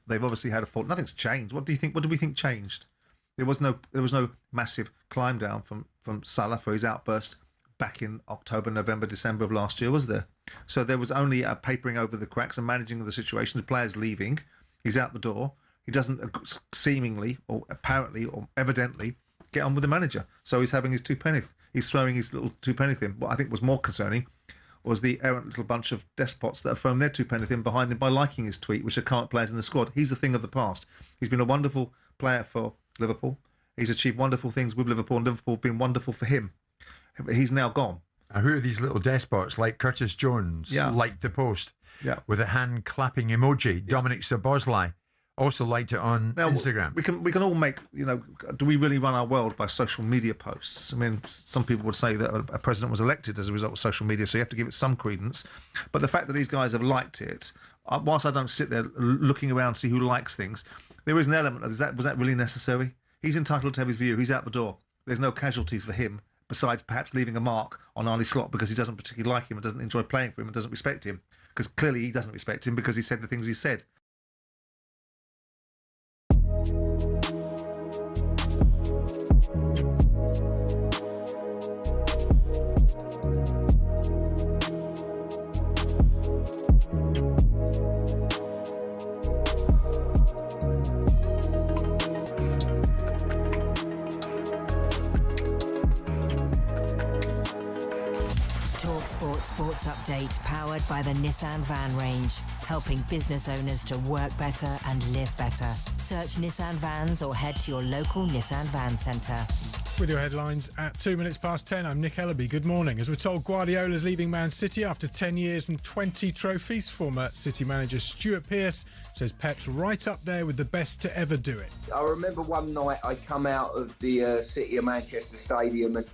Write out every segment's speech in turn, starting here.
they've obviously had a fault. Nothing's changed. What do you think? What do we think changed? There was no massive climb down from Salah for his outburst back in October, November, December of last year, was there? So there was only a papering over the cracks and managing of the situation. The player's leaving. He's out the door. He doesn't seemingly or apparently or evidently get on with the manager. So he's having his two-penneth. He's throwing his little two-penneth in. What I think was more concerning was the errant little bunch of despots that have thrown their two-penneth in behind him by liking his tweet, which are current players in the squad. He's a thing of the past. He's been a wonderful player for Liverpool. He's achieved wonderful things with Liverpool, and Liverpool have been wonderful for him. He's now gone. Now, who are these little despots like Curtis Jones, liked the post with a hand clapping emoji? Dominic Szoboszlai also liked it on Instagram. We can all make, do we really run our world by social media posts? I mean, some people would say that a president was elected as a result of social media, so you have to give it some credence. But the fact that these guys have liked it, whilst I don't sit there looking around to see who likes things, there is an element of, was that really necessary? He's entitled to have his view. He's out the door. There's no casualties for him, besides perhaps leaving a mark on Arne Slot because he doesn't particularly like him and doesn't enjoy playing for him and doesn't respect him. Because clearly he doesn't respect him because he said the things he said. talkSPORT Sports Update, powered by the Nissan Van range, helping business owners to work better and live better. Search Nissan Vans or head to your local Nissan Van Centre. With your headlines at 10:02, I'm Nick Ellaby. Good morning. As we're told, Guardiola's leaving Man City after 10 years and 20 trophies. Former City manager Stuart Pearce says Pep's right up there with the best to ever do it. I remember one night I come out of the City of Manchester Stadium and,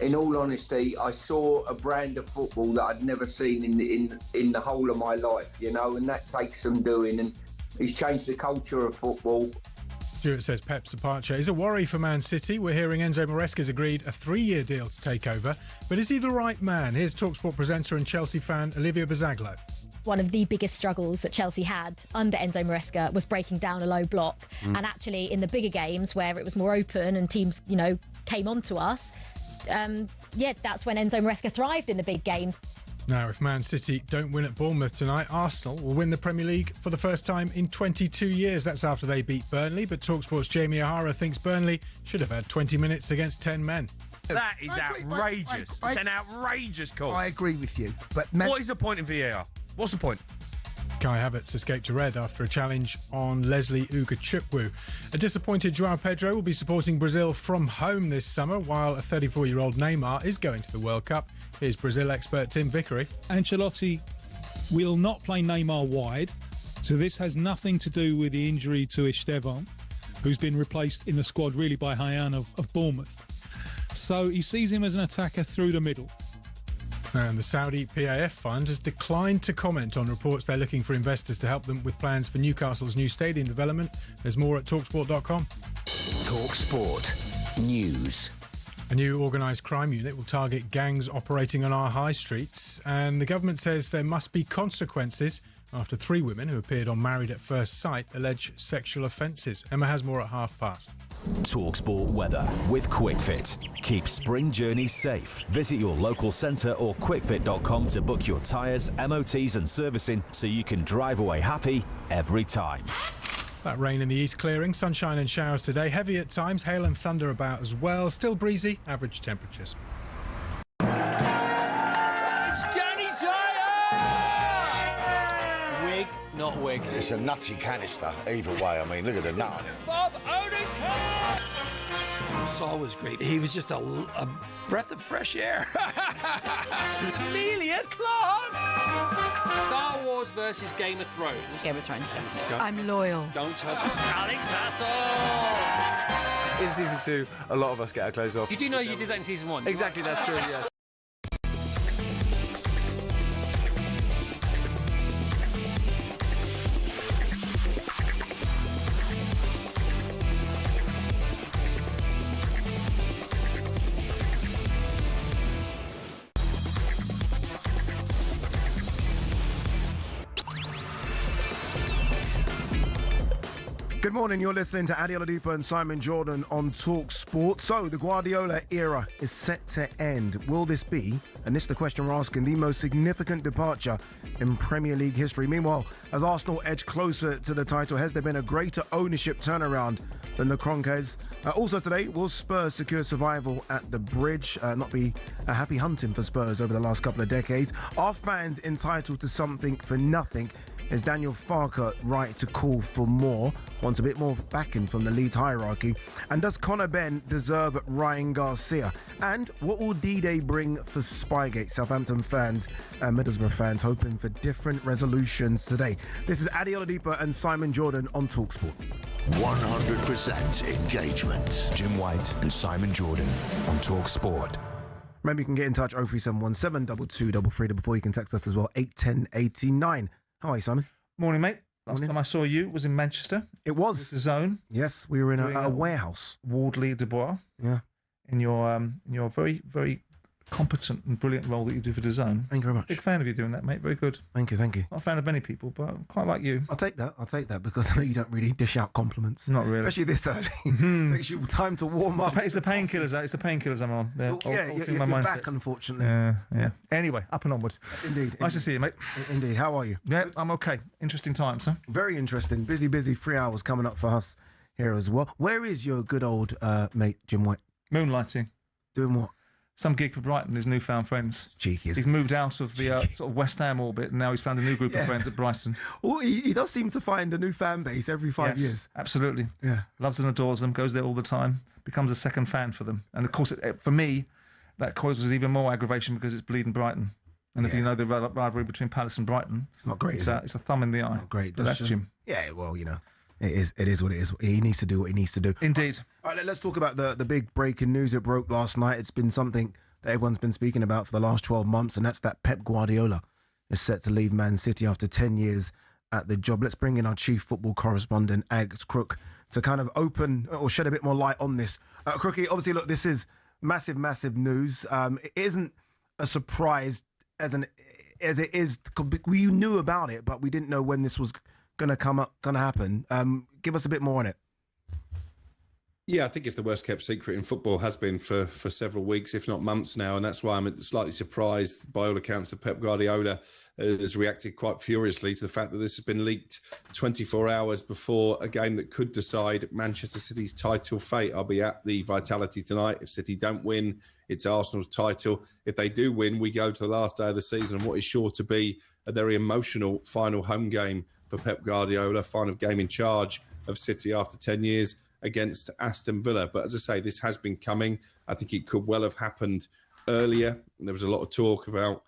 in all honesty, I saw a brand of football that I'd never seen in the whole of my life, and that takes some doing, and he's changed the culture of football. Stuart says Pep's departure is a worry for Man City. We're hearing Enzo Maresca's agreed a 3-year deal to take over. But is he the right man? Here's talkSPORT presenter and Chelsea fan Olivia Bazaglo. One of the biggest struggles that Chelsea had under Enzo Maresca was breaking down a low block. And actually, in the bigger games where it was more open and teams, came onto us, that's when Enzo Maresca thrived in the big games. Now, if Man City don't win at Bournemouth tonight, Arsenal will win the Premier League for the first time in 22 years. That's after they beat Burnley, but talkSPORT's Jamie O'Hara thinks Burnley should have had 20 minutes against 10 men. That is outrageous. It's an outrageous call. I agree with you. But what is the point in VAR? What's the point? Kai Havertz escaped to red after a challenge on Leslie Ugochukwu. A disappointed João Pedro will be supporting Brazil from home this summer, while a 34-year-old Neymar is going to the World Cup. Here's Brazil expert Tim Vickery. Ancelotti will not play Neymar wide, so this has nothing to do with the injury to Esteban, who's been replaced in the squad really by Hayan of Bournemouth. So he sees him as an attacker through the middle. And the Saudi PAF fund has declined to comment on reports they're looking for investors to help them with plans for Newcastle's new stadium development. There's more at talksport.com. talkSPORT News. A new organised crime unit will target gangs operating on our high streets, and the government says there must be consequences after 3 women who appeared on Married at First Sight allege sexual offences. Emma has more at 5:30. talkSPORT weather with QuickFit. Keep spring journeys safe. Visit your local centre or quickfit.com to book your tyres, MOTs and servicing so you can drive away happy every time. That rain in the east clearing, sunshine and showers today. Heavy at times, hail and thunder about as well. Still breezy, average temperatures. It's Danny Dyer! Wig, not wig. It's a nutty canister, either way. I mean, look at the nut. Bob Odenkirk! Saul was great. He was just a breath of fresh air. Amelia Clark! Star Wars versus Game of Thrones. Game of Thrones, definitely. I'm loyal. Don't tell Alex Hassel! In season 2, a lot of us get our clothes off. You do know you did that in season 1. Exactly, that's true, yeah. Good morning, you're listening to Ade Oladipo and Simon Jordan on talkSPORT. So, the Guardiola era is set to end. Will this be, and this is the question we're asking, the most significant departure in Premier League history? Meanwhile, as Arsenal edge closer to the title, has there been a greater ownership turnaround than the Kroenkes? Also today, will Spurs secure survival at the Bridge? Not be a happy hunting for Spurs over the last couple of decades. Are fans entitled to something for nothing? Is Daniel Farke right to call for more? Wants a bit more backing from the Leeds hierarchy. And does Conor Benn deserve Ryan Garcia? And what will D-Day bring for Spygate? Southampton fans and Middlesbrough fans hoping for different resolutions today. This is Ade Oladipo and Simon Jordan on talkSPORT. 100% engagement. Jim White and Simon Jordan on talkSPORT. Remember, you can get in touch 0371 722 before you can text us as well, 81089. How are you, Simon? Morning, mate. Last time I saw you was in Manchester. It was. The Zone. Yes, we were in a warehouse. Wardley Dubois. Yeah. In your very, very competent and brilliant role that you do for the Zone. Thank you very much. Big fan of you doing that, mate. Very good. Thank you. Not a fan of many people, but I quite like you. I'll take that because I know you don't really dish out compliments. Not really. Especially this early. Takes you time to warm up. It's the painkillers. It's the painkillers I'm on. You're back, unfortunately. Yeah. Anyway, up and onwards. Indeed. Nice to see you, mate. Indeed. How are you? Yeah, I'm okay. Interesting times, huh? Very interesting. Busy 3 hours coming up for us here as well. Where is your good old mate, Jim White? Moonlighting. Doing what? Some gig for Brighton, his newfound friends. Cheeky. He's moved out of the sort of West Ham orbit, and now he's found a new group of friends at Brighton. Well, he does seem to find a new fan base every 5 years. Absolutely. Yeah. Loves and adores them, goes there all the time, becomes a second fan for them. And of course, for me, that causes even more aggravation because it's bleeding Brighton. And if you know the rivalry between Palace and Brighton, it's not great. It's a thumb in the eye. It's not great. But that's Jim. Yeah, well, you know. It is what it is. He needs to do what he needs to do. Indeed. All right, let's talk about the big breaking news that broke last night. It's been something that everyone's been speaking about for the last 12 months, and that's that Pep Guardiola is set to leave Man City after 10 years at the job. Let's bring in our chief football correspondent, Ags Crook, to kind of open or shed a bit more light on this. Crookie, obviously, look, this is massive news. It isn't a surprise as it is. We knew about it, but we didn't know when this was going to happen. Give us a bit more on it. Yeah, I think it's the worst kept secret in football, has been for several weeks, if not months now. And that's why I'm slightly surprised, by all accounts, that Pep Guardiola has reacted quite furiously to the fact that this has been leaked 24 hours before a game that could decide Manchester City's title fate. I'll be at the Vitality tonight. If City don't win, it's Arsenal's title. If they do win, we go to the last day of the season and what is sure to be a very emotional final home game for Pep Guardiola, final game in charge of City after 10 years. Against Aston Villa. But as I say, this has been coming. I think it could well have happened earlier. There was a lot of talk about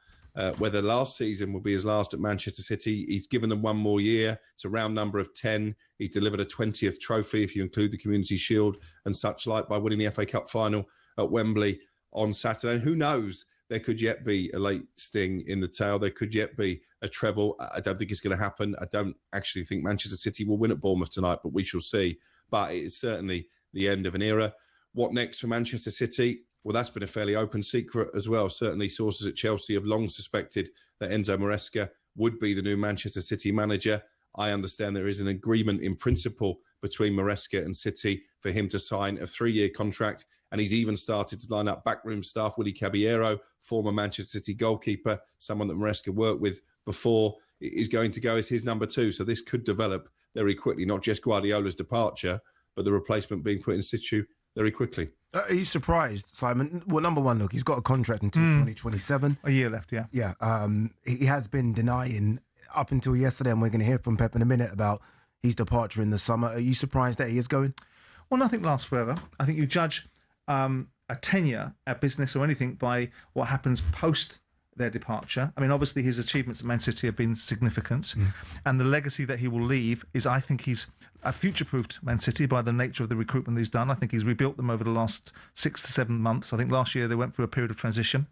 whether last season will be his last at Manchester City. He's given them one more year. It's a round number of 10. He's delivered a 20th trophy, if you include the Community Shield and such like, by winning the FA Cup final at Wembley on Saturday. And who knows, there could yet be a late sting in the tail. There could yet be a treble. I don't think it's going to happen. I don't actually think Manchester City will win at Bournemouth tonight, but we shall see. But it is certainly the end of an era. What next for Manchester City? Well, that's been a fairly open secret as well. Certainly sources at Chelsea have long suspected that Enzo Maresca would be the new Manchester City manager. I understand there is an agreement in principle between Maresca and City for him to sign a 3-year contract. And he's even started to line up backroom staff. Willy Caballero, former Manchester City goalkeeper, someone that Maresca worked with before, is going to go as his number 2. So this could develop very quickly, not just Guardiola's departure, but the replacement being put in situ very quickly. Are you surprised, Simon? Well, number one, look, he's got a contract until 2027. A year left, yeah. Yeah, he has been denying up until yesterday, and we're going to hear from Pep in a minute about his departure in the summer. Are you surprised that he is going? Well, nothing lasts forever. I think you judge a tenure at business or anything by what happens post their departure. I mean, obviously his achievements at Man City have been significant, and the legacy that he will leave is, I think he's future-proofed Man City by the nature of the recruitment he's done. I think he's rebuilt them over the last 6 to 7 months. I think last year they went through a period of transition.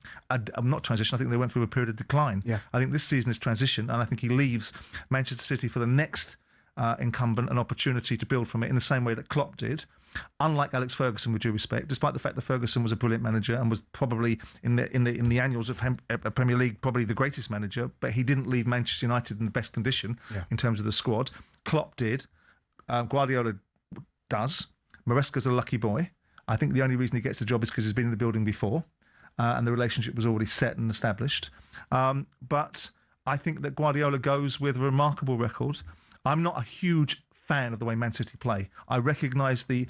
Not transition, I think they went through a period of decline. Yeah. I think this season is transition, and I think he leaves Manchester City for the next incumbent an opportunity to build from it in the same way that Klopp did. Unlike Alex Ferguson, with due respect, despite the fact that Ferguson was a brilliant manager and was probably in the annals of Premier League probably the greatest manager, but he didn't leave Manchester United in the best condition in terms of the squad. Klopp did. Guardiola does. Maresca's a lucky boy. I think the only reason he gets the job is because he's been in the building before, and the relationship was already set and established. But I think that Guardiola goes with a remarkable record. I'm not a huge fan of the way Man City play. I recognise the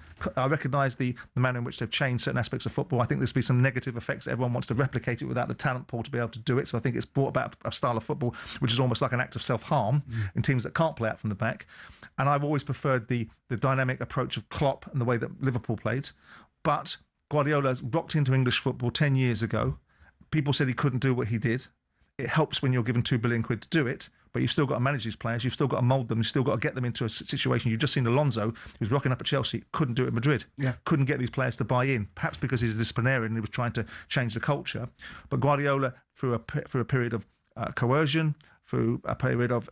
manner in which they've changed certain aspects of football. I think there's been some negative effects. Everyone wants to replicate it without the talent pool to be able to do it. So I think it's brought about a style of football which is almost like an act of self-harm in teams that can't play out from the back. And I've always preferred the dynamic approach of Klopp and the way that Liverpool played. But Guardiola's rocked into English football 10 years ago. People said he couldn't do what he did. It helps when you're given £2 billion to do it, but you've still got to manage these players. You've still got to mould them. You've still got to get them into a situation. You've just seen Alonso, who's rocking up at Chelsea, couldn't do it at Madrid. Yeah. Couldn't get these players to buy in, perhaps because he's a disciplinarian and he was trying to change the culture. But Guardiola, through a period of coercion, through a period of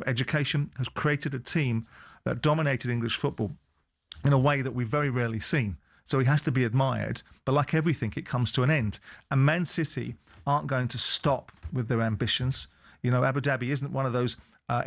education, has created a team that dominated English football in a way that we've very rarely seen. So he has to be admired, but like everything, it comes to an end. And Man City aren't going to stop with their ambitions. You know, Abu Dhabi isn't one of those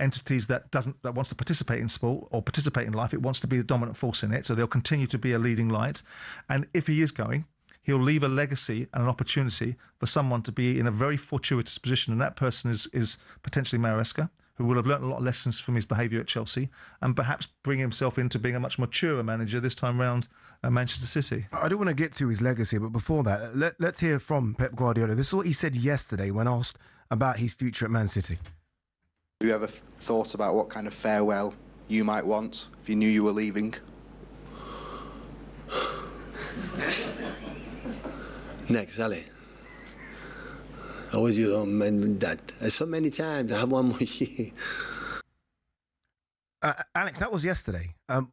entities that wants to participate in sport or participate in life. It wants to be the dominant force in it, so they'll continue to be a leading light. And if he is going, he'll leave a legacy and an opportunity for someone to be in a very fortuitous position, and that person is potentially Maresca, who will have learnt a lot of lessons from his behaviour at Chelsea and perhaps bring himself into being a much maturer manager this time round at Manchester City. I do want to get to his legacy, but before that, let's hear from Pep Guardiola. This is what he said yesterday when asked about his future at Man City. Have you ever thought about what kind of farewell you might want if you knew you were leaving? Next, Ali. I was you that so many times. I have one more year. Alex, that was yesterday. And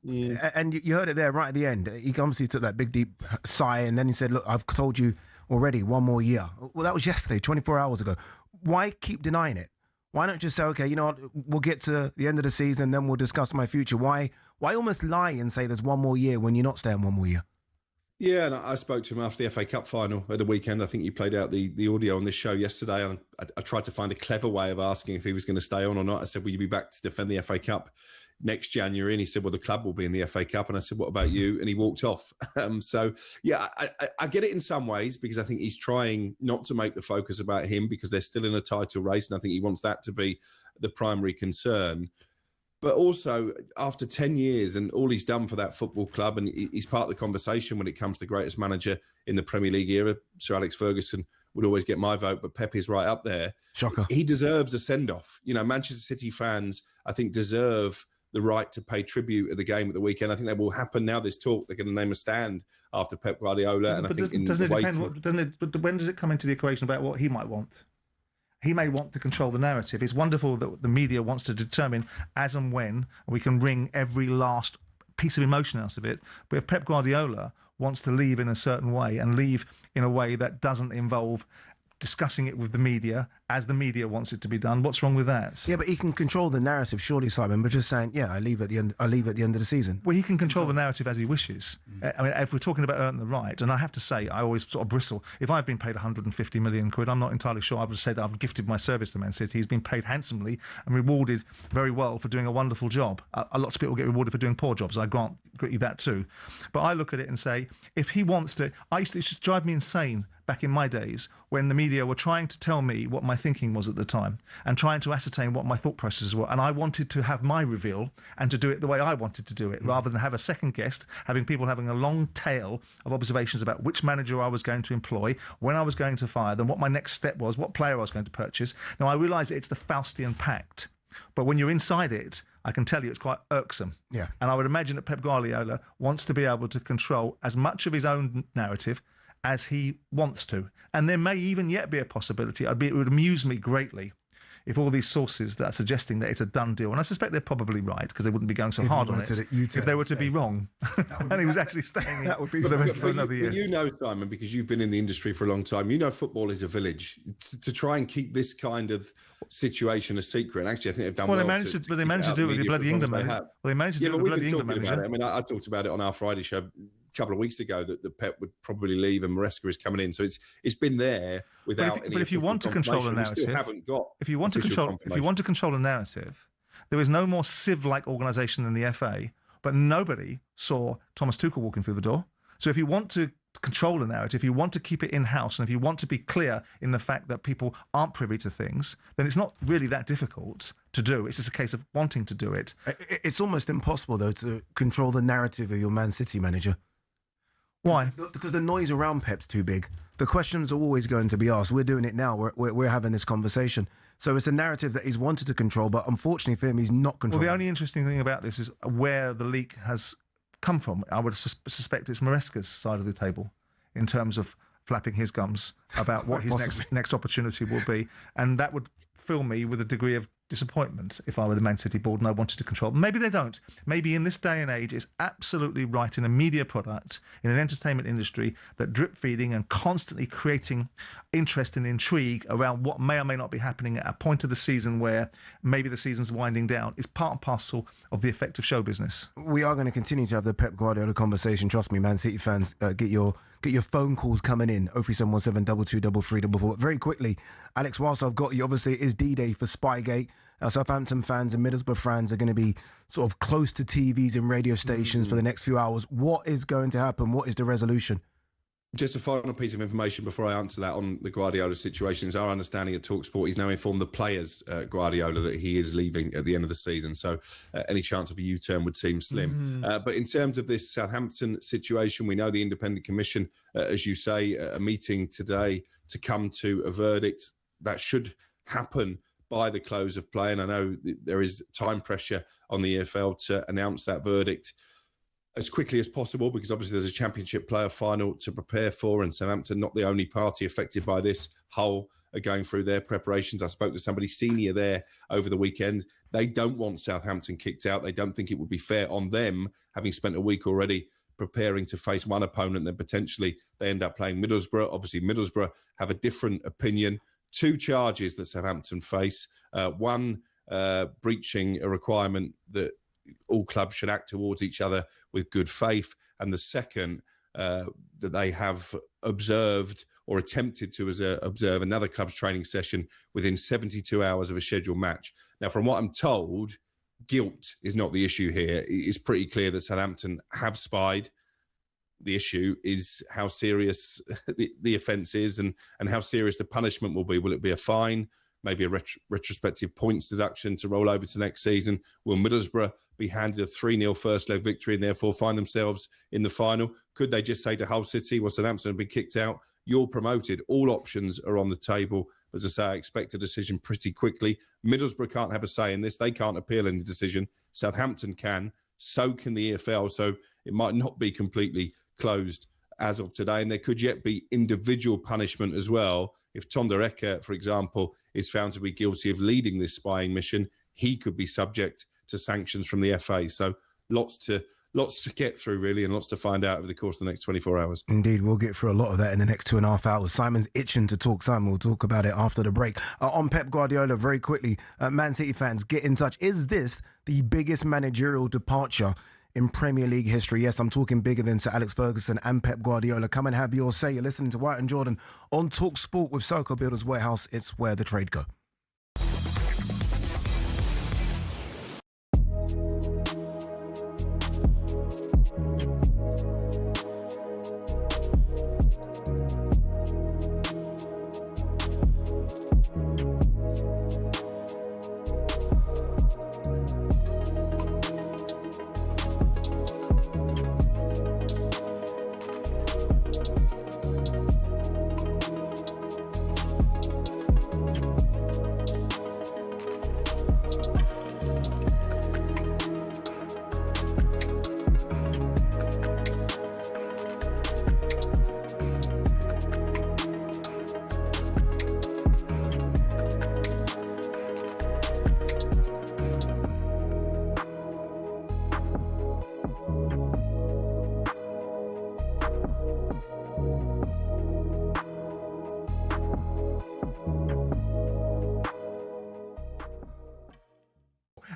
you heard it there right at the end. He obviously took that big, deep sigh, and then he said, look, I've told you already, one more year. Well, that was yesterday, 24 hours ago. Why keep denying it? Why not just say, okay, you know what, we'll get to the end of the season, then we'll discuss my future? Why almost lie and say there's one more year when you're not staying one more year? Yeah, and I spoke to him after the FA Cup final at the weekend. I think you played out the audio on this show yesterday, and I tried to find a clever way of asking if he was going to stay on or not. I said, will you be back to defend the FA Cup next January? And he said, well, the club will be in the FA Cup. And I said, what about you? And he walked off. So, yeah, I get it in some ways, because I think he's trying not to make the focus about him, because they're still in a title race, and I think he wants that to be the primary concern. But also, after 10 years and all he's done for that football club, and he's part of the conversation when it comes to the greatest manager in the Premier League era. Sir Alex Ferguson would always get my vote, but Pep is right up there. Shocker. He deserves a send-off. You know, Manchester City fans, I think, deserve the right to pay tribute at the game at the weekend. I think that will happen now. There's talk they're going to name a stand after Pep Guardiola. But when does it come into the equation about what he might want? He may want to control the narrative. It's wonderful that the media wants to determine as and when we can wring every last piece of emotion out of it. But if Pep Guardiola wants to leave in a certain way, and leave in a way that doesn't involve discussing it with the media as the media wants it to be done, what's wrong with that? Yeah, but he can control the narrative, surely, Simon, but just saying, yeah, I leave at the end of the season. Well, he can control the narrative as he wishes. I mean, if we're talking about earning the right, and I have to say, I always sort of bristle. If I've been paid 150 million quid, I'm not entirely sure I would say that I've gifted my service to Man City. He's been paid handsomely and rewarded very well for doing a wonderful job. Lots of people get rewarded for doing poor jobs. I grant you that too. But I look at it and say, if he wants to, it used to drive me insane back in my days when the media were trying to tell me what my thinking was at the time and trying to ascertain what my thought processes were. And I wanted to have my reveal and to do it the way I wanted to do it, rather than have a second guest, having people having a long tail of observations about which manager I was going to employ, when I was going to fire them, what my next step was, what player I was going to purchase. Now, I realise it's the Faustian pact, but when you're inside it, I can tell you it's quite irksome. Yeah. And I would imagine that Pep Guardiola wants to be able to control as much of his own narrative as he wants to. And there may even yet be a possibility, it would amuse me greatly if all these sources that are suggesting that it's a done deal, and I suspect they're probably right because they wouldn't be going so hard on it, if they were to be wrong, and he was actually staying for the rest of another year. You know, Simon, because you've been in the industry for a long time, you know football is a village. To try and keep this kind of situation a secret, and actually I think they've done well. They managed to do it with the bloody England manager. Well, they managed to do it with the bloody England manager. I mean, I talked about it on our Friday show a couple of weeks ago that Pep would probably leave and Maresca is coming in. So it's been there without any. But if you want to control the narrative, still haven't got. If you want to control the narrative, there is no more sieve-like organisation than the FA but nobody saw Thomas Tuchel walking through the door. So if you want to control the narrative, if you want to keep it in-house, and if you want to be clear in the fact that people aren't privy to things, then it's not really that difficult to do. It's just a case of wanting to do it. It's almost impossible, though, to control the narrative of your Man City manager. Why? Because the noise around Pep's too big. The questions are always going to be asked. We're doing it now. We're having this conversation. So it's a narrative that he's wanted to control, but unfortunately for him, he's not controlling. Well, the only interesting thing about this is where the leak has come from. I would suspect it's Maresca's side of the table in terms of flapping his gums about what his next opportunity will be. And that would fill me with a degree of disappointment if I were the Man City board and I wanted to control. Maybe they don't. Maybe in this day and age, it's absolutely right in a media product, in an entertainment industry, that drip feeding and constantly creating interest and intrigue around what may or may not be happening at a point of the season where maybe the season's winding down is part and parcel of the effect of show business. We are going to continue to have the Pep Guardiola conversation. Trust me, Man City fans, get your phone calls coming in. 03717 223344. Very quickly, Alex, whilst I've got you, obviously it is D-Day for Spygate. Southampton fans and Middlesbrough fans are going to be sort of close to TVs and radio stations for the next few hours. What is going to happen? What is the resolution? Just a final piece of information before I answer that on the Guardiola situation is our understanding at talkSPORT. He's now informed the players, Guardiola, that he is leaving at the end of the season. So any chance of a U-turn would seem slim. But in terms of this Southampton situation, we know the Independent Commission, as you say, a meeting today to come to a verdict that should happen by the close of play. And I know there is time pressure on the EFL to announce that verdict as quickly as possible, because obviously there's a Championship player final to prepare for, and Southampton, not the only party affected by this. Hull are going through their preparations. I spoke to somebody senior there over the weekend. They don't want Southampton kicked out. They don't think it would be fair on them, having spent a week already preparing to face one opponent, then potentially they end up playing Middlesbrough. Obviously, Middlesbrough have a different opinion. 2 charges that Southampton face. One, breaching a requirement that all clubs should act towards each other with good faith. And the second, that they have observed or attempted to observe another club's training session within 72 hours of a scheduled match. Now, from what I'm told, guilt is not the issue here. It's pretty clear that Southampton have spied. The issue is how serious the offence is and how serious the punishment will be. Will it be a fine, maybe a retrospective points deduction to roll over to next season? Will Middlesbrough be handed a 3-0 first leg victory and therefore find themselves in the final? Could they just say to Hull City, well, Southampton have been kicked out, you're promoted? All options are on the table. As I say, I expect a decision pretty quickly. Middlesbrough can't have a say in this. They can't appeal any decision. Southampton can. So can the EFL. So it might not be completely closed as of today, and there could yet be individual punishment as well. If Tonda Eka, for example, is found to be guilty of leading this spying mission, he could be subject to sanctions from the FA. So lots to get through, really, and lots to find out over the course of the next 24 hours. Indeed, we'll get through a lot of that in the next 2.5 hours. Simon's itching to talk. Simon, we'll talk about it after the break. On Pep Guardiola, very quickly, Man City fans, get in touch. Is this the biggest managerial departure in Premier League history? Yes, I'm talking bigger than Sir Alex Ferguson and Pep Guardiola. Come and have your say. You're listening to White and Jordan on talkSPORT with Soco Builders Warehouse. It's where the trade go.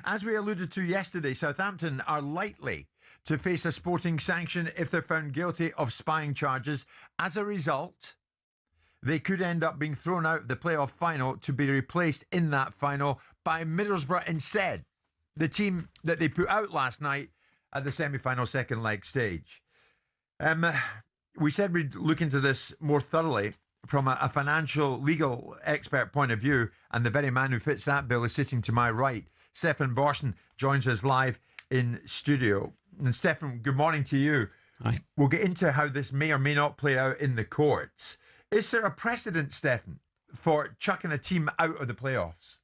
As we alluded to yesterday, Southampton are likely to face a sporting sanction if they're found guilty of spying charges. As a result, they could end up being thrown out of the playoff final to be replaced in that final by Middlesbrough instead. The team that they put out last night at the semi-final second leg stage. We said we'd look into this more thoroughly from a financial, legal expert point of view, and the very man who fits that bill is sitting to my right. Stefan Borsten joins us live in studio. And Stefan, good morning to you. Hi. We'll get into how this may or may not play out in the courts. Is there a precedent, Stefan, for chucking a team out of the playoffs?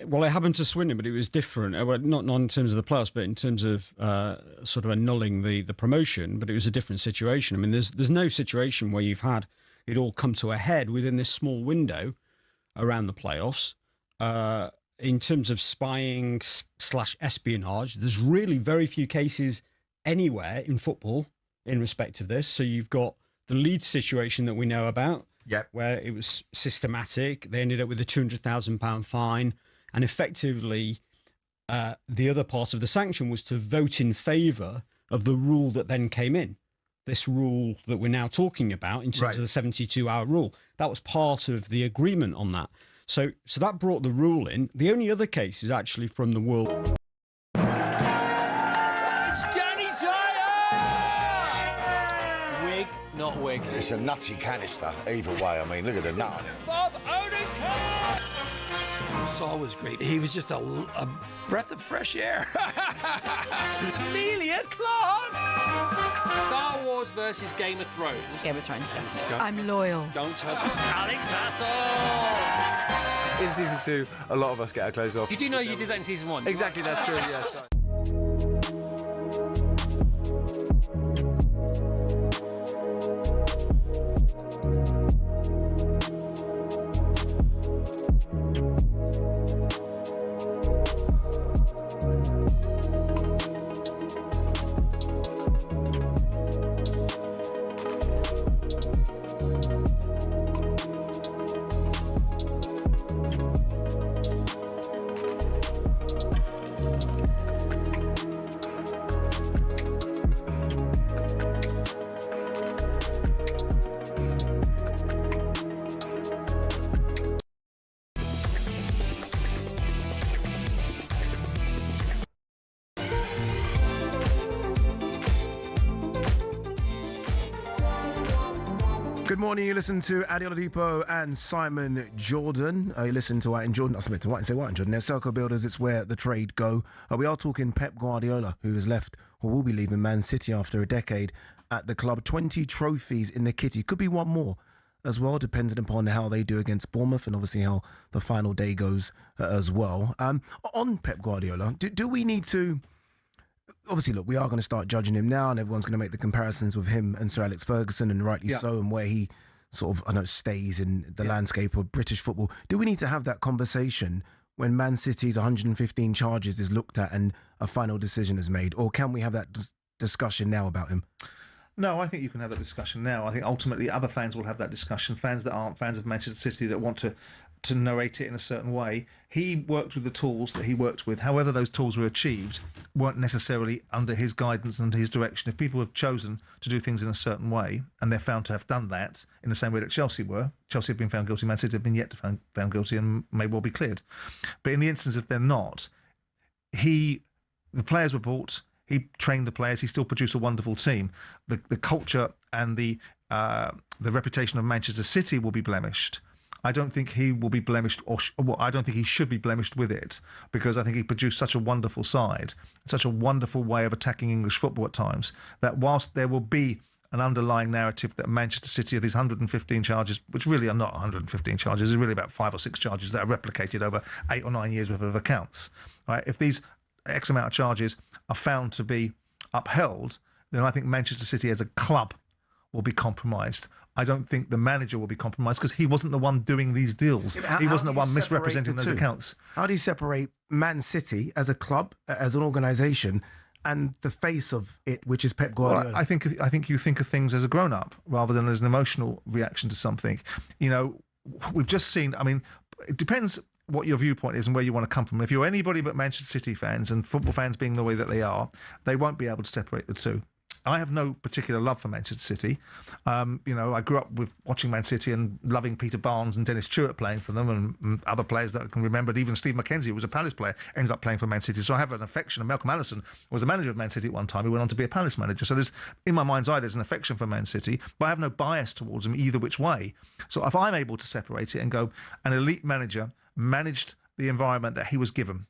Well, it happened to Swindon, but it was different. Well, not in terms of the playoffs, but in terms of sort of annulling the promotion. But it was a different situation. I mean, there's no situation where you've had it all come to a head within this small window around the playoffs. In terms of spying / espionage, there's really very few cases anywhere in football in respect of this. So you've got the Leeds situation that we know about, where it was systematic. They ended up with a £200,000 fine. And effectively, the other part of the sanction was to vote in favour of the rule that then came in. This rule that we're now talking about in terms of the 72-hour rule. That was part of the agreement on that. So that brought the rule in. The only other case is actually from the World... It's Danny Dyer! Wig, not wig. It's a nutty canister, either way. I mean, look at the nut on it. Bob Odenkirk! Saul was great. He was just a breath of fresh air. Amelia Clark! Star Wars versus Game of Thrones. Game of Thrones, definitely. I'm loyal. Don't tell Alex Hassel! In season 2, a lot of us get our clothes off. You do know you did that in season 1. Exactly, that's true, yes. Good morning, you listen to Ade Oladipo and Simon Jordan. You listen to White and Jordan. I was meant to White and say White and Jordan. They're Selco Builders, it's where the trade go. We are talking Pep Guardiola, who has left or will be leaving Man City after a decade at the club. 20 trophies in the kitty. Could be one more as well, depending upon how they do against Bournemouth and obviously how the final day goes as well. On Pep Guardiola, do we need to... Obviously, look, we are going to start judging him now and everyone's going to make the comparisons with him and Sir Alex Ferguson, and rightly so, and where he sort of, I know, stays in the landscape of British football. Do we need to have that conversation when Man City's 115 charges is looked at and a final decision is made? Or can we have that discussion now about him? No, I think you can have that discussion now. I think ultimately other fans will have that discussion. Fans that aren't fans of Manchester City that want to narrate it in a certain way. He worked with the tools that he worked with. However those tools were achieved weren't necessarily under his guidance and his direction. If people have chosen to do things in a certain way and they're found to have done that in the same way that Chelsea were, Chelsea have been found guilty, Man City have been yet to found guilty and may well be cleared. But in the instance if they're not, the players were bought, he trained the players, he still produced a wonderful team. The culture and the reputation of Manchester City will be blemished. I don't think he will be blemished, I don't think he should be blemished with it, because I think he produced such a wonderful side, such a wonderful way of attacking English football at times, that whilst there will be an underlying narrative that Manchester City of these 115 charges, which really are not 115 charges, is really about 5 or 6 charges that are replicated over 8 or 9 years worth of accounts. Right? If these X amount of charges are found to be upheld, then I think Manchester City as a club will be compromised. I don't think the manager will be compromised because he wasn't the one doing these deals. He wasn't the one misrepresenting those accounts. How do you separate Man City as a club, as an organisation, and the face of it, which is Pep Guardiola? Well, I think you think of things as a grown-up rather than as an emotional reaction to something. You know, we've just seen, I mean, it depends what your viewpoint is and where you want to come from. If you're anybody but Manchester City fans, and football fans being the way that they are, they won't be able to separate the two. I have no particular love for Manchester City. I grew up with watching Man City and loving Peter Barnes and Dennis Stewart playing for them, and other players that I can remember. Even Steve McKenzie, who was a Palace player, ended up playing for Man City. So I have an affection. And Malcolm Allison was the manager of Man City at one time. He went on to be a Palace manager. So in my mind's eye, there's an affection for Man City, but I have no bias towards them either which way. So if I'm able to separate it and go, an elite manager managed the environment that he was given.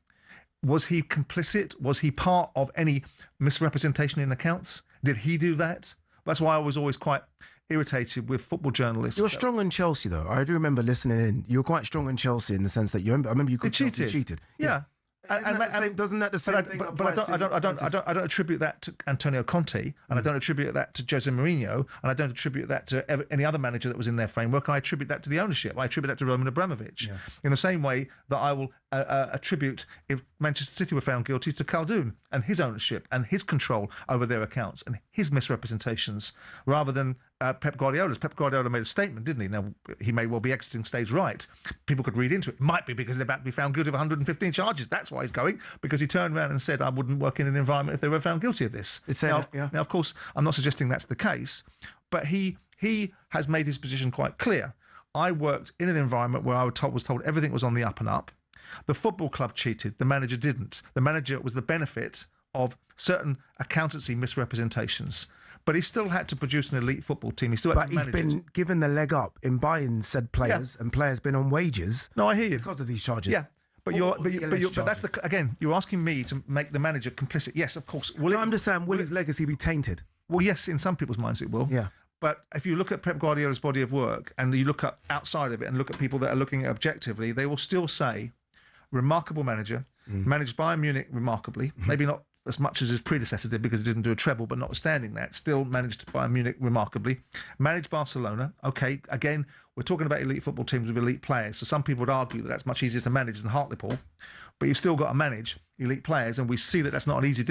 Was he complicit? Was he part of any misrepresentation in accounts? Did he do that? That's why I was always quite irritated with football journalists. You were strong on Chelsea, though. I do remember listening in. You were quite strong on Chelsea in the sense that I remember you could cheated. Yeah. Doesn't that the same thing? But I don't attribute that to Antonio Conte, and I don't attribute that to Jose Mourinho, and I don't attribute that to any other manager that was in their framework. I attribute that to the ownership. I attribute that to Roman Abramovich. Yeah. In the same way that I will attribute, if Manchester City were found guilty, to Khaldoon and his ownership and his control over their accounts and his misrepresentations, rather than Pep Guardiola's. Pep Guardiola made a statement, didn't he? Now, he may well be exiting stage right. People could read into it. It might be because they're about to be found guilty of 115 charges. That's why he's going, because he turned around and said, I wouldn't work in an environment if they were found guilty of this. Now, of course, I'm not suggesting that's the case, but he has made his position quite clear. I worked in an environment where I was told everything was on the up and up. The football club cheated. The manager didn't. The manager was the benefit of certain accountancy misrepresentations. But he still had to produce an elite football team. He's been given the leg up in buying said players, and players been on wages. No, I hear you. Because of these charges. Yeah, but that's again. You're asking me to make the manager complicit. Yes, of course. I'm just saying, will his legacy be tainted? Well, yes, in some people's minds it will. Yeah. But if you look at Pep Guardiola's body of work and you look at outside of it and look at people that are looking at it objectively, they will still say, remarkable manager, managed Bayern Munich remarkably, maybe not as much as his predecessor did because he didn't do a treble, but notwithstanding that, still managed Bayern Munich remarkably. Managed Barcelona. Okay, again, we're talking about elite football teams with elite players, so some people would argue that that's much easier to manage than Hartlepool, but you've still got to manage elite players, and we see that that's not an easy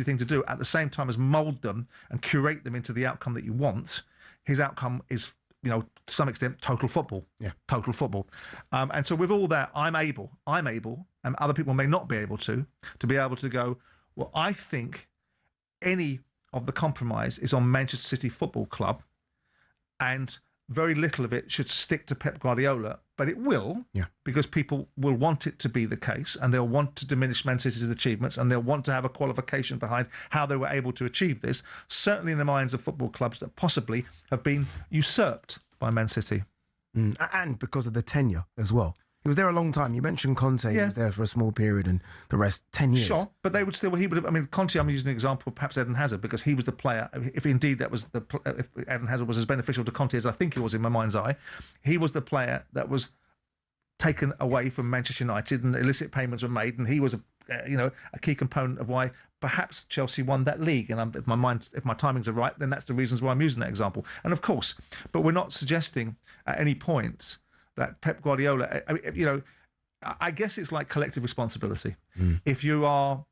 thing to do. At the same time as mould them and curate them into the outcome that you want, his outcome is, to some extent, total football. Yeah, total football. And so with all that, I'm able, and other people may not be able to be able to go, well, I think any of the compromise is on Manchester City Football Club, and very little of it should stick to Pep Guardiola, but it will, because people will want it to be the case, and they'll want to diminish Man City's achievements, and they'll want to have a qualification behind how they were able to achieve this, certainly in the minds of football clubs that possibly have been usurped by Man City. And because of the tenure as well. He was there a long time. You mentioned Conte. He was there for a small period, and the rest 10 years. Sure, but they would still. He would have. I mean, Conte. I'm using an example of perhaps Eden Hazard, because he was the player. If indeed that was if Eden Hazard was as beneficial to Conte as I think he was in my mind's eye, he was the player that was taken away from Manchester United, and illicit payments were made, and he was a key component of why perhaps Chelsea won that league. And if my timings are right, then that's the reasons why I'm using that example. And of course, but we're not suggesting at any point that Pep Guardiola, I guess it's like collective responsibility. If you are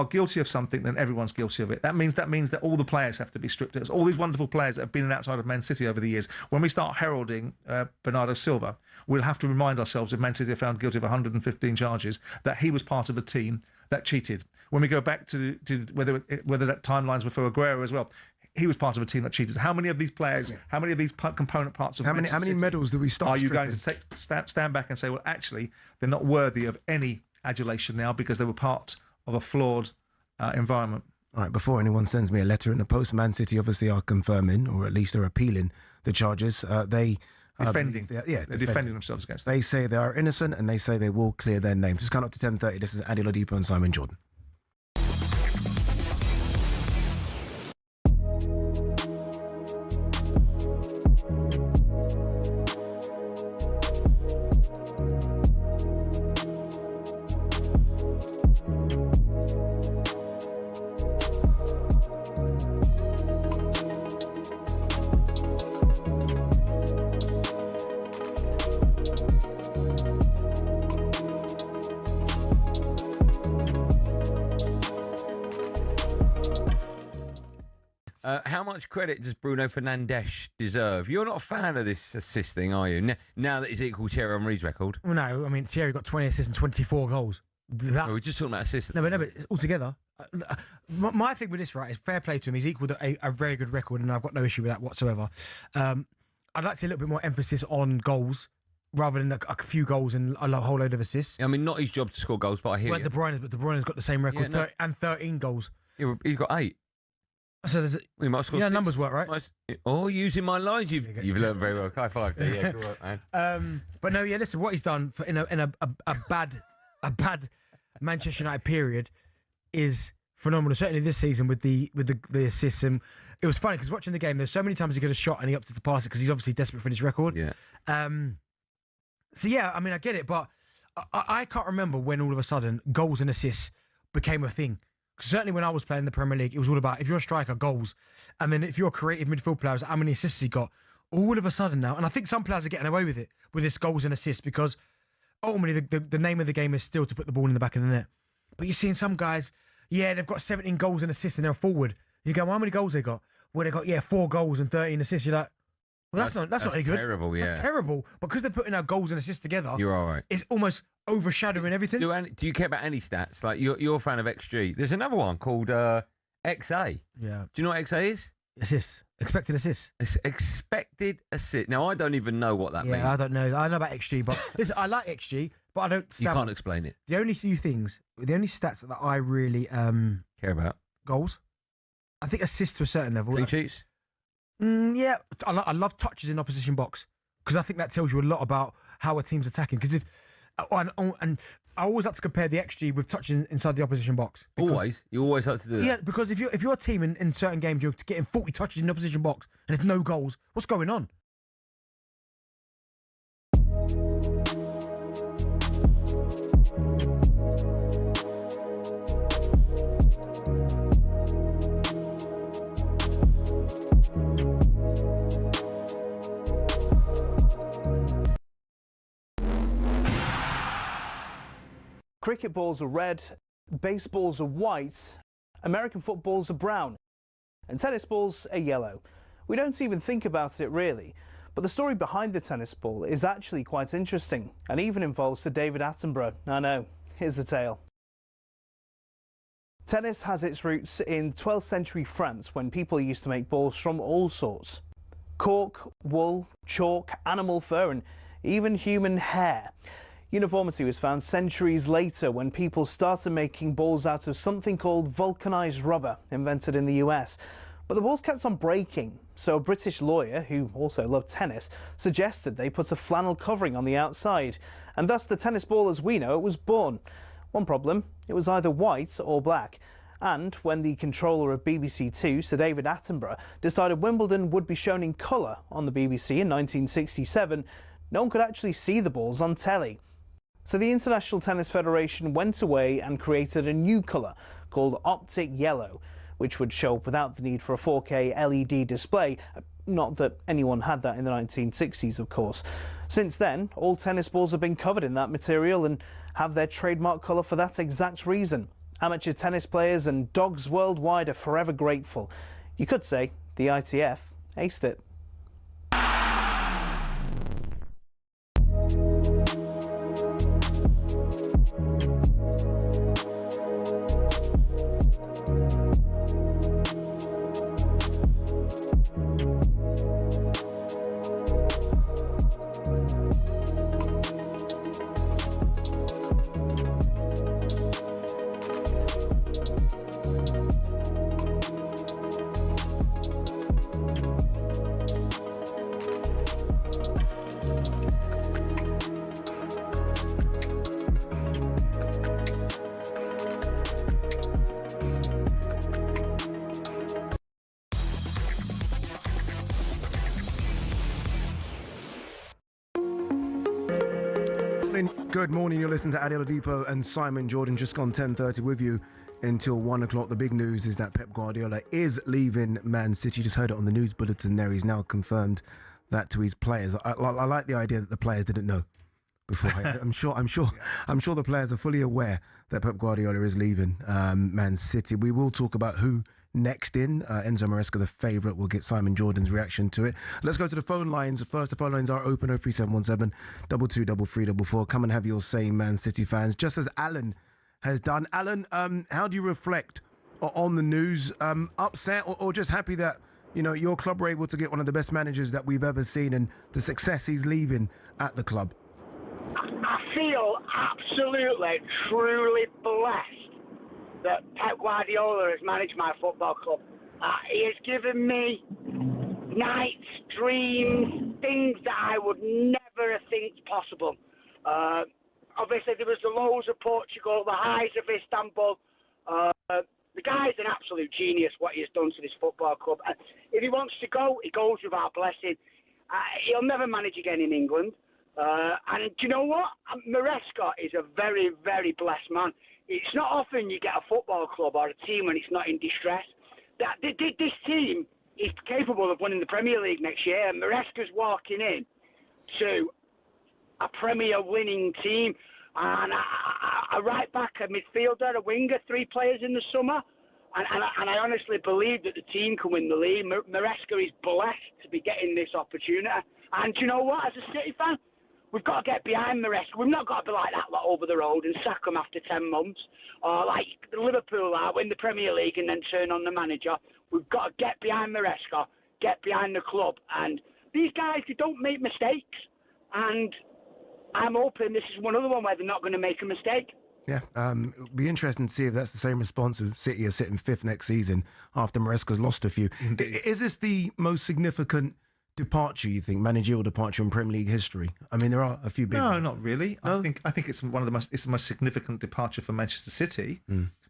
guilty of something, then everyone's guilty of it. That means that all the players have to be stripped. It's all these wonderful players that have been outside of Man City over the years. When we start heralding Bernardo Silva, we'll have to remind ourselves, if Man City are found guilty of 115 charges, that he was part of a team that cheated. When we go back to whether that timelines were for Aguero as well, he was part of a team that cheated. How many of these players, how many of these component parts of how many medals do we start? Are you going to stand back and say, well, actually, they're not worthy of any adulation now because they were part of a flawed environment? All right, before anyone sends me a letter in the post, Man City obviously are confirming, or at least are appealing the charges. They're defending themselves against them. They say they are innocent, and they say they will clear their names. Just count up to 10:30. This is Ade Oladipo and Simon Jordan. How much credit does Bruno Fernandes deserve? You're not a fan of this assist thing, are you? Now that he's equal Thierry Henry's record. Well, no, I mean, Thierry got 20 assists and 24 goals. we're just talking about assists. No, but altogether, my thing with this, right, is fair play to him. He's equalled a very good record, and I've got no issue with that whatsoever. I'd like to see a little bit more emphasis on goals rather than a few goals and a whole load of assists. I mean, not his job to score goals, but I hear you. De Bruyne's got the same record, and 13 goals. Yeah, he's got 8. So there's we might score 6. Numbers work, right? Using my lines, you've learned very well. High five there, yeah, good work, man. But no, listen, what he's done in a bad Manchester United period is phenomenal. Certainly this season with the assists, and it was funny because watching the game, there's so many times he could have shot and he opted to pass it because he's obviously desperate for this record. Yeah. So yeah, I mean, I get it, but I can't remember when all of a sudden goals and assists became a thing. Certainly when I was playing in the Premier League, it was all about, if you're a striker, goals. And then if you're a creative midfield player, how many assists he got. All of a sudden now, and I think some players are getting away with it, with this goals and assists, because ultimately the name of the game is still to put the ball in the back of the net. But you're seeing some guys, they've got 17 goals and assists and they're forward. You go, well, how many goals they got? Well, they got, 4 goals and 13 assists. You're like, well, that's not any good. Terrible, yeah. That's terrible. Because they're putting our goals and assists together. You're all right. It's almost overshadowing everything. Do you care about any stats? Like, you're a fan of XG. There's another one called XA. Yeah. Do you know what XA is? Assists. Expected assists. It's expected assist. Now, I don't even know what that means. Yeah, I don't know. I know about XG, but listen, I like XG, but I don't... You can't explain it. The only stats that I really... care about? Goals. I think assists to a certain level. Clean sheets? Yeah. I love touches in opposition box because I think that tells you a lot about how a team's attacking. Because if... And I always like to compare the XG with touches inside the opposition box. Always? You always like to do that? Yeah, because if you're a team in certain games, you're getting 40 touches in the opposition box and there's no goals, what's going on? Cricket balls are red, baseballs are white, American footballs are brown, and tennis balls are yellow. We don't even think about it really, but the story behind the tennis ball is actually quite interesting and even involves Sir David Attenborough. I know, here's the tale. Tennis has its roots in 12th century France when people used to make balls from all sorts. Cork, wool, chalk, animal fur and even human hair. Uniformity was found centuries later when people started making balls out of something called vulcanized rubber, invented in the US. But the balls kept on breaking, so a British lawyer, who also loved tennis, suggested they put a flannel covering on the outside, and thus the tennis ball as we know it was born. One problem, it was either white or black. And when the controller of BBC Two, Sir David Attenborough, decided Wimbledon would be shown in colour on the BBC in 1967, no one could actually see the balls on telly. So the International Tennis Federation went away and created a new colour called Optic Yellow, which would show up without the need for a 4K LED display. Not that anyone had that in the 1960s, of course. Since then, all tennis balls have been covered in that material and have their trademark colour for that exact reason. Amateur tennis players and dogs worldwide are forever grateful. You could say the ITF aced it. Good morning, you're listening to Ade Oladipo and Simon Jordan, just gone 10:30 with you until 1 o'clock. The big news is that Pep Guardiola is leaving Man City. You just heard it on the news bulletin there. He's now confirmed that to his players. I like the idea that the players didn't know before. I'm sure the players are fully aware that Pep Guardiola is leaving Man City. We will talk about who next in. Enzo Maresca, the favourite. We'll get Simon Jordan's reaction to it. Let's go to the phone lines. First, the phone lines are open 03717 223344. Come and have your say, Man City fans. Just as Alan has done. Alan, how do you reflect on the news? Upset or just happy that, you know, your club were able to get one of the best managers that we've ever seen and the success he's leaving at the club? I feel absolutely, truly blessed that Pep Guardiola has managed my football club. He has given me nights, dreams, things that I would never have think possible. Obviously, there was the lows of Portugal, the highs of Istanbul. The guy's an absolute genius, what he has done to this football club. If he wants to go, he goes without blessing. He'll never manage again in England. And do you know what? Maresca is a very, very blessed man. It's not often you get a football club or a team when it's not in distress. This team is capable of winning the Premier League next year. And Maresca's walking in to a Premier winning team. And a right back, a midfielder, a winger, 3 players in the summer. And I honestly believe that the team can win the league. Maresca is blessed to be getting this opportunity. And do you know what? As a City fan, we've got to get behind Maresca. We've not got to be like that lot over the road and sack them after 10 months. Or like Liverpool are, win the Premier League and then turn on the manager. We've got to get behind Maresca, get behind the club. And these guys, they don't make mistakes. And I'm hoping this is one other one where they're not going to make a mistake. Yeah, it'll be interesting to see if that's the same response of City are sitting 5th next season after Maresca's lost a few. Indeed. Is this the most significant departure, you think, managerial departure in Premier League history? I mean, there are a few big No, ones. not really. No? I think it's the most significant departure for Manchester City.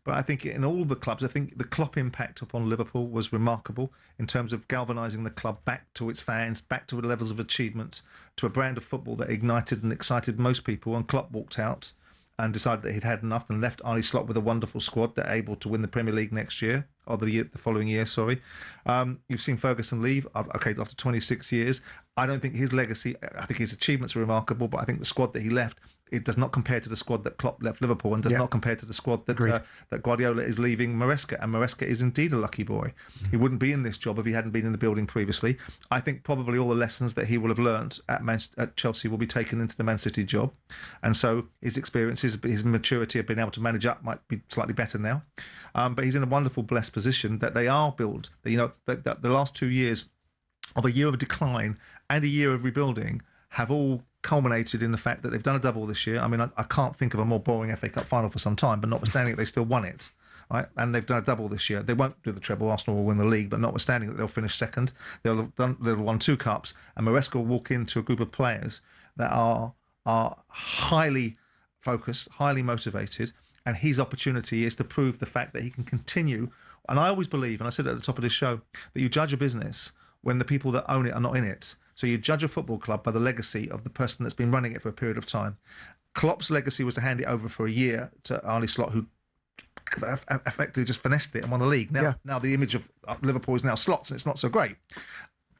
But I think in all the clubs, I think the Klopp impact upon Liverpool was remarkable in terms of galvanising the club back to its fans, back to the levels of achievement, to a brand of football that ignited and excited most people. And Klopp walked out and decided that he'd had enough and left Arne Slot with a wonderful squad that are able to win the Premier League next year, or the following year, sorry. You've seen Ferguson leave, okay, after 26 years. I don't think his legacy, I think his achievements are remarkable, but I think the squad that he left, it does not compare to the squad that Klopp left Liverpool and does not compare to the squad that Guardiola is leaving Maresca. And Maresca is indeed a lucky boy. He wouldn't be in this job if he hadn't been in the building previously. I think probably all the lessons that he will have learnt at Chelsea will be taken into the Man City job. And so his experiences, his maturity of being able to manage up might be slightly better now. But he's in a wonderful, blessed position that they are built. You know, the last 2 years of a year of decline and a year of rebuilding have all culminated in the fact that they've done a double this year. I mean, I can't think of a more boring FA Cup final for some time, but notwithstanding it, they still won it. Right? And they've done a double this year. They won't do the treble. Arsenal will win the league, but notwithstanding that they'll finish second, they'll have won 2 cups, and Maresca will walk into a group of players that are highly focused, highly motivated, and his opportunity is to prove the fact that he can continue. And I always believe, and I said at the top of this show, that you judge a business when the people that own it are not in it. So you judge a football club by the legacy of the person that's been running it for a period of time. Klopp's legacy was to hand it over for a year to Arne Slot, who effectively just finessed it and won the league. Now the image of Liverpool is now Slot's, and it's not so great.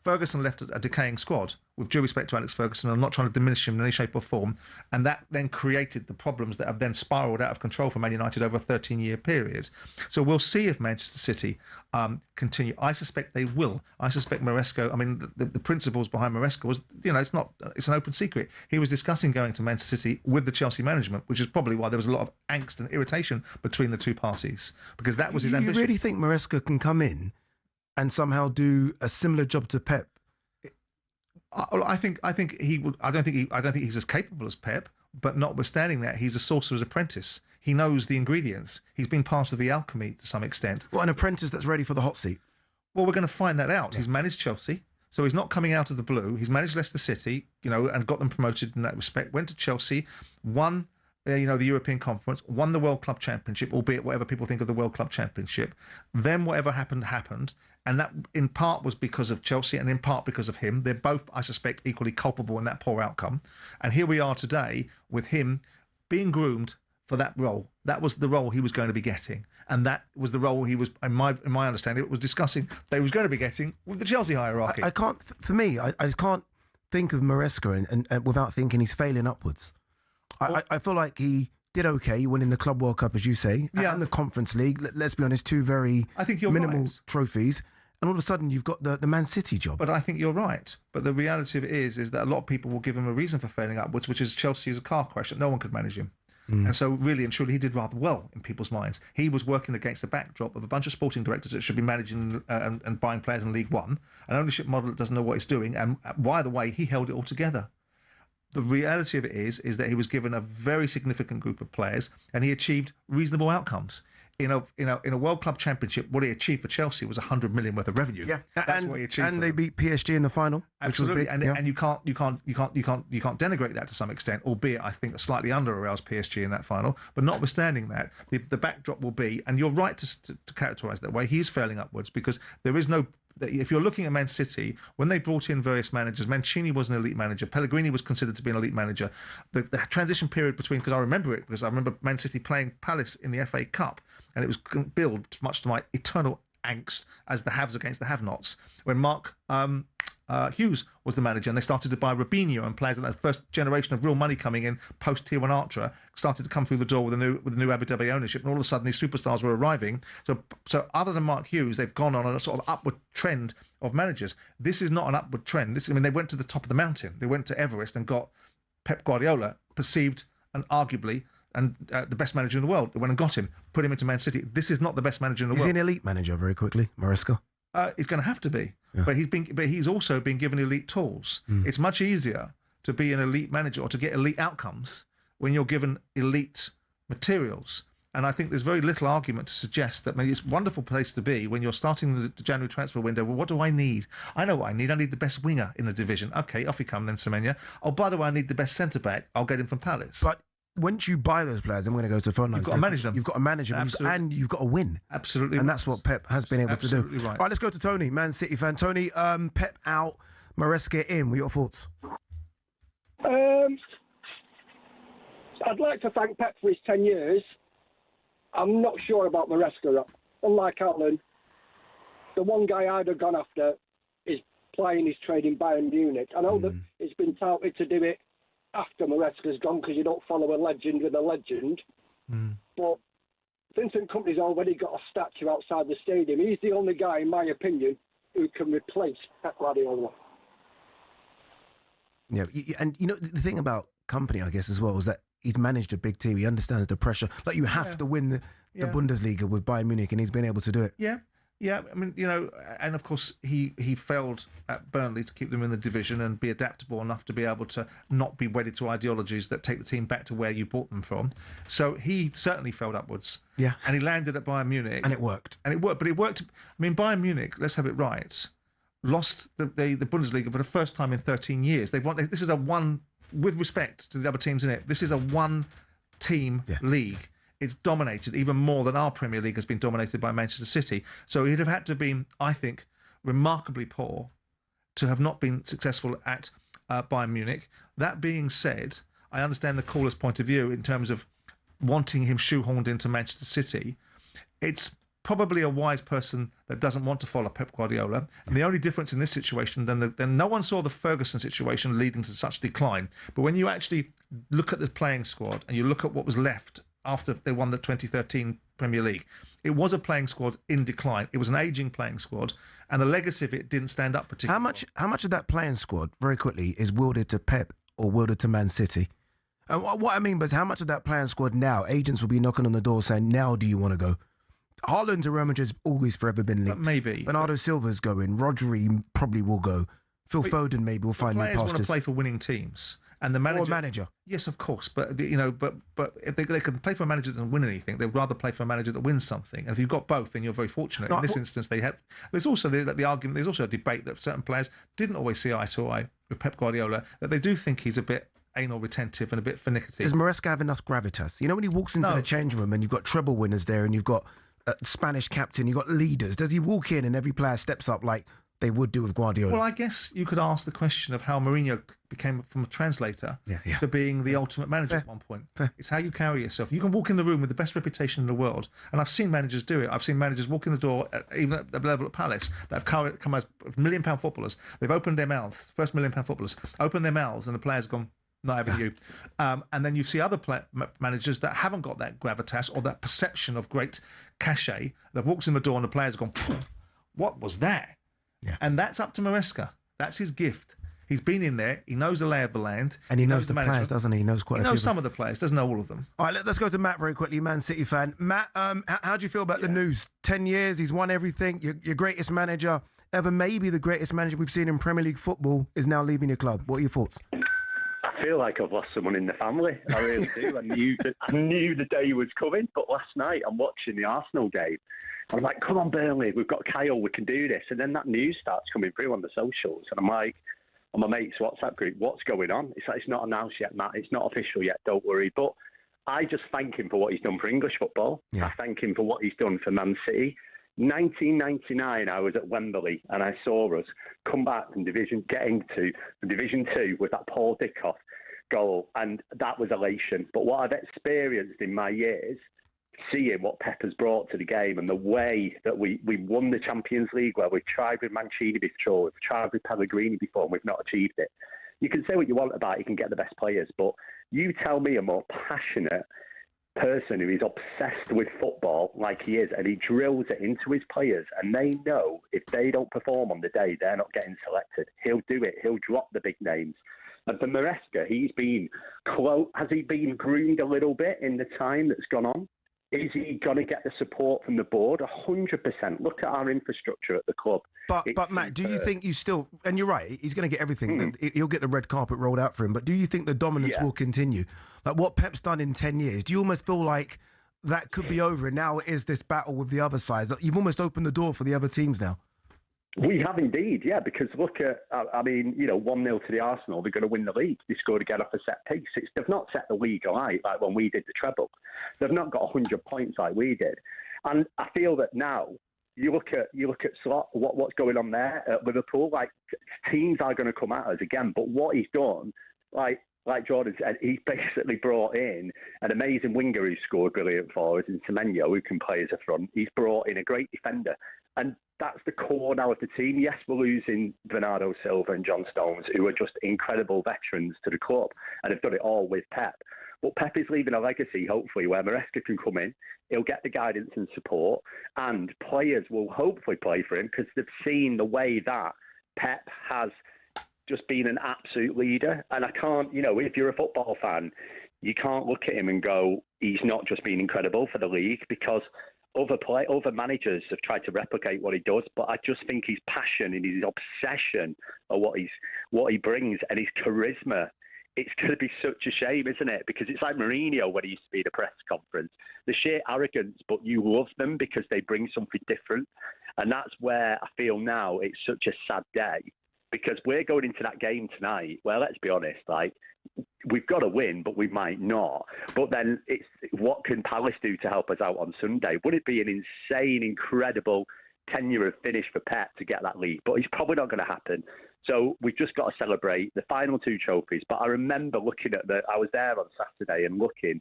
Ferguson left a decaying squad. With due respect to Alex Ferguson, I'm not trying to diminish him in any shape or form. And that then created the problems that have then spiralled out of control for Man United over a 13-year period. So we'll see if Manchester City continue. I suspect they will. I suspect Maresca, I mean, the principles behind Maresca was, you know, it's an open secret. He was discussing going to Manchester City with the Chelsea management, which is probably why there was a lot of angst and irritation between the two parties, because that was his ambition. You really think Maresca can come in and somehow do a similar job to Pep? I think he would. I don't think he's as capable as Pep. But notwithstanding that, he's a sorcerer's apprentice. He knows the ingredients. He's been part of the alchemy to some extent. What, an apprentice that's ready for the hot seat? Well, we're going to find that out. Yeah. He's managed Chelsea, so he's not coming out of the blue. He's managed Leicester City, you know, and got them promoted in that respect. Went to Chelsea, won. The European Conference, won the World Club Championship, albeit whatever people think of the World Club Championship. Then whatever happened. And that in part was because of Chelsea and in part because of him. They're both, I suspect, equally culpable in that poor outcome. And here we are today with him being groomed for that role. That was the role he was going to be getting. And that was the role he was, in my understanding, it was discussing that he was going to be getting with the Chelsea hierarchy. I can't think of Maresca and without thinking he's failing upwards. I feel like he did okay winning the Club World Cup, as you say, and the Conference League. Let's be honest, 2 very minimal trophies. And all of a sudden, you've got the Man City job. But I think you're right. But the reality of it is that a lot of people will give him a reason for failing upwards, which is Chelsea is a car crash, and no one could manage him. And so really and truly he did rather well in people's minds. He was working against the backdrop of a bunch of sporting directors that should be managing and buying players in League One, an ownership model that doesn't know what it's doing, and by the way, he held it all together. The reality of it is that he was given a very significant group of players and he achieved reasonable outcomes. In a World Club Championship, what he achieved for Chelsea was 100 million worth of revenue. Yeah, that's what he achieved. And they beat PSG in the final, Absolutely. which was big. And you can't denigrate that to some extent, albeit I think slightly under Real's PSG in that final. But notwithstanding that, the backdrop will be, and you're right to characterise that way. He is failing upwards because there is no. If you're looking at Man City, when they brought in various managers, Mancini was an elite manager. Pellegrini was considered to be an elite manager. The transition period between, because I remember Man City playing Palace in the FA Cup, and it was billed, much to my eternal angst, as the haves against the have-nots, when Mark Hughes was the manager, and they started to buy Robinho and players, and that first generation of real money coming in post Tier 1 Archer started to come through the door with the new Abu Dhabi ownership, and all of a sudden these superstars were arriving. So other than Mark Hughes, they've gone on a sort of upward trend of managers. This is not an upward trend. They went to the top of the mountain. They went to Everest and got Pep Guardiola, perceived and arguably the best manager in the world. They went and got him, put him into Man City. This is not the best manager in the world. He's an elite manager, very quickly, Maresca. He's going to have to be, Yeah. but he's also been given elite tools. It's much easier to be an elite manager or to get elite outcomes when you're given elite materials. And I think there's very little argument to suggest that maybe it's a wonderful place to be when you're starting the January transfer window. Well, what do I need? I know what I need. I need the best winger in the division. Okay, off you come then, Semenya. Oh, by the way, I need the best centre back. I'll get him from Palace. But once you buy those players, I'm going to go to the phone lines. You've got to manage them. You've got to manage them, and you've got to win. Absolutely, and that's what Pep has been able to do. Absolutely right. All right, let's go to Tony, Man City fan. Tony, Pep out, Maresca in. What are your thoughts? I'd like to thank Pep for his 10 years. I'm not sure about Maresca. Unlike Alan, the one guy I'd have gone after is playing his trade in Bayern Munich. I know that it's been touted to do it after Maresca's gone because you don't follow a legend with a legend. But Vincent Kompany's already got a statue outside the stadium. He's the only guy, in my opinion, who can replace Pep Guardiola. Yeah, and the thing about Kompany, I guess, as well, is that he's managed a big team. He understands the pressure. Like, you have to win the Bundesliga with Bayern Munich, and he's been able to do it. Yeah, I mean, and of course he failed at Burnley to keep them in the division and be adaptable enough to be able to not be wedded to ideologies that take the team back to where you bought them from. So he certainly failed upwards. Yeah. And he landed at Bayern Munich. And it worked. But it worked. I mean, Bayern Munich, let's have it right, lost the Bundesliga for the first time in 13 years. This is a one, with respect to the other teams in it, this is a one-team league. It's dominated even more than our Premier League has been dominated by Manchester City. So he'd have had to have been, I think, remarkably poor to have not been successful at Bayern Munich. That being said, I understand the caller's point of view in terms of wanting him shoehorned into Manchester City. It's probably a wise person that doesn't want to follow Pep Guardiola. And the only difference in this situation, then no one saw the Ferguson situation leading to such decline. But when you actually look at the playing squad and you look at what was left after they won the 2013 Premier League, it was a playing squad in decline. It was an ageing playing squad, and the legacy of it didn't stand up particularly. How much of that playing squad, very quickly, is wielded to Pep or wielded to Man City? And what I mean is, how much of that playing squad now, agents will be knocking on the door saying, now do you want to go? Haaland to Real Madrid's always forever been linked. But maybe. Bernardo Silva's going. Rodri probably will go. Phil Foden maybe will find new pastures. Players want to play for winning teams. And the manager, or manager. Yes, of course. But but if they can play for a manager that doesn't win anything, they'd rather play for a manager that wins something. And if you've got both, then you're very fortunate. In this instance, they have. There's also the argument. There's also a debate that certain players didn't always see eye to eye with Pep Guardiola. That they do think he's a bit anal retentive and a bit finicky. Does Maresca have enough gravitas? You know, when he walks into the change room and you've got treble winners there, and you've got a Spanish captain, you've got leaders. Does he walk in and every player steps up like they would do with Guardiola? Well, I guess you could ask the question of how Mourinho became from a translator to being the ultimate manager at one point. It's how you carry yourself. You can walk in the room with the best reputation in the world, and I've seen managers do it. I've seen managers walk in the door, even at the level at Palace, that have come as £1 million footballers. They've opened their mouths, first £1 million footballers, opened their mouths, and the players have gone, not having you. And then you see other managers that haven't got that gravitas or that perception of great cachet, that walks in the door and the players have gone, what was that? Yeah. And that's up to Maresca. That's his gift. He's been in there. He knows the lay of the land. And he knows the the players, management. doesn't he? He knows quite a few. He knows of them. some of the players. Doesn't know all of them. All right, let's go to Matt very quickly, Man City fan. Matt, how do you feel about the news? 10 years, he's won everything. Your greatest manager ever, maybe the greatest manager we've seen in Premier League football, is now leaving your club. What are your thoughts? I feel like I've lost someone in the family. I really do. I knew the day was coming, but last night I'm watching the Arsenal game. And I'm like, come on, Burnley, we've got Kyle, we can do this. And then that news starts coming through on the socials. And I'm like, on my mate's WhatsApp group, what's going on? It's like, it's not announced yet, Matt. It's not official yet, don't worry. But I just thank him for what he's done for English football. Yeah. I thank him for what he's done for Man City. 1999, I was at Wembley and I saw us come back from getting to Division 2 with that Paul Dickoff goal, and that was elation. But what I've experienced in my years, seeing what Pep has brought to the game and the way that we won the Champions League, where we've tried with Mancini before, we've tried with Pellegrini before, and we've not achieved it. You can say what you want about it, you can get the best players, but you tell me a more passionate person who is obsessed with football like he is, and he drills it into his players, and they know if they don't perform on the day, they're not getting selected. He'll do it. He'll drop the big names. And for Maresca, has he been groomed a little bit in the time that's gone on? Is he going to get the support from the board? 100%. Look at our infrastructure at the club. But Matt, do you think you still, and you're right, he's going to get everything. He'll get the red carpet rolled out for him. But do you think the dominance will continue? Like what Pep's done in 10 years, do you almost feel like that could be over and now it is this battle with the other sides? Like you've almost opened the door for the other teams now. We have indeed, yeah, because look at, 1-0 to the Arsenal, they're going to win the league. They scored again off a set piece. They've not set the league alight like when we did the treble. They've not got 100 points like we did. And I feel that now, you look at Slot, what's going on there at Liverpool, like teams are going to come at us again, but what he's done, like Jordan said, he's basically brought in an amazing winger who scored brilliant for us in Semenyo, who can play as a front. He's brought in a great defender. And that's the core now of the team. Yes, we're losing Bernardo Silva and John Stones, who are just incredible veterans to the club and have done it all with Pep. But Pep is leaving a legacy, hopefully, where Maresca can come in. He'll get the guidance and support, and players will hopefully play for him because they've seen the way that Pep has just been an absolute leader. And I can't, if you're a football fan, you can't look at him and go, he's not just been incredible for the league, because other managers have tried to replicate what he does, but I just think his passion and his obsession of what he brings and his charisma, it's going to be such a shame, isn't it? Because it's like Mourinho when he used to be at a press conference. The sheer arrogance, but you love them because they bring something different. And that's where I feel now it's such a sad day, because we're going into that game tonight where, let's be honest, like, we've got to win, but we might not. But then it's what can Palace do to help us out on Sunday? Would it be an insane, incredible tenure of finish for Pep to get that league? But it's probably not going to happen. So we've just got to celebrate the final two trophies. But I remember looking at I was there on Saturday and looking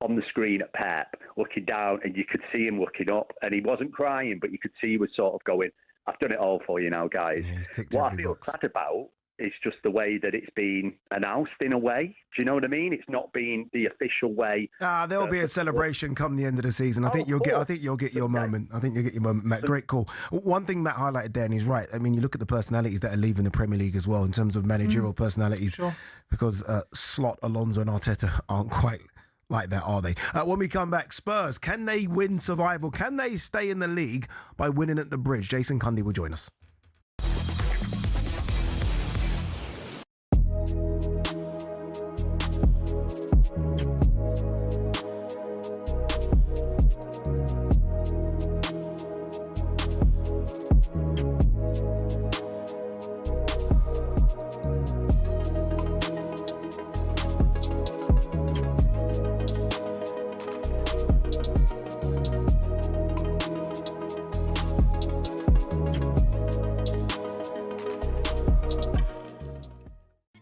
on the screen at Pep, looking down, and you could see him looking up, and he wasn't crying, but you could see he was sort of going, I've done it all for you now, guys. Yeah, what I feel sad about is just the way that it's been announced in a way. Do you know what I mean? It's not been the official way. There'll be a celebration come the end of the season. I think you'll get your moment. I think you'll get your moment, Matt. Great call. One thing Matt highlighted there, and he's right. I mean, you look at the personalities that are leaving the Premier League as well in terms of managerial personalities. Sure. Because Slot, Alonso, and Arteta aren't quite like that, are they? When we come back, Spurs, can they win survival? Can they stay in the league by winning at the Bridge? Jason Cundy will join us.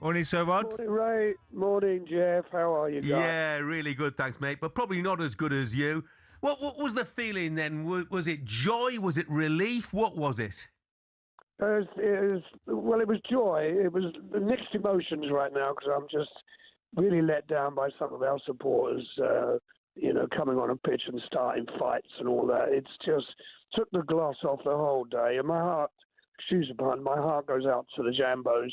Morning, Sir Rod. Morning, Ray. Morning, Jeff. How are you guys? Yeah, really good, thanks, mate. But probably not as good as you. What was the feeling then? Was it joy? Was it relief? What was it? It was joy. It was mixed emotions right now because I'm just really let down by some of our supporters, coming on a pitch and starting fights and all that. It's just took the gloss off the whole day. And my heart, my heart goes out to the Jambos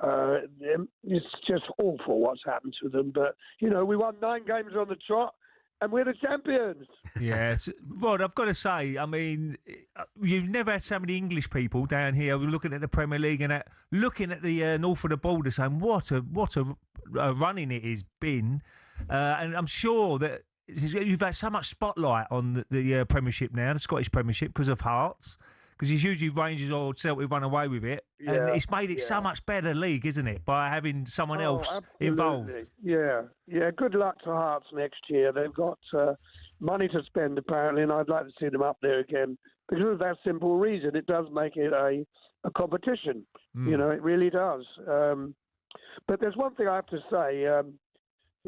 It's just awful what's happened to them. But, you know, we won 9 games on the trot, and we're the champions. Yes, Rod, I've got to say, I mean, you've never had so many English people down here looking at the Premier League and looking at the north of the border saying what a running it has been. And I'm sure that you've had so much spotlight on the Premiership now, the Scottish Premiership, because of Hearts. Because it's usually Rangers or Celtic run away with it. Yeah, and it's made it so much better league, isn't it, by having someone else absolutely. involved? Yeah. Good luck to Hearts next year. They've got money to spend, apparently, and I'd like to see them up there again. Because of that simple reason, it does make it a competition. You know, it really does. But there's one thing I have to say.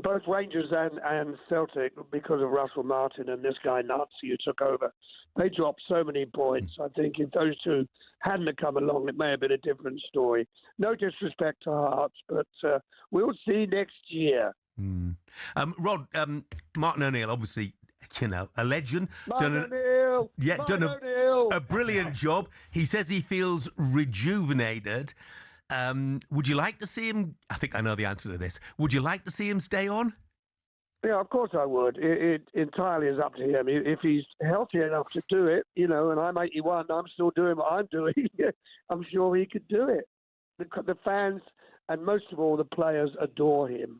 Both Rangers and Celtic, because of Russell Martin and this guy Nazi who took over, they dropped so many points. I think if those two hadn't come along, it may have been a different story. No disrespect to Hearts, but we'll see next year. Rod, Martin O'Neill, obviously, you know, a legend. Martin O'Neill! Done a brilliant job. He says he feels rejuvenated. Would you like to see him? I think I know the answer to this. Would you like to see him stay on? Yeah, of course I would. It entirely is up to him. If he's healthy enough to do it, you know, and I'm 81, I'm still doing what I'm doing, I'm sure he could do it. The fans, and most of all, the players adore him.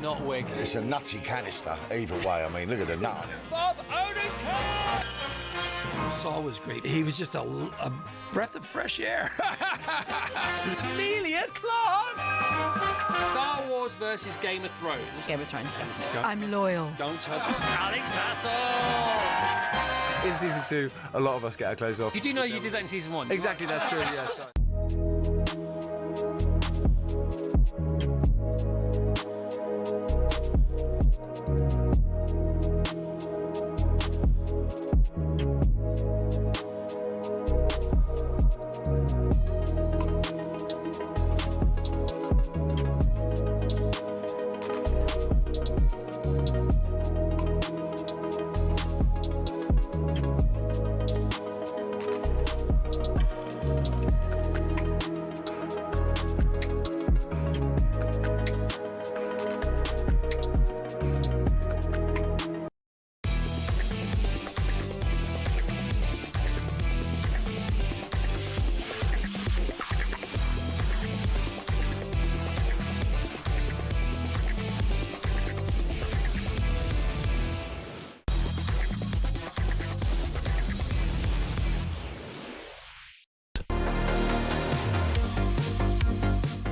Not wig. It's a nutty canister, either way. I mean, look at the nut. Bob Odenkirk! Saul was great. He was just a breath of fresh air. Amelia Clark! Star Wars versus Game of Thrones. Game of Thrones, definitely. I'm loyal. Don't tell Alex Hassel! In season 2, a lot of us get our clothes off. You do know you did that in season 1. Exactly, that's true, yes.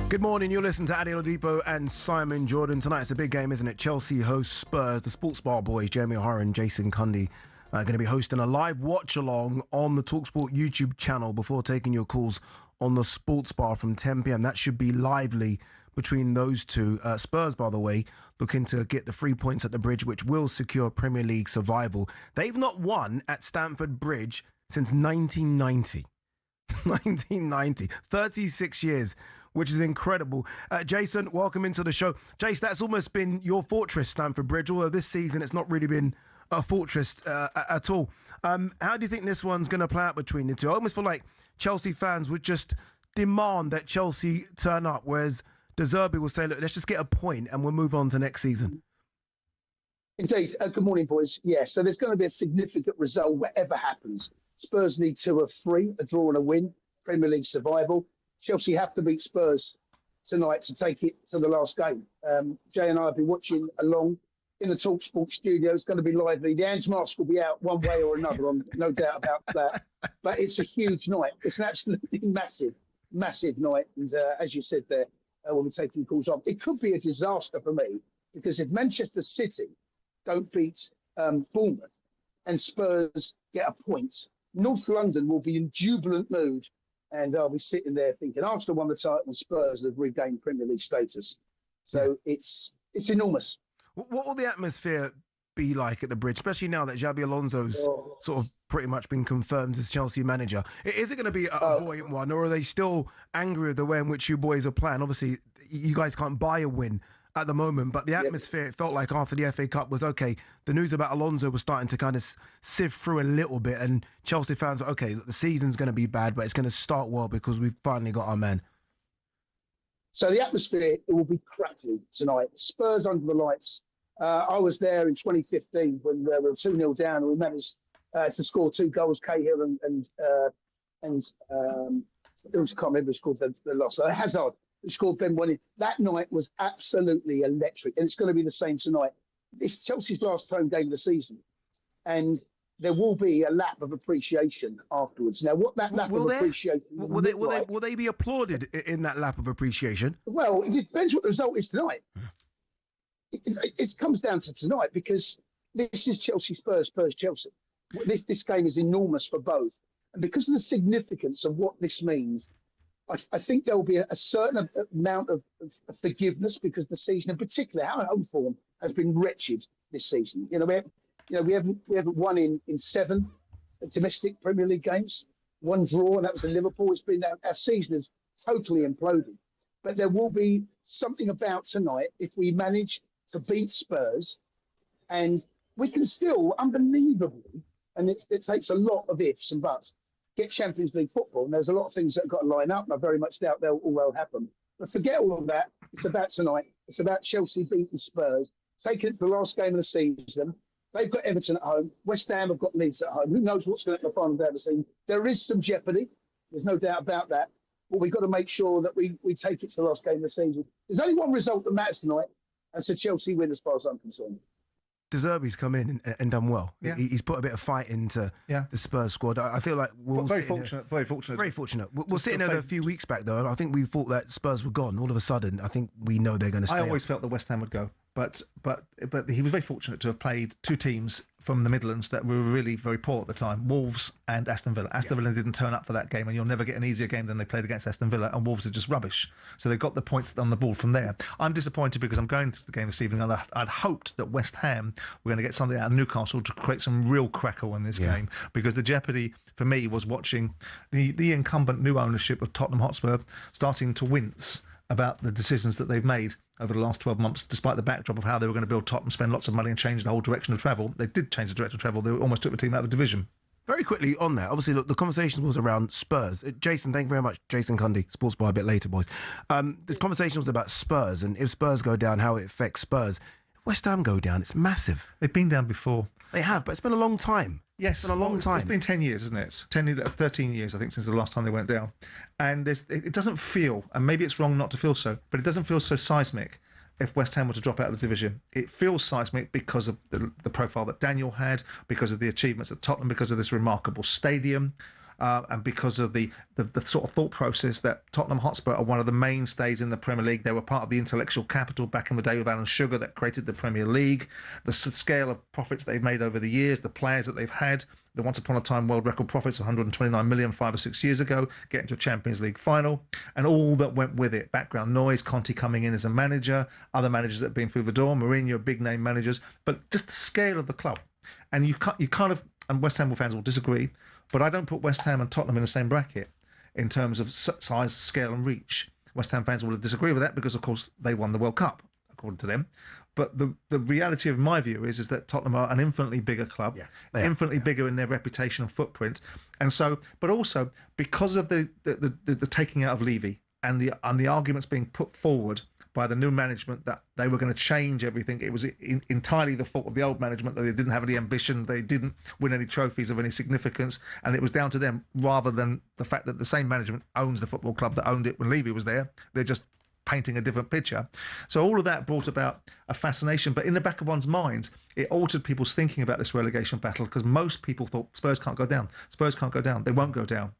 Good morning, you're listening to Ade Oladipo and Simon Jordan. Tonight it's a big game, isn't it? Chelsea host Spurs. The Sports Bar boys, Jeremy O'Hara and Jason Cundy, are going to be hosting a live watch-along on the talkSPORT YouTube channel before taking your calls on the Sports Bar from 10 p.m. That should be lively between those two. Spurs, by the way, looking to get the 3 points at the Bridge, which will secure Premier League survival. They've not won at Stamford Bridge since 1990. 1990. 36 years. Which is incredible. Jason, welcome into the show. Jace, that's almost been your fortress, Stamford Bridge, although this season it's not really been a fortress at all. How do you think this one's going to play out between the two? I almost feel like Chelsea fans would just demand that Chelsea turn up, whereas De Zerbi will say, look, let's just get a point and we'll move on to next season. Indeed. Good morning, boys. Yeah, so there's going to be a significant result whatever happens. Spurs need 2 of 3, a draw and a win, Premier League survival. Chelsea have to beat Spurs tonight to take it to the last game. Jay and I have been watching along in the talkSPORT studio. It's going to be lively. The Ange mask will be out one way or another, no doubt about that. But it's a huge night. It's an absolutely massive night. And as you said there, when we're taking calls off, it could be a disaster for me because if Manchester City don't beat Bournemouth and Spurs get a point, North London will be in jubilant mood And I'll be sitting there thinking, Arsenal won the title and Spurs have regained Premier League status. So it's enormous. What will the atmosphere be like at the Bridge, especially now that Xabi Alonso's sort of pretty much been confirmed as Chelsea manager? Is it going to be a buoyant one, or are they still angry with the way in which you boys are playing? Obviously, you guys can't buy a win at the moment, but the atmosphere, it felt like after the FA Cup was okay. The news about Alonso was starting to kind of sift through a little bit, and Chelsea fans were, okay, look, the season's going to be bad, but it's going to start well because we've finally got our man. So the atmosphere, it will be crackling tonight. Spurs under the lights. I was there in 2015 when we were 2-0 down and we managed to score 2 goals. Cahill and I can't remember who scored the loss. Hazard scored Ben winning. That night was absolutely electric, and it's going to be the same tonight. It's Chelsea's last home game of the season, and there will be a lap of appreciation afterwards. Now, what that lap of appreciation will they be applauded in that lap of appreciation? Well, it depends what the result is tonight. It comes down to tonight because this is Chelsea Spurs, Spurs Chelsea. This game is enormous for both. And because of the significance of what this means, I think there will be a certain amount of forgiveness because the season, in particular, our home form has been wretched this season. We haven't won in 7 domestic Premier League games, 1 draw, and that was in Liverpool. It's been our season has totally imploded. But there will be something about tonight if we manage to beat Spurs, and we can still, unbelievably, and it takes a lot of ifs and buts, get Champions League football. And there's a lot of things that have got to line up, and I very much doubt they'll all happen. But forget all of that. It's about tonight. It's about Chelsea beating Spurs, taking it to the last game of the season. They've got Everton at home. West Ham have got Leeds at home. Who knows what's going to happen in the final day of the season? There is some jeopardy. There's no doubt about that. But we've got to make sure that we take it to the last game of the season. There's only one result that matters tonight, and it's a Chelsea win as far as I'm concerned. De Zerbi's come in and done well. Yeah. He's put a bit of fight into the Spurs squad. I feel like we'll very fortunate. Very fortunate. We're sitting there a few weeks back, though, and I think we thought that Spurs were gone. All of a sudden, I think we know they're going to stay. I always felt that West Ham would go, but he was very fortunate to have played 2 teams from the Midlands that were really very poor at the time, Wolves and Aston Villa. Aston Villa didn't turn up for that game, and you'll never get an easier game than they played against Aston Villa, and Wolves are just rubbish. So they got the points on the board from there. I'm disappointed because I'm going to the game this evening, and I'd hoped that West Ham were going to get something out of Newcastle to create some real crackle in this game, because the jeopardy for me was watching the incumbent new ownership of Tottenham Hotspur starting to wince about the decisions that they've made over the last 12 months, despite the backdrop of how they were going to build Tottenham, spend lots of money and change the whole direction of travel. They did change the direction of travel. They almost took the team out of the division. Very quickly on that, obviously, look, the conversation was around Spurs. Jason, thank you very much. Jason Cundy, Sports Bar, a bit later, boys. The conversation was about Spurs, and if Spurs go down, how it affects Spurs. If West Ham go down, it's massive. They've been down before. They have, but it's been a long time. Yes, it's been a long time. It's been 10 years, isn't it? 13 years, I think, since the last time they went down. And it doesn't feel, and maybe it's wrong not to feel so, but it doesn't feel so seismic if West Ham were to drop out of the division. It feels seismic because of the profile that Daniel had, because of the achievements at Tottenham, because of this remarkable stadium, and because of the sort of thought process that Tottenham Hotspur are one of the mainstays in the Premier League. They were part of the intellectual capital back in the day with Alan Sugar that created the Premier League. The scale of profits they've made over the years, the players that they've had, the once upon a time world record profits of 129 million 5 or 6 years ago, getting to a Champions League final, and all that went with it. Background noise, Conte coming in as a manager, other managers that have been through the door, Mourinho, big name managers, but just the scale of the club. And you kind of, and West Ham fans will disagree, but I don't put West Ham and Tottenham in the same bracket in terms of size, scale and reach. West Ham fans will disagree with that because, of course, they won the World Cup, according to them. But the reality of my view is that Tottenham are an infinitely bigger club, infinitely bigger in their reputation and footprint. And so, but also because of the taking out of Levy and the arguments being put forward by the new management that they were going to change everything. It was entirely the fault of the old management that they didn't have any ambition, they didn't win any trophies of any significance, and it was down to them rather than the fact that the same management owns the football club that owned it when Levy was there. They're just painting a different picture. So all of that brought about a fascination, but in the back of one's minds, it altered people's thinking about this relegation battle because most people thought Spurs can't go down. Spurs can't go down. They won't go down.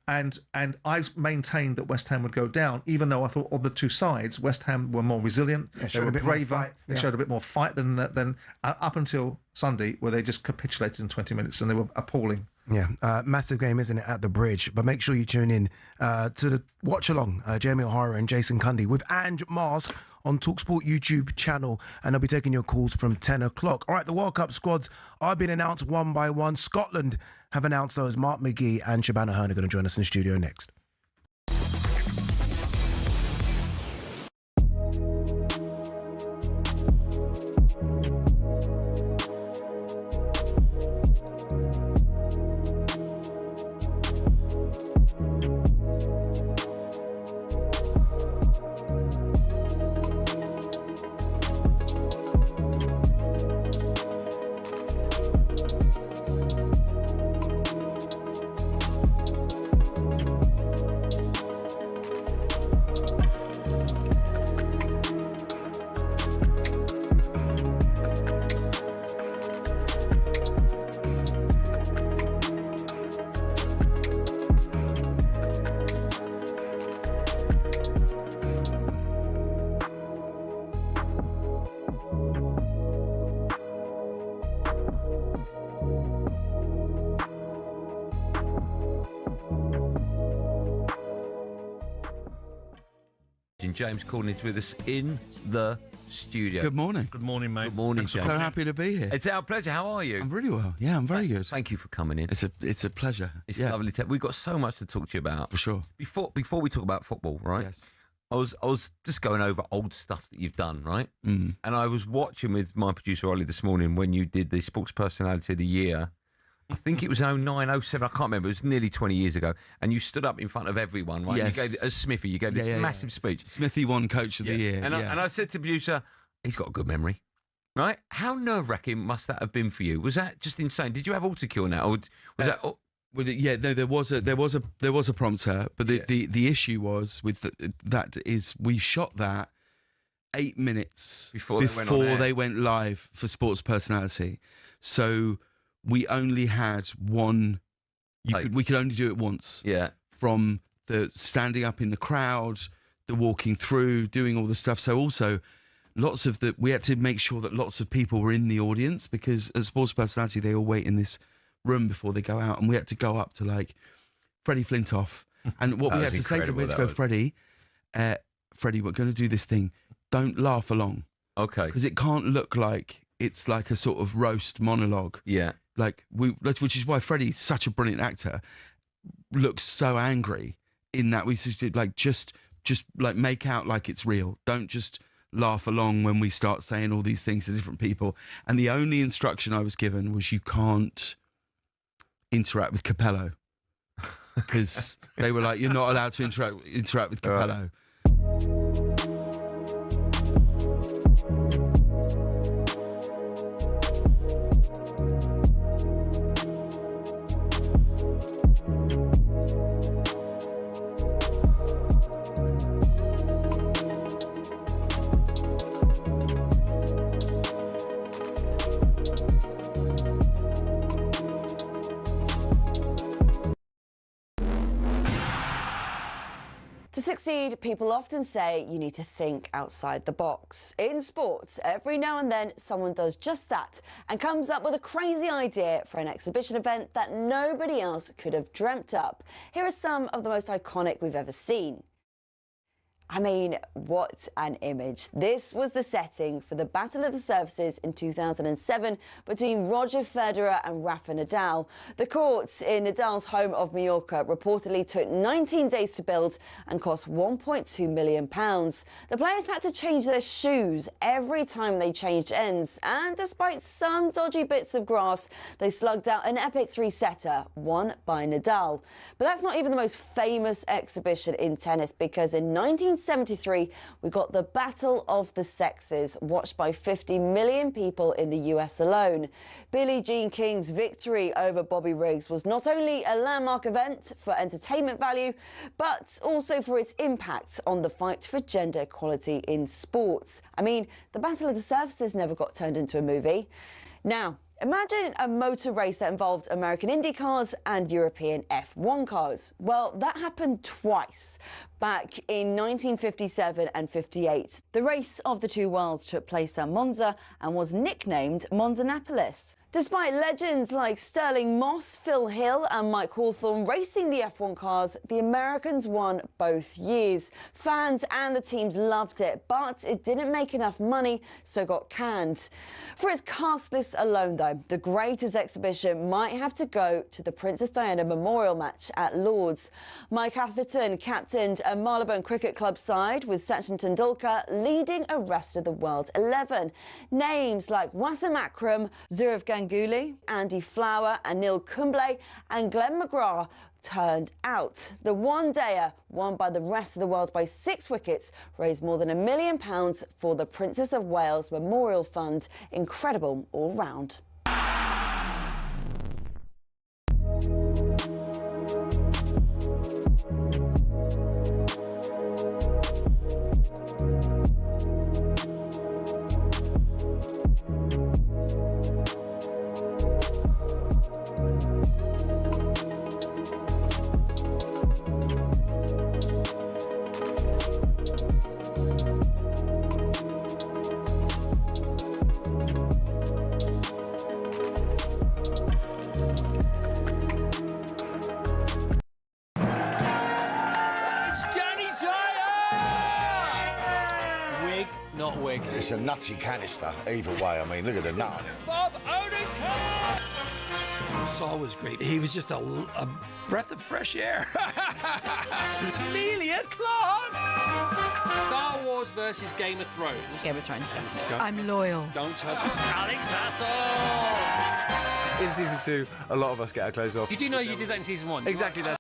And I maintained that West Ham would go down, even though I thought on the two sides, West Ham were more resilient. They were braver. They showed a bit more fight than up until Sunday, where they just capitulated in 20 minutes and they were appalling. Yeah, massive game, isn't it, at the Bridge? But make sure you tune in to the watch along, Jamie O'Hara and Jason Cundy with Ange Mars on talkSPORT YouTube channel, and I'll be taking your calls from 10 o'clock. All right, the World Cup squads are being announced one by one. Scotland have announced those. Mark McGee and Shabana Hearn are going to join us in the studio next. James Corden is with us in the studio. Good morning. Good morning, mate. Good morning, James. So happy to be here. It's our pleasure. How are you? I'm really well. Yeah, I'm very good. Thank you for coming in. It's a pleasure. It's lovely to. We've got so much to talk to you about. For sure. Before we talk about football, right? Yes. I was just going over old stuff that you've done, right? Mm. And I was watching with my producer Ollie this morning when you did the Sports Personality of the Year. I think it was 09, 07, I can't remember. It was nearly 20 years ago. And you stood up in front of everyone, right? Yes. You gave, as Smithy, you gave this massive speech. Smithy won Coach of the Year. And I said to the producer, he's got a good memory, right? How nerve-wracking must that have been for you? Was that just insane? Did you have autocue on that? Or was that... Well, yeah, no, there was a prompter, but the issue was with that is we shot that 8 minutes before they went live for Sports Personality, so we only had one. We could only do it once. Yeah. From the standing up in the crowd, the walking through, doing all the stuff. So also, we had to make sure that lots of people were in the audience, because as Sports Personality, they all wait in this room before they go out, and we had to go up to like Freddie Flintoff, and what we had to say to him, we had to go, Freddie, we're going to do this thing. Don't laugh along, okay? Because it can't look like it's like a sort of roast monologue. Yeah, which is why Freddie's such a brilliant actor. Looks so angry in that we just like make out like it's real. Don't just laugh along when we start saying all these things to different people. And the only instruction I was given was you can't interact with Capello, because they were like, you're not allowed to interact with Capello. To succeed, people often say you need to think outside the box. In sports, every now and then someone does just that and comes up with a crazy idea for an exhibition event that nobody else could have dreamt up. Here are some of the most iconic we've ever seen. I mean, what an image. This was the setting for the Battle of the Surfaces in 2007 between Roger Federer and Rafa Nadal. The courts in Nadal's home of Mallorca reportedly took 19 days to build and cost £1.2 million. The players had to change their shoes every time they changed ends, and despite some dodgy bits of grass, they slugged out an epic three-setter, won by Nadal. But that's not even the most famous exhibition in tennis, because in 1973, we got the Battle of the Sexes, watched by 50 million people in the US alone. Billie Jean King's victory over Bobby Riggs was not only a landmark event for entertainment value, but also for its impact on the fight for gender equality in sports. I mean, the Battle of the Surfaces never got turned into a movie. Now, Imagine a motor race that involved American Indy cars and European F1 cars. Well, that happened twice, back in 1957 and 58. The race of the two worlds took place at Monza and was nicknamed Monzanapolis. Despite legends like Sterling Moss, Phil Hill and Mike Hawthorne racing the F1 cars, the Americans won both years. Fans and the teams loved it, but it didn't make enough money, so got canned. For its cast list alone, though, the greatest exhibition might have to go to the Princess Diana Memorial match at Lord's. Mike Atherton captained a Marylebone Cricket Club side with Sachin Tendulkar leading a rest of the world 11. Names like Wasim Akram, Zurav Ganguly, Andy Flower, Anil Kumble and Glenn McGrath turned out. The one-dayer, won by the rest of the world by 6 wickets, raised more than £1 million for the Princess of Wales Memorial Fund. Incredible all round. It's a nutty canister, either way. I mean, look at the nut. Bob Odenkirk! Saul was great. He was just a breath of fresh air. Amelia Clark! Star Wars versus Game of Thrones. Game of Thrones, definitely. Go. I'm loyal. Don't tell Alex Hassel! In season 2, a lot of us get our clothes off. You do know you did that in season 1? Exactly that.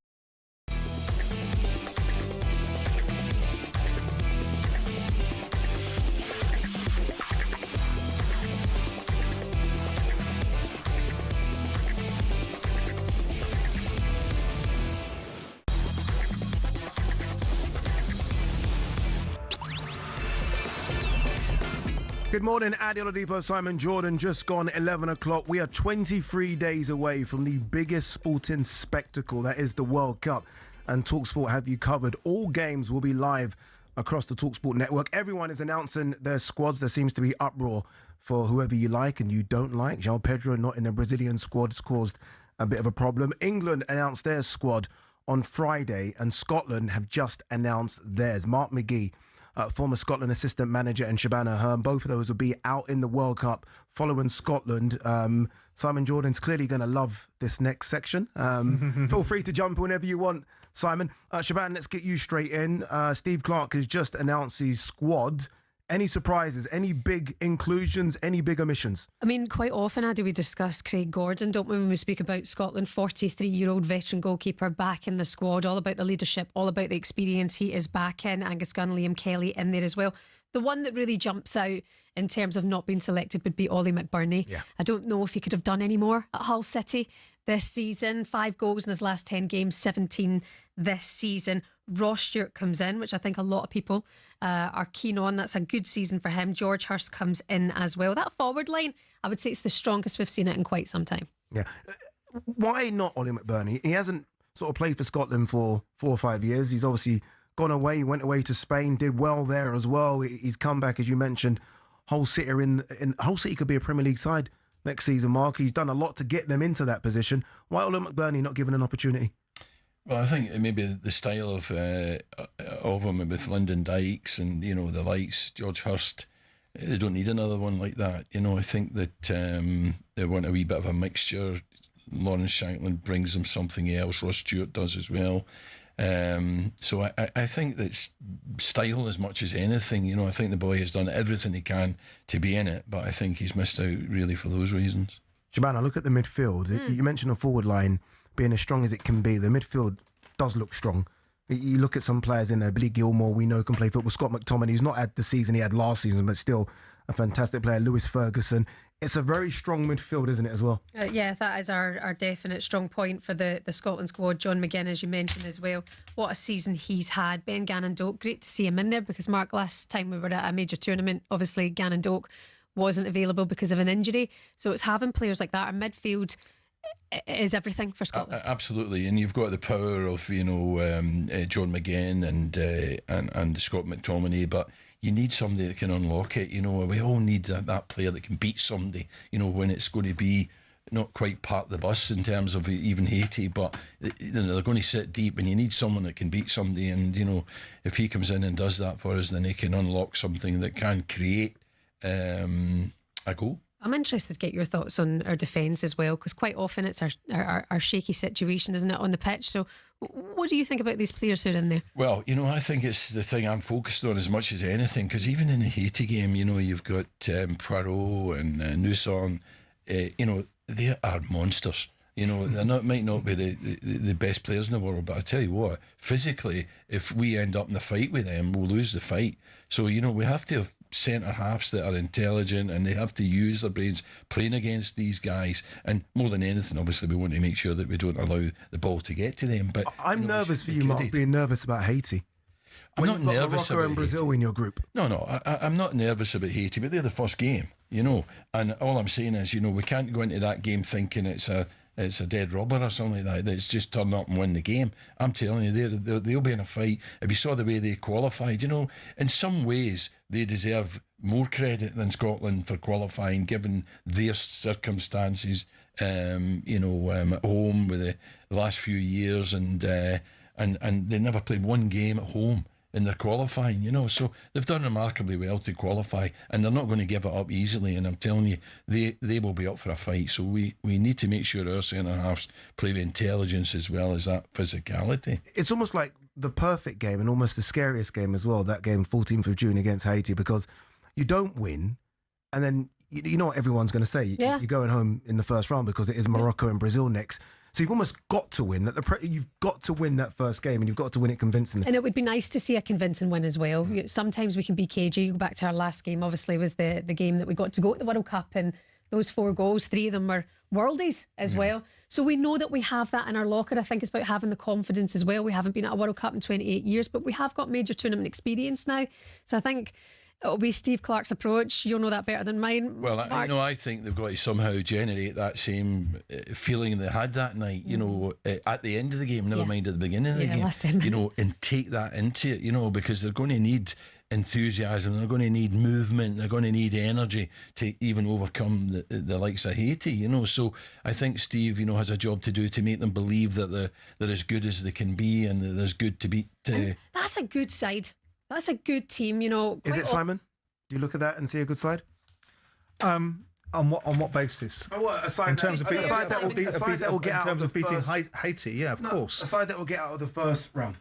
Good morning, Ade Oladipo, Simon Jordan. Just gone 11 o'clock. We are 23 days away from the biggest sporting spectacle, that is the World Cup. And talkSPORT have you covered. All games will be live across the talkSPORT network. Everyone is announcing their squads. There seems to be uproar for whoever you like and you don't like. João Pedro not in the Brazilian squad has caused a bit of a problem. England announced their squad on Friday and Scotland have just announced theirs. Mark McGee, former Scotland assistant manager, and Shabana Hearn, both of those will be out in the World Cup following Scotland. Simon Jordan's clearly going to love this next section. Feel free to jump whenever you want, Simon. Shabana, let's get you straight in. Steve Clarke has just announced his squad. Any surprises, any big inclusions, any big omissions? I mean, quite often, Adi, we discuss Craig Gordon, don't we, when we speak about Scotland, 43-year-old veteran goalkeeper back in the squad, all about the leadership, all about the experience. He is back in. Angus Gunn, Liam Kelly in there as well. The one that really jumps out in terms of not being selected would be Ollie McBurney. Yeah. I don't know if he could have done any more at Hull City this season. 5 goals in his last 10 games, 17 this season. Ross Stewart comes in, which I think a lot of people are keen on. That's a good season for him. George Hurst comes in as well. That forward line, I would say it's the strongest we've seen it in quite some time. Yeah. Why not Ollie McBurney? He hasn't sort of played for Scotland for 4 or 5 years. He's obviously gone away. He went away to Spain, did well there as well. He's come back, as you mentioned. Hull City Hull City could be a Premier League side next season, Mark. He's done a lot to get them into that position. Why Ollie McBurney not given an opportunity? Well, I think maybe the style of him with Lyndon Dykes and, you know, the likes, George Hurst, they don't need another one like that. You know, I think that they want a wee bit of a mixture. Lawrence Shankland brings them something else. Ross Stewart does as well. So I think that style as much as anything, you know, I think the boy has done everything he can to be in it, but I think he's missed out really for those reasons. Shabana, look at the midfield. You mentioned a forward line being as strong as it can be. The midfield does look strong. You look at some players in there. Billy Gilmore, we know, can play football. Scott McTominay, who's not had the season he had last season, but still a fantastic player. Lewis Ferguson. It's a very strong midfield, isn't it, as well? Yeah, that is our definite strong point for the Scotland squad. John McGinn, as you mentioned as well. What a season he's had. Ben Gannon-Doak, great to see him in there because, Mark, last time we were at a major tournament, obviously Gannon-Doak wasn't available because of an injury. So it's having players like that. Our midfield is everything for Scotland. Absolutely, and you've got the power of John McGinn and Scott McTominay, but you need somebody that can unlock it. We all need that player that can beat somebody. When it's going to be not quite part the bus in terms of even Haiti, but they're going to sit deep, and you need someone that can beat somebody. And if he comes in and does that for us, then he can unlock something that can create a goal. I'm interested to get your thoughts on our defence as well, because quite often it's our shaky situation, isn't it, on the pitch? So what do you think about these players who are in there? Well, I think it's the thing I'm focused on as much as anything, because even in the Haiti game, you've got Poirot and Nusson, they are monsters. Might not be the best players in the world, but I tell you what, physically, if we end up in a fight with them, we'll lose the fight. So, we have to have centre halves that are intelligent, and they have to use their brains playing against these guys. And more than anything, obviously, we want to make sure that we don't allow the ball to get to them. But I'm nervous for you, Mark, being nervous about Haiti. I'm not nervous Morocco about and Brazil Haiti. In your group. No, I'm not nervous about Haiti, but they're the first game, And all I'm saying is, we can't go into that game thinking it's a dead rubber or something like that. It's just turn up and win the game. I'm telling you, they'll be in a fight. If you saw the way they qualified, in some ways they deserve more credit than Scotland for qualifying, given their circumstances. At home with the last few years, and they never played one game at home in their qualifying, so they've done remarkably well to qualify, and they're not going to give it up easily. And I'm telling you, they will be up for a fight. So we need to make sure our centre halves play with intelligence as well as that physicality. It's almost like the perfect game and almost the scariest game as well, that game 14th of June against Haiti, because you don't win, and then you know what everyone's going to say. Yeah. You're going home in the first round because it is Morocco and Brazil next. So you've almost got to win. You've got to win that first game, and you've got to win it convincingly. And it would be nice to see a convincing win as well. Sometimes we can be cagey. You go back to our last game, obviously, was the game that we got to go to the World Cup, and those 4 goals, 3 of them were worldies as well. So we know that we have that in our locker. I think it's about having the confidence as well. We haven't been at a World Cup in 28 years, but we have got major tournament experience now. So I think it'll be Steve Clarke's approach. You'll know that better than mine. Well, I think they've got to somehow generate that same feeling they had that night, at the end of the game, never mind at the beginning of the game, last 10 minutes. And take that into it, because they're going to need enthusiasm, they're going to need movement, they're going to need energy to even overcome the likes of Haiti, So I think Steve, has a job to do to make them believe that they're as good as they can be, and that there's good to beat. That's a good side. That's a good team, Is it, Simon? Do you look at that and see a good side? On what basis? A side in terms of that will get in out terms of beating first... Haiti, yeah, of course. A side that will get out of the first round.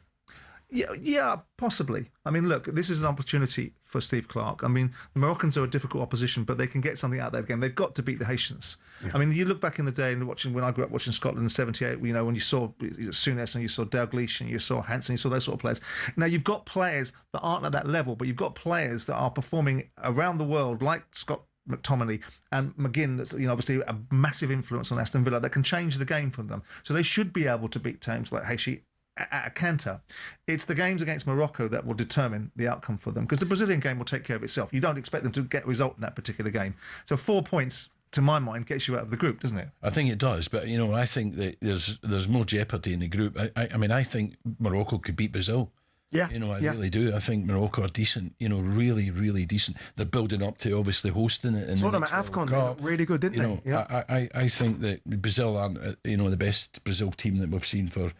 Yeah, possibly. I mean, look, this is an opportunity for Steve Clarke. I mean, the Moroccans are a difficult opposition, but they can get something out of that game. They've got to beat the Haitians. Yeah. I mean, you look back in the day and when I grew up watching Scotland in '78, when you saw Souness and you saw Dalglish and you saw Hansen, you saw those sort of players. Now, you've got players that aren't at that level, but you've got players that are performing around the world, like Scott McTominay and McGinn, that's obviously a massive influence on Aston Villa, that can change the game for them. So they should be able to beat teams like Haiti at a canter. It's the games against Morocco that will determine the outcome for them, because the Brazilian game will take care of itself. You don't expect them to get a result in that particular game. So 4 points, to my mind, gets you out of the group, doesn't it? I think it does, but I think that there's more jeopardy in the group. I think Morocco could beat Brazil. Yeah, I really do. I think Morocco are decent. really, really decent. They're building up to obviously hosting it. Saw them at AFCON. They looked really good, didn't they? Yeah. I think that Brazil aren't the best Brazil team that we've seen for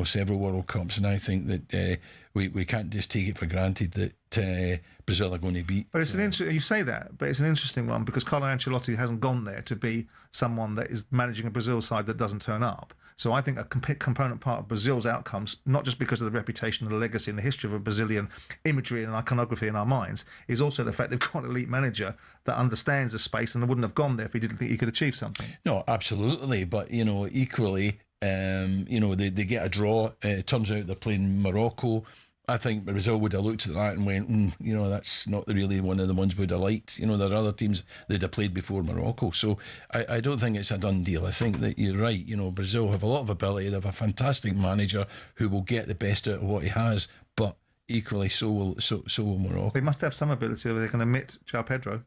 several World Cups, and I think that we can't just take it for granted that Brazil are going to beat. But it's you say that, but it's an interesting one, because Carlo Ancelotti hasn't gone there to be someone that is managing a Brazil side that doesn't turn up. So I think a component part of Brazil's outcomes, not just because of the reputation and the legacy and the history of a Brazilian imagery and iconography in our minds, is also the fact they've got an elite manager that understands the space and wouldn't have gone there if he didn't think he could achieve something. No, absolutely. But, equally, they get a draw. It turns out they're playing Morocco. I think Brazil would have looked at that and went, that's not really one of the ones we'd have liked. There are other teams they'd have played before Morocco. So I don't think it's a done deal. I think that you're right. Brazil have a lot of ability. They have a fantastic manager who will get the best out of what he has, but equally so will Morocco. They must have some ability where they can omit João Pedro.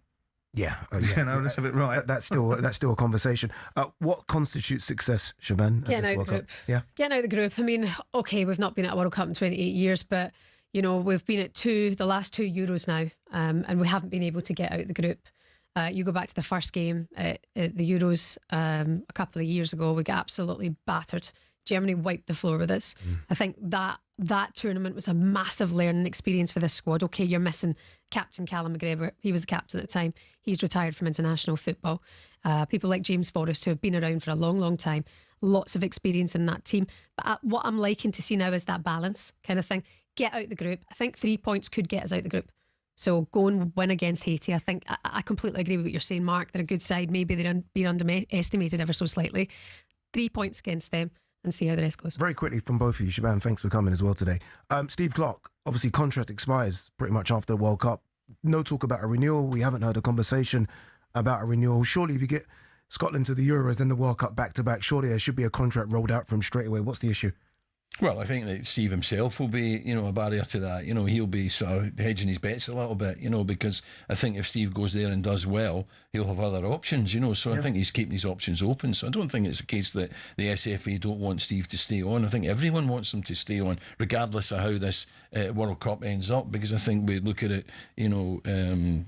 Yeah, let's have it right. That's still a conversation. What constitutes success, Shaban? Getting out the group. Yeah, getting out the group. I mean, okay, we've not been at a World Cup in 28 years, but we've been at the last 2 Euros now, and we haven't been able to get out the group. You go back to the first game at the Euros a couple of years ago, we got absolutely battered. Germany wiped the floor with us. I think that tournament was a massive learning experience for this squad. Okay, you're missing Captain Callum McGregor. He was the captain at the time. He's retired from international football. People like James Forrest, who have been around for a long, long time. Lots of experience in that team. But what I'm liking to see now is that balance kind of thing. Get out the group. I think 3 points could get us out the group. So go and win against Haiti. I think I completely agree with what you're saying, Mark. They're a good side. Maybe they're being underestimated ever so slightly. 3 points against them and see how the rest goes. Very quickly from both of you, Shaban, thanks for coming as well today. Steve Clarke, obviously contract expires pretty much after the World Cup. No talk about a renewal. We haven't heard a conversation about a renewal. Surely if you get Scotland to the Euros and the World Cup back-to-back, surely there should be a contract rolled out from straight away. What's the issue? Well, I think that Steve himself will be, a barrier to that. He'll be sort of hedging his bets a little bit, because I think if Steve goes there and does well, he'll have other options, So I think he's keeping his options open. So I don't think it's a case that the SFA don't want Steve to stay on. I think everyone wants him to stay on, regardless of how this World Cup ends up, because I think we look at it,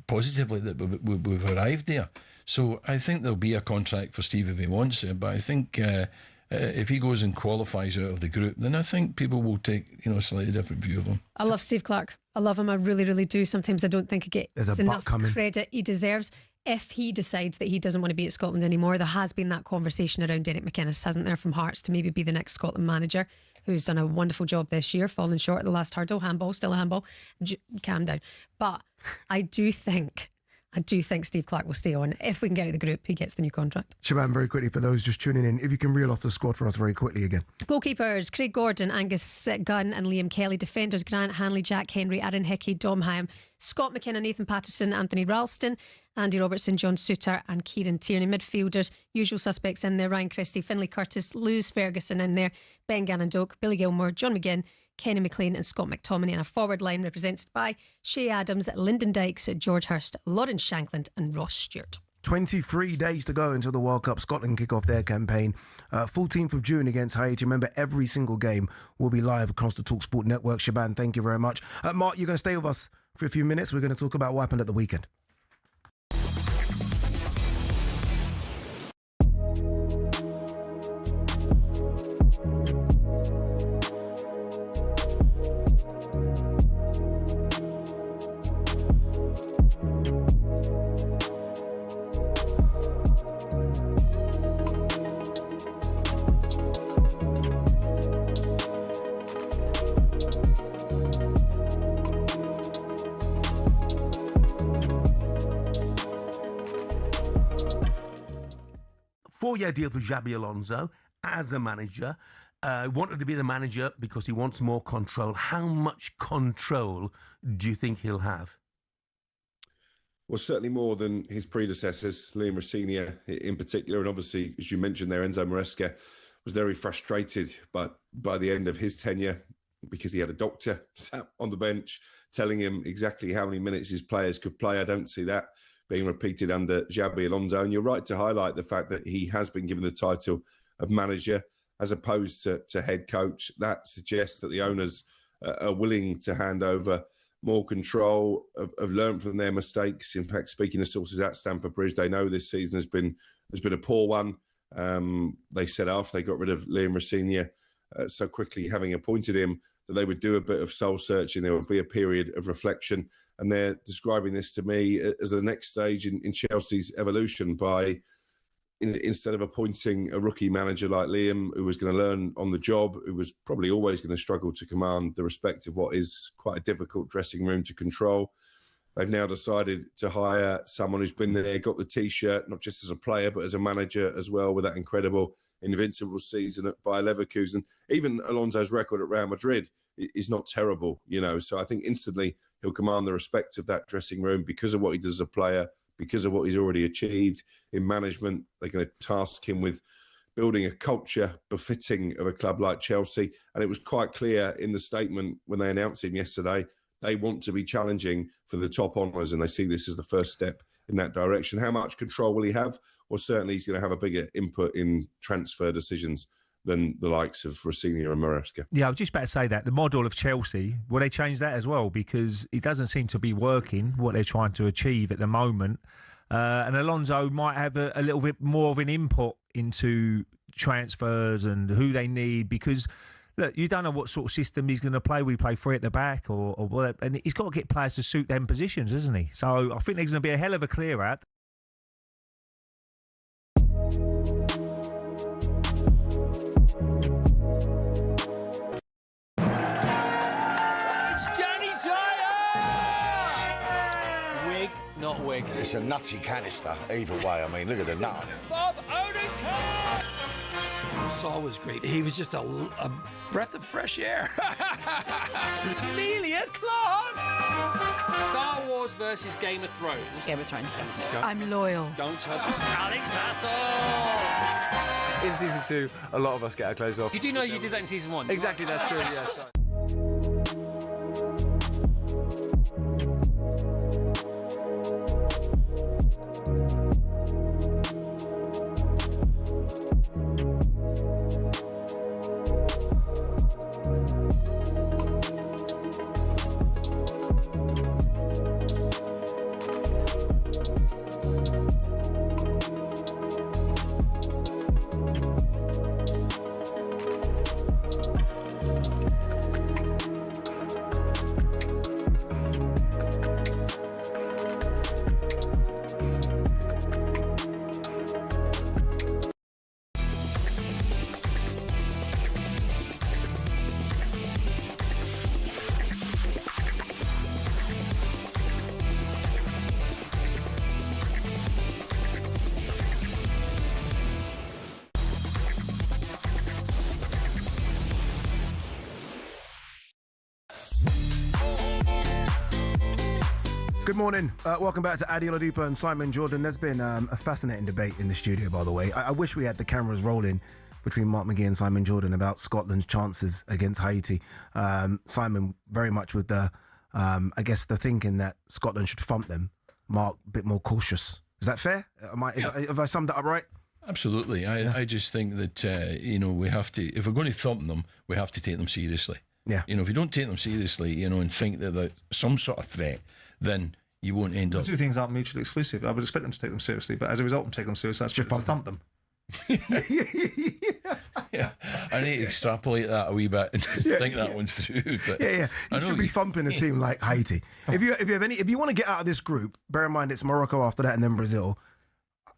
positively that we've arrived there. So I think there'll be a contract for Steve if he wants it, but I think if he goes and qualifies out of the group, then I think people will take a slightly different view of him. I love Steve Clarke. I love him. I really, really do. Sometimes I don't think he gets enough credit he deserves. If he decides that he doesn't want to be at Scotland anymore, there has been that conversation around Derek McInnes, hasn't there, from Hearts to maybe be the next Scotland manager, who's done a wonderful job this year, falling short at the last hurdle. Handball, still a handball. Calm down. But I do think Steve Clarke will stay on. If we can get out of the group, he gets the new contract. Shaban, very quickly, for those just tuning in, if you can reel off the squad for us very quickly again. Goalkeepers, Craig Gordon, Angus Gunn and Liam Kelly. Defenders, Grant Hanley, Jack Henry, Aaron Hickey, Dom Hyam, Scott McKenna, Nathan Patterson, Anthony Ralston, Andy Robertson, John Suter and Kieran Tierney. Midfielders, usual suspects in there, Ryan Christie, Finlay Curtis, Lewis Ferguson in there, Ben Gannon-Doak, Billy Gilmore, John McGinn, Kenny McLean and Scott McTominay, and a forward line represented by Shea Adams, Lyndon Dykes, George Hurst, Lawrence Shankland and Ross Stewart. 23 days to go until the World Cup. Scotland kick off their campaign 14th of June against Haiti. Remember, every single game will be live across the talkSPORT network. Shaban, thank you very much. Mark, you're going to stay with us for a few minutes. We're going to talk about what happened at the weekend. Four-year deal for Xabi Alonso as a manager. Wanted to be the manager because he wants more control. How much control do you think he'll have? Well, certainly more than his predecessors, Liam Rosenior in particular. And obviously, as you mentioned there, Enzo Maresca was very frustrated by the end of his tenure because he had a doctor sat on the bench telling him exactly how many minutes his players could play. I don't see that being repeated under Xabi Alonso. And you're right to highlight the fact that he has been given the title of manager as opposed to head coach. That suggests that the owners are willing to hand over more control, have learned from their mistakes. In fact, speaking to sources at Stamford Bridge, they know this season has been a poor one. They said after they got rid of Liam Rosenior so quickly, having appointed him, that they would do a bit of soul searching. There would be a period of reflection. And they're describing this to me as the next stage in Chelsea's evolution by, instead of appointing a rookie manager like Liam, who was going to learn on the job, who was probably always going to struggle to command the respect of what is quite a difficult dressing room to control. They've now decided to hire someone who's been there, got the T-shirt, not just as a player, but as a manager as well, with that incredible invincible season at Bayer Leverkusen. Even Alonso's record at Real Madrid is not terrible, So I think instantly he'll command the respect of that dressing room because of what he does as a player, because of what he's already achieved in management. They're going to task him with building a culture befitting of a club like Chelsea. And it was quite clear in the statement when they announced him yesterday, they want to be challenging for the top honours, and they see this as the first step in that direction. How much control will he have? Or certainly he's going to have a bigger input in transfer decisions than the likes of Rosenior and Maresca. Yeah, I was just about to say that. The model of Chelsea, will they change that as well? Because it doesn't seem to be working, what they're trying to achieve at the moment. And Alonso might have a little bit more of an input into transfers and who they need, because look, you don't know what sort of system he's going to play. We play three at the back or whatever, and he's got to get players to suit them positions, isn't he? So I think there's going to be a hell of a clear out. It's Danny Dyer! Wig, not wig. It's a nutty canister, either way. I mean, look at the nut. Bob Odenkirk! Saul was great. He was just a breath of fresh air. Amelia Clark! Star Wars versus Game of Thrones. Game of Thrones, definitely. Go. I'm loyal. Don't tell Alex Hassel! In season 2, a lot of us get our clothes off. You do know you did that in season 1? Exactly, that's true, yes. Good morning. Welcome back to Ade Oladipo and Simon Jordan. There's been a fascinating debate in the studio, by the way. I wish we had the cameras rolling between Mark McGee and Simon Jordan about Scotland's chances against Haiti. Simon very much with the, I guess, the thinking that Scotland should thump them. Mark, a bit more cautious. Is that fair? Have I summed it up right? Absolutely. I just think that, we have to, if we're going to thump them, we have to take them seriously. Yeah. If you don't take them seriously, and think that they're some sort of threat, then you won't end up. The two things aren't mutually exclusive. I would expect them to take them seriously, but as a result of taking them seriously, that's just to thump them. Yeah, I need to extrapolate that a wee bit and think that one through. But You should be thumping a team like Haiti. If you want to get out of this group, bear in mind it's Morocco after that and then Brazil.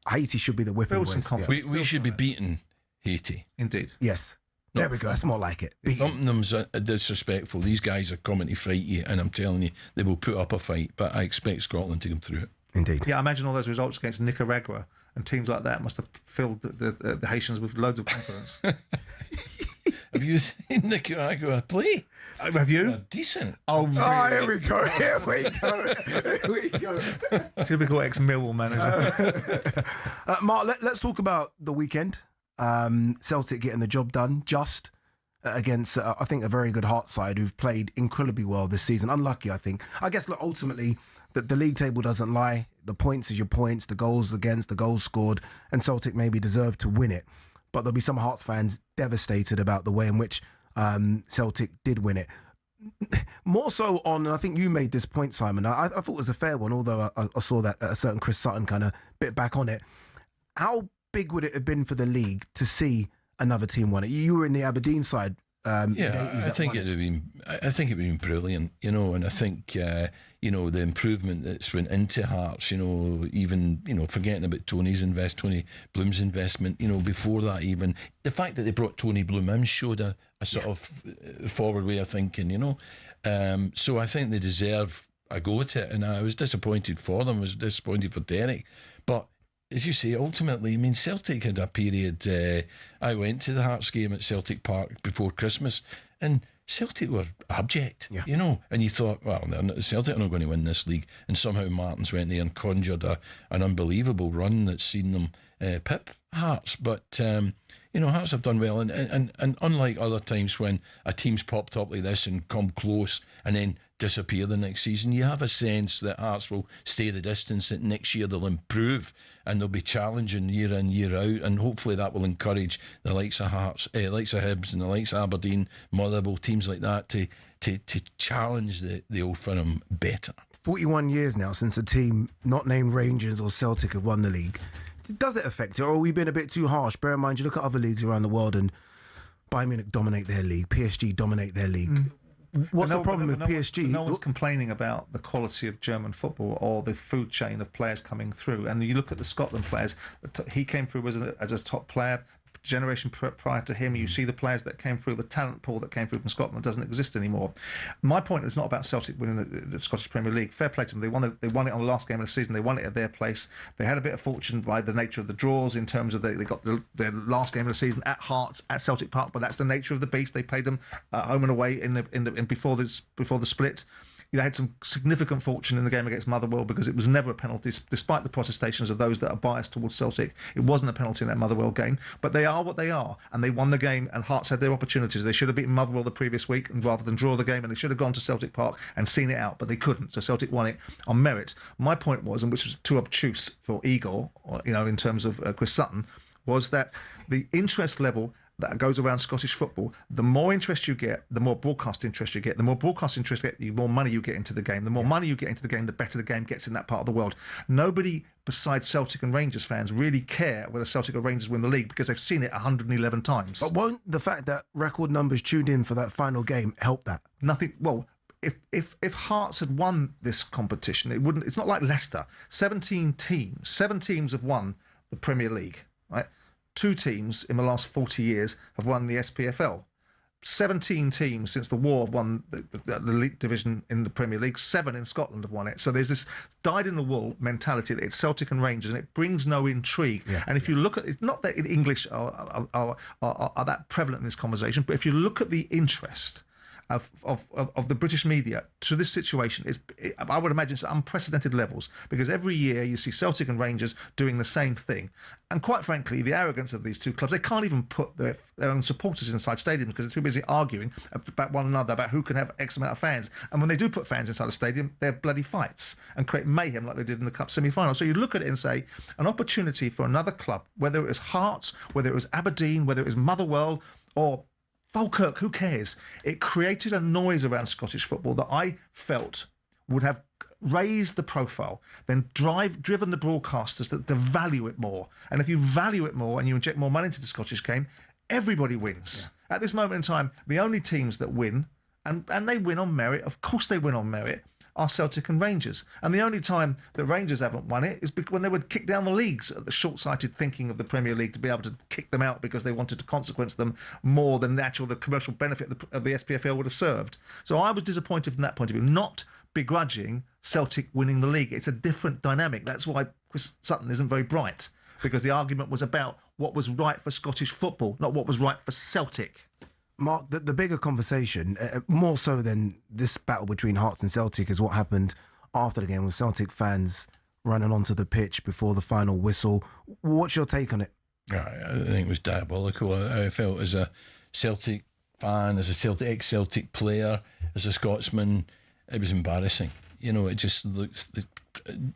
Haiti should be the whipping boys. We should be beating Haiti. Indeed. Yes. There we go. That's more like it. Thumping them's disrespectful. These guys are coming to fight you, and I'm telling you, they will put up a fight. But I expect Scotland to come through it. Indeed. Yeah, I imagine all those results against Nicaragua and teams like that must have filled the Haitians with loads of confidence. Have you seen Nicaragua play? Have you? Decent. Oh, here we go. Here we go. Here we go. Typical ex-Millwall manager. Mark, let's talk about the weekend. Celtic getting the job done just against, I think, a very good Hearts side who've played incredibly well this season. Unlucky, I think. I guess, look, ultimately, the league table doesn't lie. The points is your points, the goals against, the goals scored, and Celtic maybe deserve to win it. But there'll be some Hearts fans devastated about the way in which Celtic did win it. More so on, and I think you made this point, Simon, I thought it was a fair one, although I saw that a certain Chris Sutton kind of bit back on it. How big would it have been for the league to see another team win it? You were in the Aberdeen side. I think it would have been. I think it would have been brilliant, and I think the improvement that's went into Hearts, even forgetting about Tony Bloom's investment, before that, even the fact that they brought Tony Bloom in showed a sort of forward way of thinking, so I think they deserve a go at it, and I was disappointed for them. I was disappointed for Derek, but as you say, ultimately, Celtic had a period. I went to the Hearts game at Celtic Park before Christmas, and Celtic were abject, and you thought, well, Celtic are not going to win this league, and somehow Martins went there and conjured an unbelievable run that's seen them pip Hearts. But, You know, Hearts have done well, and unlike other times when a team's popped up like this and come close and then disappear the next season, you have a sense that Hearts will stay the distance, that next year they'll improve and they'll be challenging year in, year out, and hopefully that will encourage the likes of Hearts, likes of Hibs and the likes of Aberdeen, Motherwell, teams like that to challenge the Old Firm better. 41 years now since a team not named Rangers or Celtic have won the league. Does it affect it, or are we being a bit too harsh? Bear in mind, you look at other leagues around the world and Bayern Munich dominate their league, PSG dominate their league. What's the problem with PSG? No one's complaining about the quality of German football or the food chain of players coming through. And you look at the Scotland players, he came through as a top player. Generation prior to him, you see the players that came through, the talent pool that came through from Scotland doesn't exist anymore. My point is not about Celtic winning the Scottish Premier League. Fair play to them. They won it on the last game of the season. They won it at their place. They had a bit of fortune by the nature of the draws in terms of they got their last game of the season at Hearts at Celtic Park, but that's the nature of the beast. They played them home and away before the split. They had some significant fortune in the game against Motherwell because it was never a penalty, despite the protestations of those that are biased towards Celtic. It wasn't a penalty in that Motherwell game, but they are what they are, and they won the game, and Hearts had their opportunities. They should have beaten Motherwell the previous week and rather than draw the game, and they should have gone to Celtic Park and seen it out, but they couldn't, so Celtic won it on merit. My point was, and which was too obtuse for Igor, in terms of Chris Sutton, was that the interest level that goes around Scottish football, the more interest you get, the more broadcast interest you get. The more broadcast interest you get, the more money you get into the game. The more money you get into the game, the better the game gets in that part of the world. Nobody besides Celtic and Rangers fans really care whether Celtic or Rangers win the league because they've seen it 111 times. But won't the fact that record numbers tuned in for that final game help that? Nothing. Well, if Hearts had won this competition, it wouldn't. It's not like Leicester. 7 teams have won the Premier League, right? 2 teams in the last 40 years have won the SPFL. 17 teams since the war have won the elite division in the Premier League. 7 in Scotland have won it. So there's this dyed-in-the-wool mentality that it's Celtic and Rangers, and it brings no intrigue. Yeah. And if you look at it's not that English are that prevalent in this conversation, but if you look at the interest of the British media to this situation, I would imagine it's unprecedented levels, because every year you see Celtic and Rangers doing the same thing. And quite frankly, the arrogance of these two clubs, they can't even put their own supporters inside stadiums because they're too busy arguing about one another about who can have X amount of fans. And when they do put fans inside a stadium, they're bloody fights and create mayhem like they did in the Cup semi-final. So you look at it and say, an opportunity for another club, whether it was Hearts, whether it was Aberdeen, whether it was Motherwell or Falkirk, who cares? It created a noise around Scottish football that I felt would have raised the profile, then driven the broadcasters to value it more. And if you value it more and you inject more money into the Scottish game, everybody wins. Yeah. At this moment in time, the only teams that win, and they win on merit, of course they win on merit, are Celtic and Rangers. And the only time that Rangers haven't won it is when they would kick down the leagues at the short-sighted thinking of the Premier League to be able to kick them out because they wanted to consequence them more than the commercial benefit of the SPFL would have served. So I was disappointed from that point of view, not begrudging Celtic winning the league. It's a different dynamic. That's why Chris Sutton isn't very bright, because the argument was about what was right for Scottish football, not what was right for Celtic. Mark, the bigger conversation, more so than this battle between Hearts and Celtic, is what happened after the game with Celtic fans running onto the pitch before the final whistle. What's your take on it? I think it was diabolical. I felt as a Celtic fan, as a ex-Celtic player, as a Scotsman, it was embarrassing. It just looks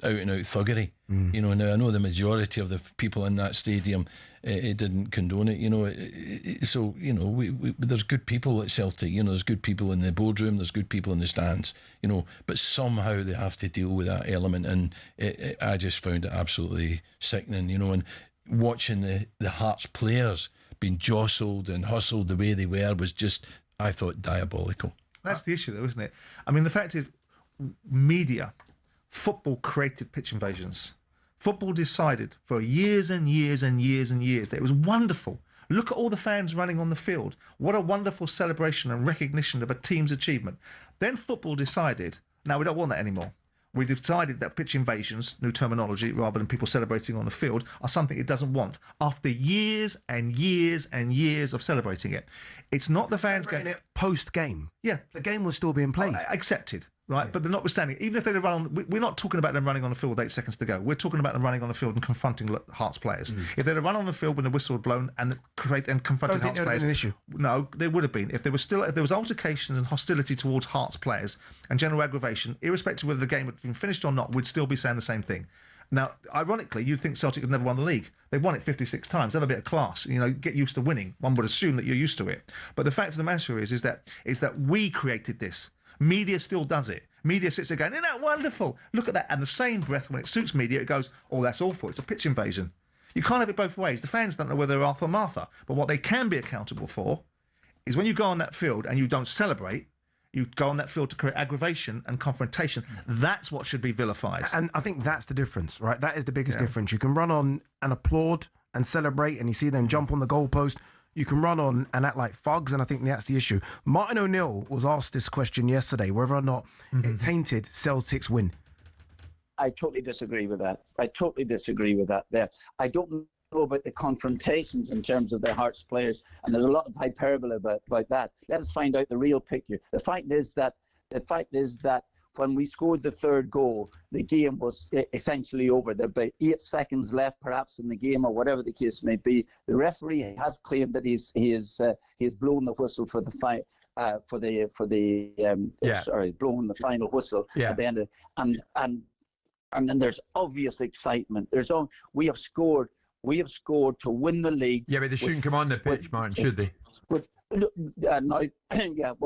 out-and-out thuggery. Now I know the majority of the people in that stadium it didn't condone it. So there's good people at Celtic. There's good people in the boardroom. There's good people in the stands. But somehow they have to deal with that element, and I just found it absolutely sickening. And watching the Hearts players being jostled and hustled the way they were was just, I thought, diabolical. That's the issue, though, isn't it? I mean, the fact is, media, football created pitch invasions. Football decided for years and years and years and years that it was wonderful. Look at all the fans running on the field. What a wonderful celebration and recognition of a team's achievement. Then football decided, now we don't want that anymore. We decided that pitch invasions, new terminology, rather than people celebrating on the field, are something it doesn't want. After years and years and years of celebrating it, it's not the fans getting it post-game. Yeah. The game was still being played. Accepted. right? But they're notwithstanding, even if they run on, we're not talking about them running on the field with 8 seconds to go. We're talking about them running on the field and confronting Hearts players. If they'd have run on the field when the whistle had blown and confronted Hearts players, an issue. No, there would have been. If there was altercations and hostility towards Hearts players and general aggravation, irrespective of whether the game had been finished or not, we'd still be saying the same thing. Now, ironically, you'd think Celtic had never won the league. They've won it 56 times. Have a bit of class. Get used to winning. One would assume that you're used to it. But the fact of the matter is that we created this. Media still does it. Media sits there going, isn't that wonderful? Look at that. And the same breath, when it suits media, it goes, oh, that's awful. It's a pitch invasion. You can't have it both ways. The fans don't know whether they're Arthur or Martha. But what they can be accountable for is when you go on that field and you don't celebrate, you go on that field to create aggravation and confrontation. That's what should be vilified. And I think that's the difference, right? That is the biggest difference. You can run on and applaud and celebrate, and you see them jump on the goalpost. You can run on and act like thugs, and I think that's the issue. Martin O'Neill was asked this question yesterday, whether or not it tainted Celtic's win. I totally disagree with that. There. I don't know about the confrontations in terms of the Hearts players, and there's a lot of hyperbole about that. Let us find out the real picture. The fact is that when we scored the third goal, the game was essentially over. There were about 8 seconds left, perhaps, in the game, or whatever the case may be. The referee has claimed that he has blown the whistle for the fight. Blowing the final whistle at the end and then there's obvious excitement. We have scored to win the league. Yeah, but they shouldn't come on the pitch, Martin, should they? We'll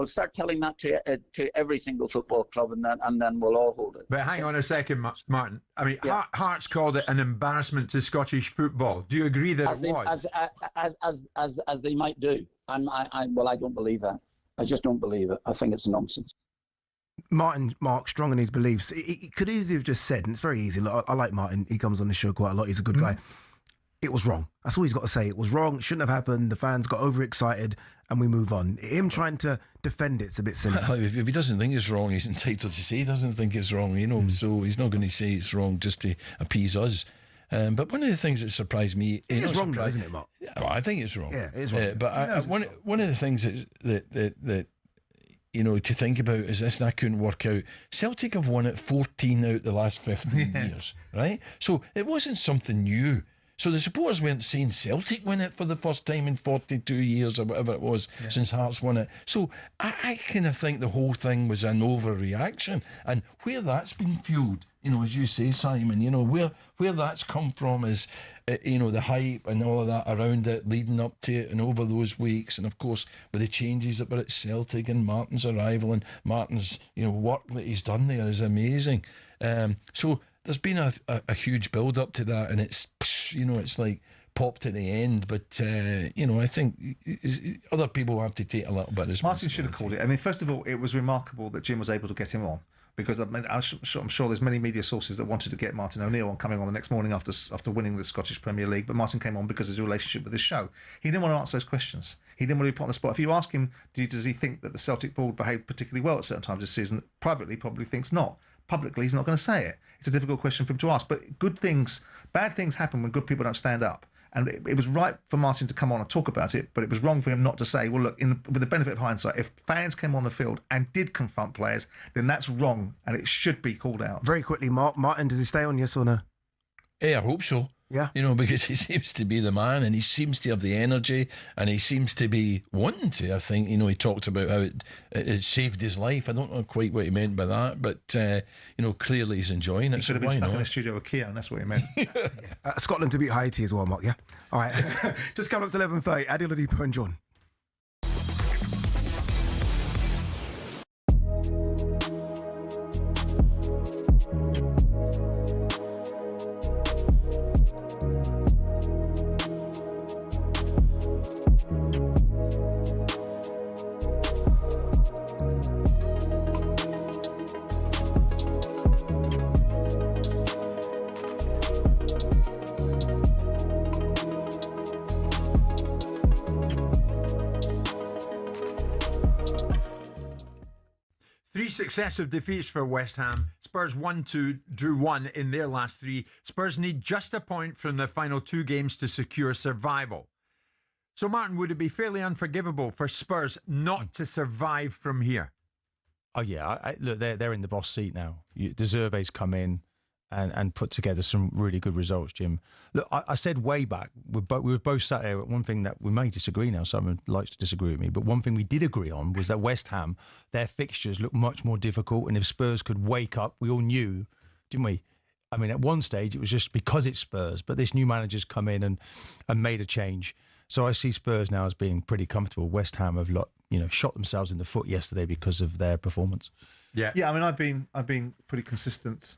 start telling that to every single football club, and then we'll all hold it. But hang on a second, Martin. I mean, Hearts called it an embarrassment to Scottish football. Do you agree that it was? As they might do. I don't believe that. I just don't believe it. I think it's nonsense. Mark, strong in his beliefs. He could easily have just said, and it's very easy. Look, I like Martin. He comes on the show quite a lot. He's a good guy. It was wrong. That's all he's got to say. It was wrong. It shouldn't have happened. The fans got overexcited, and we move on. Him trying to defend it's a bit silly. If he doesn't think it's wrong, he's entitled to say he doesn't think it's wrong, So he's not going to say it's wrong just to appease us. But one of the things that surprised me... It is wrong, though, isn't it, Mark? Well, I think it's wrong. Yeah, it is wrong. But one of the things that to think about is this, and I couldn't work out. Celtic have won it 14 out the last 15 years, right? So it wasn't something new. So the supporters weren't saying Celtic win it for the first time in 42 years or whatever it was since Hearts won it. So I kind of think the whole thing was an overreaction. And where that's been fueled, as you say, Simon, where that's come from is, the hype and all of that around it, leading up to it and over those weeks. And of course, with the changes that were at Celtic and Martin's arrival and Martin's, work that he's done there is amazing. So there's been a huge build up to that, and it's like popped at the end. But I think other people have to take a little bit of responsibility. Martin should have called it. I mean, first of all, it was remarkable that Jim was able to get him on, because I'm sure there's many media sources that wanted to get Martin O'Neill on coming on the next morning after winning the Scottish Premier League, but Martin came on because of his relationship with this show. He didn't want to answer those questions. He didn't want to be put on the spot. If you ask him, does he think that the Celtic board behaved particularly well at certain times this season, privately probably thinks not. Publicly, he's not going to say it. It's a difficult question for him to ask. But bad things happen when good people don't stand up. And it was right for Martin to come on and talk about it, but it was wrong for him not to say, well, look, with the benefit of hindsight, if fans came on the field and did confront players, then that's wrong and it should be called out. Very quickly, Martin, does he stay on, yes or no? Yeah, I hope so. Yeah. Because he seems to be the man, and he seems to have the energy, and he seems to be wanting to. I think, he talked about how it saved his life. I don't know quite what he meant by that, but, clearly he's enjoying it. He should have been stuck in the studio with Kia, and that's what he meant. Scotland to beat Haiti as well, Mark, yeah? All right. Just coming up to 11:30, Ade Oladipo and Jordan. Successive defeats for West Ham. Spurs 1-2, drew 1 in their last 3. Spurs need just a point from the final 2 games to secure survival. So, Martin, would it be fairly unforgivable for Spurs not to survive from here? Oh yeah, look, they're in the boss seat now. De Zerbe's come in and put together some really good results, Jim. Look, I said way back, we were both sat there. One thing that we may disagree now, someone likes to disagree with me, but one thing we did agree on was that West Ham, their fixtures look much more difficult, and if Spurs could wake up, we all knew, didn't we? I mean, at one stage it was just because it's Spurs, but this new manager's come in and made a change. So I see Spurs now as being pretty comfortable. West Ham have shot themselves in the foot yesterday because of their performance. Yeah. I mean, I've been pretty consistent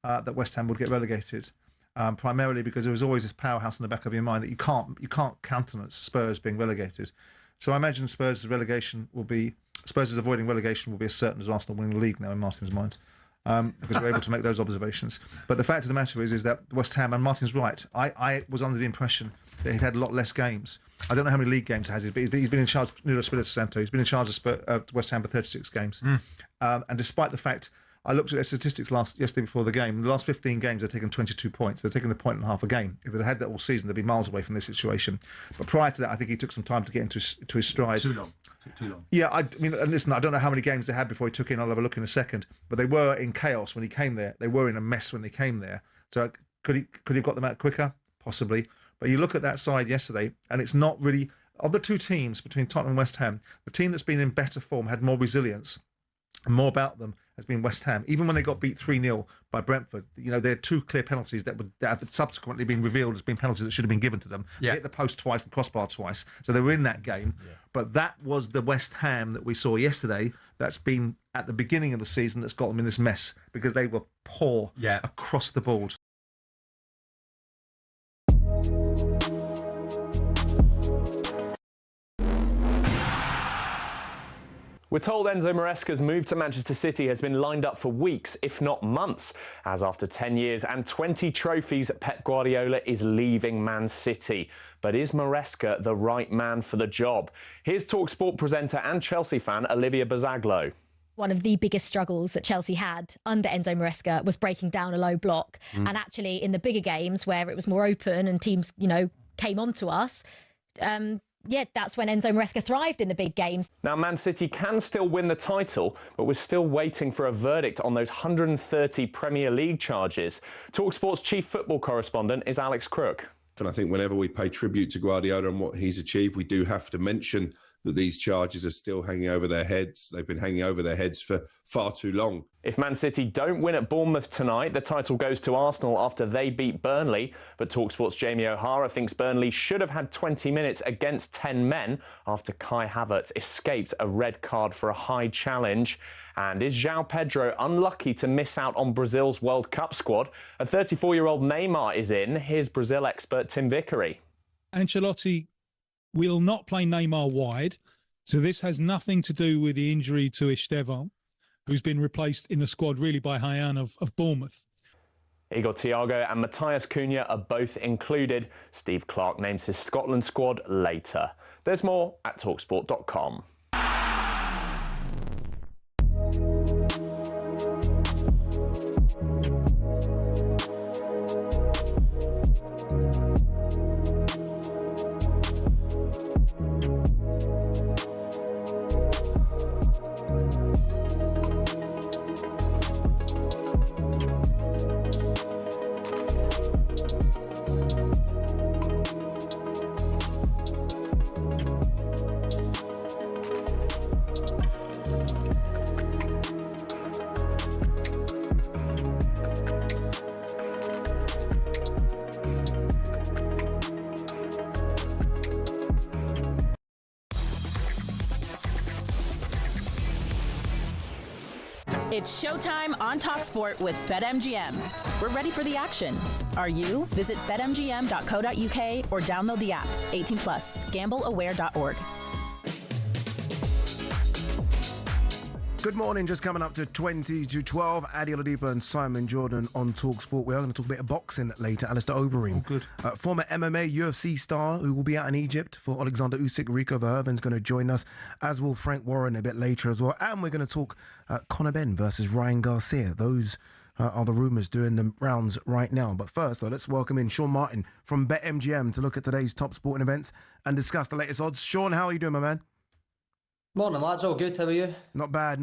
that West Ham would get relegated, primarily because there was always this powerhouse in the back of your mind that you can't countenance Spurs being relegated. So I imagine Spurs' avoiding relegation will be as certain as Arsenal winning the league now in Martin's mind. Because we're able to make those observations. But the fact of the matter is that West Ham, and Martin's right, I was under the impression that he'd had a lot less games. I don't know how many league games he has, but he's been in charge of Nuno Espirito Santo. He's been in charge of West Ham for 36 games. And despite the fact, I looked at their statistics yesterday before the game. In the last 15 games, they've taken 22 points. They're taking a point and a half a game. If they'd had that all season, they'd be miles away from this situation. But prior to that, I think he took some time to get into his stride. Too long. Yeah, I mean, and listen, I don't know how many games they had before he took in. I'll have a look in a second. But they were in chaos when he came there. They were in a mess when they came there. So could he have got them out quicker? Possibly. But you look at that side yesterday, and it's not really, of the two teams between Tottenham and West Ham, the team that's been in better form, had more resilience and more about them, has been West Ham. Even when they got beat 3-0 by Brentford, there are two clear penalties that have subsequently been revealed as being penalties that should have been given to them. They hit the post twice and crossbar twice, so they were in that game. But that was the West Ham that we saw yesterday that's been at the beginning of the season that's got them in this mess because they were poor across the board. We're told Enzo Maresca's move to Manchester City has been lined up for weeks, if not months, as after 10 years and 20 trophies, Pep Guardiola is leaving Man City. But is Maresca the right man for the job? Here's talkSPORT presenter and Chelsea fan Olivia Bazaglo. One of the biggest struggles that Chelsea had under Enzo Maresca was breaking down a low block. And actually in the bigger games where it was more open and teams, came onto us, that's when Enzo Maresca thrived in the big games. Now, Man City can still win the title, but we're still waiting for a verdict on those 130 Premier League charges. talkSPORT's chief football correspondent is Alex Crook. And I think whenever we pay tribute to Guardiola and what he's achieved, we do have to mention that these charges are still hanging over their heads. They've been hanging over their heads for far too long. If Man City don't win at Bournemouth tonight, the title goes to Arsenal after they beat Burnley. But talkSPORT's Jamie O'Hara thinks Burnley should have had 20 minutes against 10 men after Kai Havertz escaped a red card for a high challenge. And is João Pedro unlucky to miss out on Brazil's World Cup squad? A 34-year-old Neymar is in. Here's Brazil expert Tim Vickery. Ancelotti will not play Neymar wide, so this has nothing to do with the injury to Estevan, who's been replaced in the squad really by Hyan of Bournemouth. Igor Thiago and Matthias Cunha are both included. Steve Clarke names his Scotland squad later. There's more at talksport.com. It's showtime on talkSPORT with BetMGM. We're ready for the action. Are you? Visit betmgm.co.uk or download the app. 18 plus. GambleAware.org. Good morning, just coming up to 20 to 12. Ade Oladipo and Simon Jordan on talkSPORT. We are going to talk a bit of boxing later. Alistair Overeem, former MMA UFC star who will be out in Egypt for Alexander Usyk. Rico Verhoeven's going to join us, as will Frank Warren a bit later as well. And we're going to talk Conor Benn versus Ryan Garcia. Those are the rumours doing the rounds right now. But first, let's welcome in Sean Martin from BetMGM to look at today's top sporting events and discuss the latest odds. Sean, how are you doing, my man? Morning, lads. All good. How are you? Not bad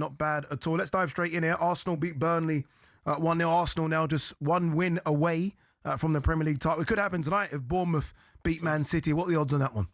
at all. Let's dive straight in here. Arsenal beat Burnley 1-0. Arsenal now just one win away from the Premier League title. It could happen tonight if Bournemouth beat Man City. What are the odds on that one?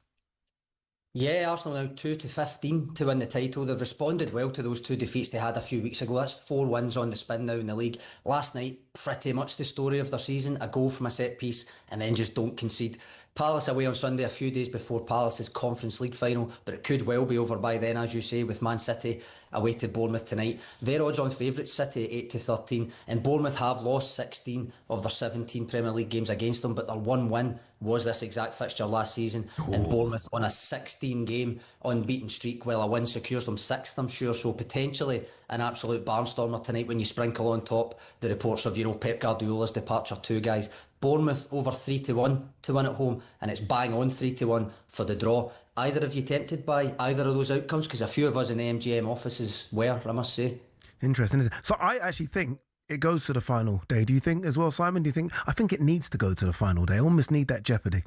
Yeah, Arsenal now 2-15 to win the title. They've responded well to those 2 defeats they had a few weeks ago. That's 4 wins on the spin now in the league. Last night, pretty much the story of their season. A goal from a set piece and then just don't concede. Palace away on Sunday, a few days before Palace's Conference League final, but it could well be over by then, as you say, with Man City away to Bournemouth tonight. Their odds-on favourites, City 8-13, and Bournemouth have lost 16 of their 17 Premier League games against them, but their one win was this exact fixture last season, and Bournemouth on a 16-game unbeaten streak, while a win secures them 6th, I'm sure, so potentially an absolute barnstormer tonight when you sprinkle on top the reports of, Pep Guardiola's departure too, guys. Bournemouth over 3-1 to win at home, and it's bang on 3-1 for the draw. Either of you tempted by either of those outcomes? Because a few of us in the MGM offices were, I must say. Interesting, isn't it? So I actually think it goes to the final day. Do you think as well, Simon? Do you think? I think it needs to go to the final day. I almost need that jeopardy.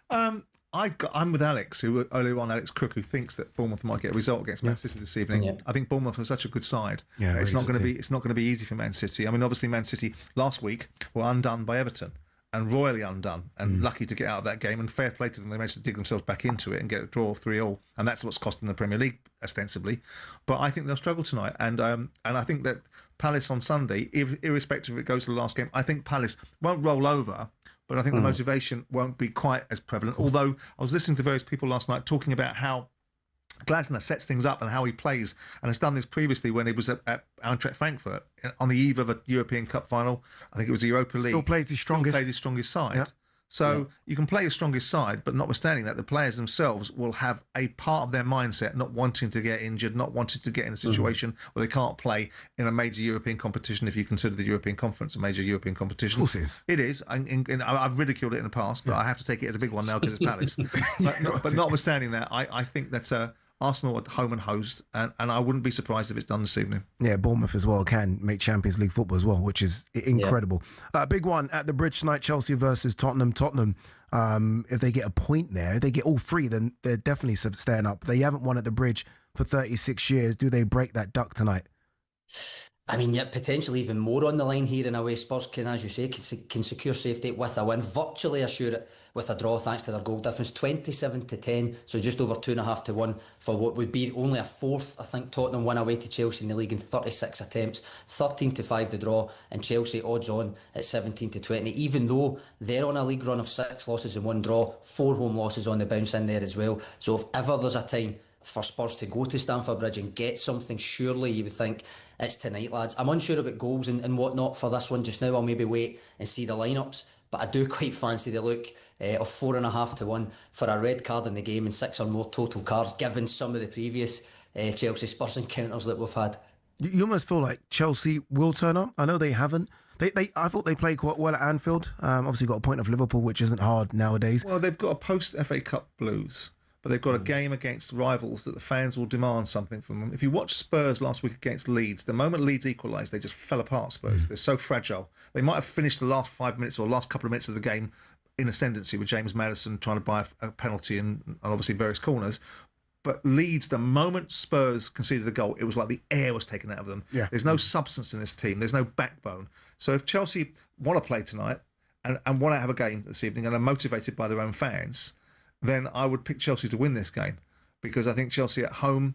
I'm with Alex, Alex Crook, who thinks that Bournemouth might get a result against Man City this evening. Yeah. I think Bournemouth are such a good side. Yeah, it's not going to be easy for Man City. I mean, obviously, Man City last week were undone by Everton. And royally undone, and lucky to get out of that game, and fair play to them. They managed to dig themselves back into it and get a draw of 3-3, and that's what's cost them the Premier League ostensibly. But I think they'll struggle tonight, and I think that Palace on Sunday, irrespective if it goes to the last game, I think Palace won't roll over, but I think the motivation won't be quite as prevalent. Although I was listening to various people last night talking about how Glasner sets things up and how he plays, and has done this previously when he was at Eintracht Frankfurt on the eve of a European Cup final. I think it was the Europa League. Still plays his strongest side. Yeah. So you can play your strongest side, but notwithstanding that, the players themselves will have a part of their mindset not wanting to get injured, not wanting to get in a situation where they can't play in a major European competition, if you consider the European Conference a major European competition. Of course it is. It is. I've ridiculed it in the past, but I have to take it as a big one now because it's Palace. but notwithstanding that, I think that's Arsenal at home and host, and I wouldn't be surprised if it's done this evening. Yeah, Bournemouth as well can make Champions League football as well, which is incredible. Big one at the Bridge tonight, Chelsea versus Tottenham. Tottenham, if they get a point there, if they get all 3, then they're definitely staying up. They haven't won at the Bridge for 36 years. Do they break that duck tonight? I mean, yeah, potentially even more on the line here in a way. Spurs can, as you say, can secure safety with a win, virtually assure it with a draw thanks to their goal difference, 27-10, so just over 2.5 to 1 for what would be only a 4th, I think, Tottenham win away to Chelsea in the league in 36 attempts, 13-5 the draw, and Chelsea odds on at 17-20, even though they're on a league run of 6 losses and 1 draw, 4 home losses on the bounce in there as well. So if ever there's a time for Spurs to go to Stamford Bridge and get something, surely you would think it's tonight, lads. I'm unsure about goals and whatnot for this one just now. I'll maybe wait and see the lineups, but I do quite fancy the look of 4.5 to 1 for a red card in the game and 6 or more total cards, given some of the previous Chelsea Spurs encounters that we've had. You almost feel like Chelsea will turn up. I know they haven't. I thought they played quite well at Anfield. Obviously got a point of Liverpool, which isn't hard nowadays. Well, they've got a post-FA Cup blues, but they've got a game against rivals that the fans will demand something from them. If you watch Spurs last week against Leeds, the moment Leeds equalised, they just fell apart, Spurs. They're so fragile. They might have finished the last 5 minutes or last couple of minutes of the game in ascendancy with James Maddison trying to buy a penalty and obviously various corners. But Leeds, the moment Spurs conceded a goal, it was like the air was taken out of them. Yeah. There's no substance in this team. There's no backbone. So if Chelsea want to play tonight and want to have a game this evening and are motivated by their own fans, then I would pick Chelsea to win this game, because I think Chelsea at home,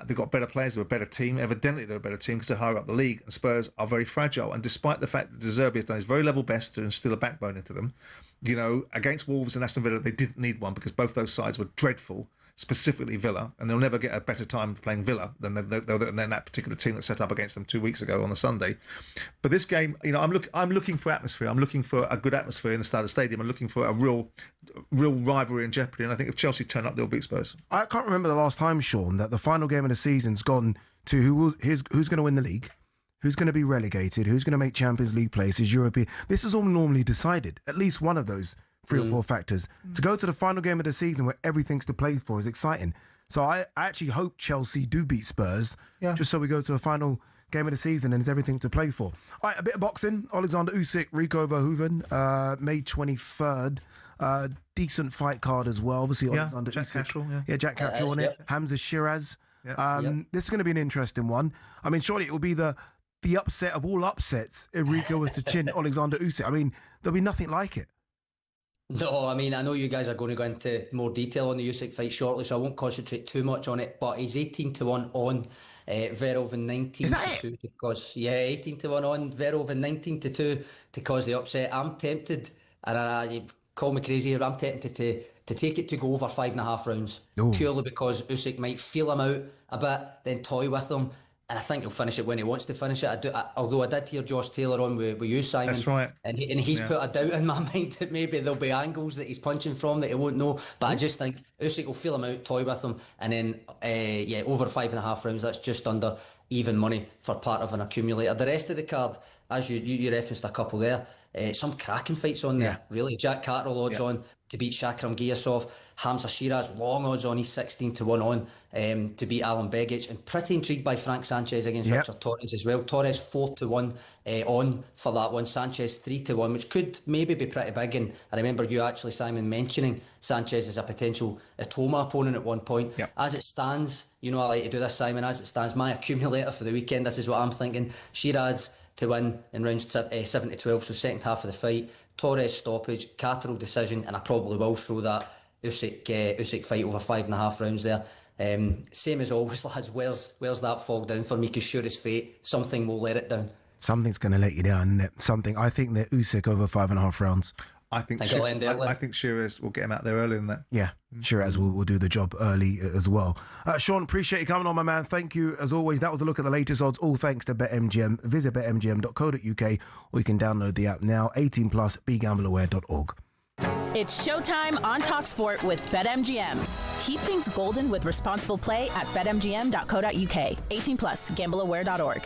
they've got better players, they're a better team. Evidently they're a better team because they're higher up the league, and Spurs are very fragile. And despite the fact that De Zerbi has done his very level best to instill a backbone into them, against Wolves and Aston Villa, they didn't need one because both those sides were dreadful, specifically Villa, and they'll never get a better time playing Villa than that particular team that set up against them 2 weeks ago on the Sunday. But this game, I'm looking for atmosphere. I'm looking for a good atmosphere in the Stade Stadium. I'm looking for a real rivalry and jeopardy. And I think if Chelsea turn up, they'll beat Spurs. I can't remember the last time, Sean, that the final game of the season's gone to who's going to win the league, who's going to be relegated, who's going to make Champions League places, European. This is all normally decided. At least one of those 3 or 4 factors. To go to the final game of the season where everything's to play for is exciting. So I actually hope Chelsea do beat Spurs, just so we go to a final game of the season and there's everything to play for. All right, a bit of boxing. Alexander Usyk, Rico Verhoeven, May 23rd. Decent fight card as well. Obviously, Alexander Jack Usyk. Catterall, Jack Catterall on it. Hamza Shiraz. This is going to be an interesting one. I mean, surely it will be the upset of all upsets if Rico was to chin Alexander Usyk. I mean, there'll be nothing like it. No, I mean, I know you guys are going to go into more detail on the Usyk fight shortly, so I won't concentrate too much on it, but he's 18-1 on Verhoeven 19-2 because, 18-1 on Verhoeven 19-2 to cause the upset. I'm tempted, and you call me crazy here, I'm tempted to take it to go over 5.5 rounds, purely because Usyk might feel him out a bit, then toy with him. And I think he'll finish it when he wants to finish it. Although I did hear Josh Taylor on with you, Simon. That's right. And he's put a doubt in my mind that maybe there'll be angles that he's punching from that he won't know. But I just think Usyk will feel him out, toy with him. And then, over 5.5 rounds, that's just under even money for part of an accumulator. The rest of the card, as you referenced a couple there, some cracking fights on there, really. Jack Catterall odds on to beat Shakram Giyasov. Hamza Shiraz, long odds on, he's 16-1 on to beat Alan Begic. And pretty intrigued by Frank Sanchez against Richard Torres as well. Torres 4-1 on for that one. Sanchez 3-1, which could maybe be pretty big. And I remember you actually, Simon, mentioning Sanchez as a potential Atoma opponent at one point. As it stands, you know I like to do this, Simon, as it stands, my accumulator for the weekend, this is what I'm thinking. Shiraz to win in rounds 7-12, so second half of the fight. Torres stoppage, Catterall decision, and I probably will throw that Usyk fight over 5.5 rounds there. Same as always, lads, where's that fall down for me? Because sure as fate, something will let it down. Something's going to let you down, isn't it? Something. I think that Usyk over 5.5 rounds. I think Shiraz will get him out there earlier than that. Yeah, Shiraz will do the job early as well. Sean, appreciate you coming on, my man. Thank you as always. That was a look at the latest odds, all thanks to BetMGM. Visit betmgm.co.uk or you can download the app now. 18+, begambleaware.org. It's showtime on talkSPORT with BetMGM. Keep things golden with responsible play at betmgm.co.uk. 18+, gambleaware.org.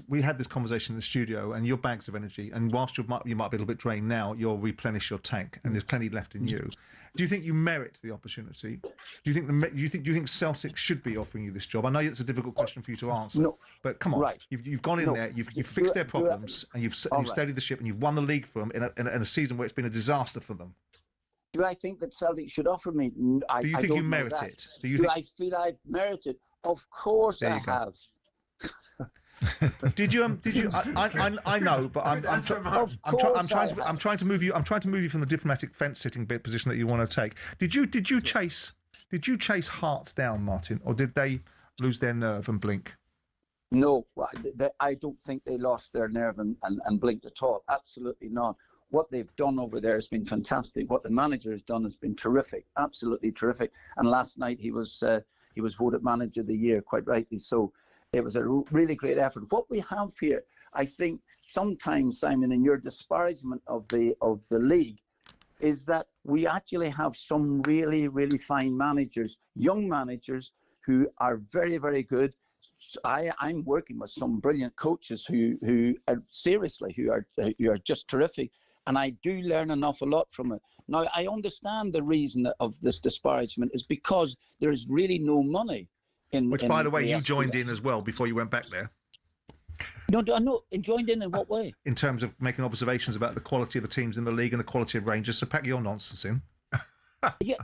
We had this conversation in the studio, and your bags of energy, and whilst you might be a little bit drained now, you'll replenish your tank, and there's plenty left in you. Do you think you merit the opportunity? Do you think Celtic should be offering you this job? I know it's a difficult question for you to answer, but come on, you've gone in there, you've fixed their problems, and you've steadied the ship, and you've won the league for them in a season where it's been a disaster for them. Do I think that Celtic should offer me? Do you think you merit it? Do I feel I've merited? Of course I have. Did you? I know, but I'm trying to move you. I'm trying to move you from the diplomatic fence-sitting position that you want to take. Did you chase Hearts down, Martin, or did they lose their nerve and blink? No, I don't think they lost their nerve and blinked at all. Absolutely not. What they've done over there has been fantastic. What the manager has done has been terrific, absolutely terrific. And last night he was voted Manager of the Year, quite rightly so. It was a really great effort. What we have here, I think, sometimes, Simon, in your disparagement of the league, is that we actually have some really, really fine managers, young managers who are very, very good. I'm working with some brilliant coaches who are just terrific, and I do learn an awful lot from it. Now, I understand the reason of this disparagement is because there is really no money. Which, by the way, you joined in as well before you went back there. No, joined in what way? In terms of making observations about the quality of the teams in the league and the quality of Rangers. So pack your nonsense in. Yeah,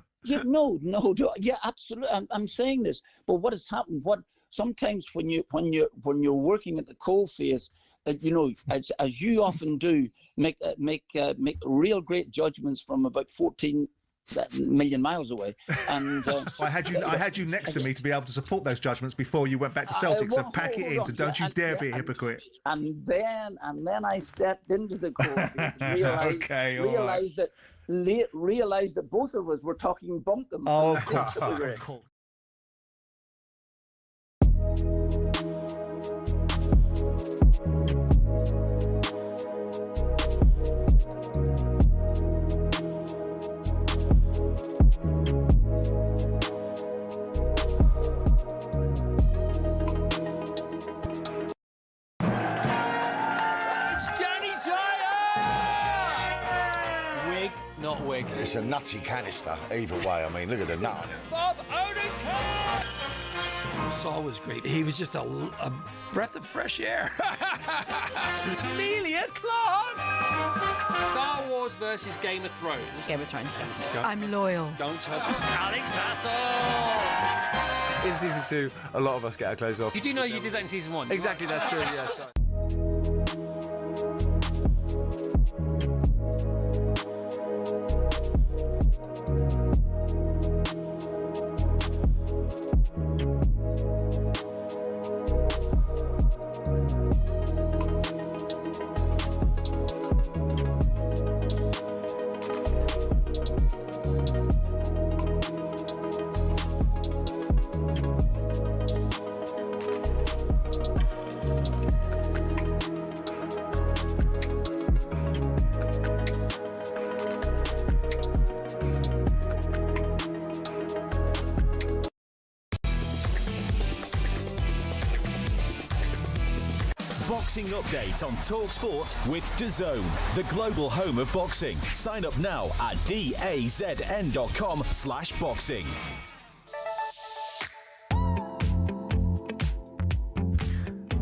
absolutely. I'm saying this, but what has happened? Sometimes when you're working at the coalface, as you often do, make real great judgments from about 14 million miles away, and I had you next to me to be able to support those judgments before you went back to Celtic. So pack it in. So don't you dare be a hypocrite. And then I stepped into the coalface and realized that both of us were talking bunkum. Oh, of course. Of course. It's a nutty canister, either way. I mean, look at the nut. Bob Odenkirk! Saul was great. He was just a breath of fresh air. Amelia Clark! Star Wars versus Game of Thrones. Game of Thrones, definitely. I'm loyal. Don't tell Alex Hassel! In season 2, a lot of us get our clothes off. You do know you did that in season 1. Exactly, that's true, yes. Boxing updates on talkSPORT with DAZN, the global home of boxing. Sign up now at dazn.com/boxing.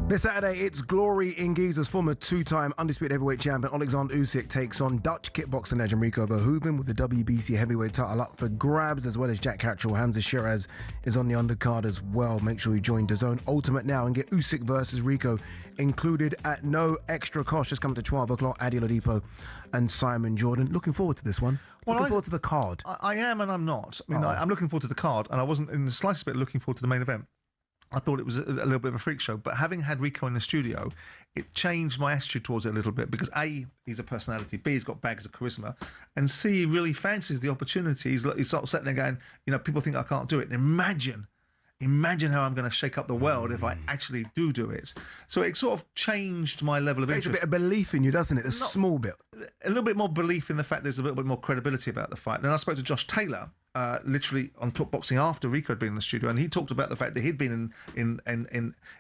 This Saturday, it's glory in Giza's former two-time undisputed heavyweight champion Alexander Usyk takes on Dutch kickboxing legend Rico Verhoeven with the WBC heavyweight title up for grabs, as well as Jack Catterall. Hamza Shiraz is on the undercard as well. Make sure you join DAZN Ultimate now and get Usyk versus Rico included at no extra cost. Just come to 12 o'clock. Ade Oladipo and Simon Jordan. Looking forward to this one. Looking forward to the card. I am and I'm not. I mean, I'm looking forward to the card, and I wasn't in the slightest bit looking forward to the main event. I thought it was a little bit of a freak show, but having had Rico in the studio, it changed my attitude towards it a little bit, because A, he's a personality, B, he's got bags of charisma, and C, he really fancies the opportunity. He's sort of sitting there going, people think I can't do it. And imagine how I'm going to shake up the world if I actually do it. So it sort of changed my level of interest. It's a bit of belief in you, doesn't it? Small bit. A little bit more belief in the fact there's a little bit more credibility about the fight. And I spoke to Josh Taylor, literally on Talk Boxing after Rico had been in the studio, and he talked about the fact that he'd been in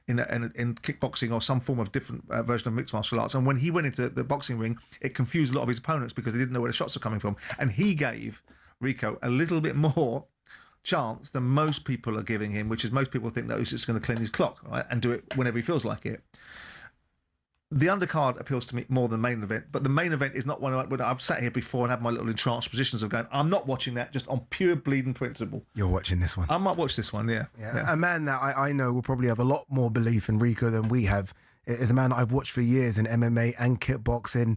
kickboxing or some form of different version of mixed martial arts, and when he went into the boxing ring, it confused a lot of his opponents because they didn't know where the shots were coming from, and he gave Rico a little bit more chance than most people are giving him, which is most people think that he's just going to clean his clock, right, and do it whenever he feels like it. The undercard appeals to me more than the main event, but the main event is not one I've sat here before and had my little entranced positions of going, I'm not watching that just on pure bleeding principle. You're watching this one. I might watch this one, yeah. A man that I know will probably have a lot more belief in Rico than we have is a man that I've watched for years in MMA and kickboxing,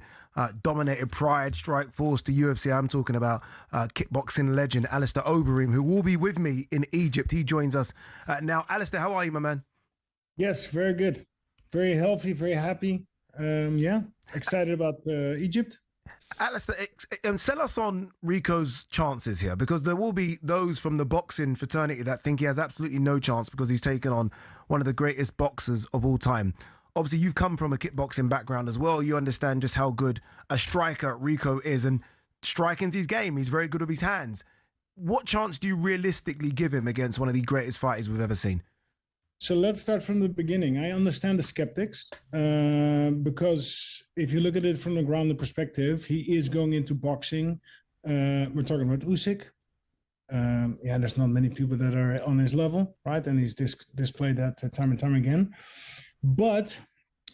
dominated Pride, Strikeforce, the UFC. I'm talking about kickboxing legend Alistair Overeem, who will be with me in Egypt. He joins us now. Alistair, how are you, my man? Yes, very good. Very healthy, very happy. Excited about Egypt. Alistair, sell us on Rico's chances here, because there will be those from the boxing fraternity that think he has absolutely no chance because he's taken on one of the greatest boxers of all time. Obviously, you've come from a kickboxing background as well. You understand just how good a striker Rico is, and striking's his game. He's very good with his hands. What chance do you realistically give him against one of the greatest fighters we've ever seen? So let's start from the beginning. I understand the skeptics because if you look at it from the grounded perspective, he is going into boxing. We're talking about Usyk. There's not many people that are on his level, right? And he's displayed that time and time again. But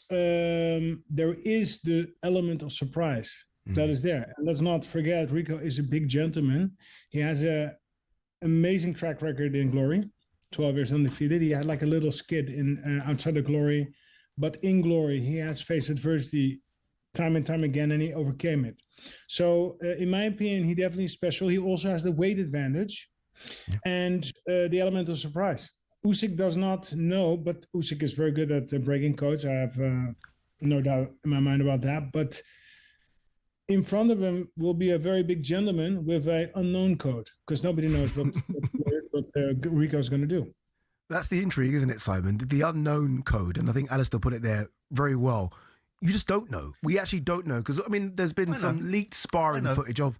there is the element of surprise that is there. And let's not forget, Rico is a big gentleman. He has an amazing track record in Glory. 12 years undefeated. He had like a little skid in outside of Glory, but in Glory he has faced adversity time and time again, and he overcame it. So in my opinion, he definitely is special. He also has the weight advantage and the element of surprise. Usyk does not know, but Usyk is very good at breaking codes. I have no doubt in my mind about that. But in front of him will be a very big gentleman with an unknown code, because nobody knows what Rico's going to do. That's the intrigue, isn't it, Simon? The unknown code. And I think Alistair put it there very well. You just don't know. We actually don't know, because, I mean, there's been some leaked sparring footage of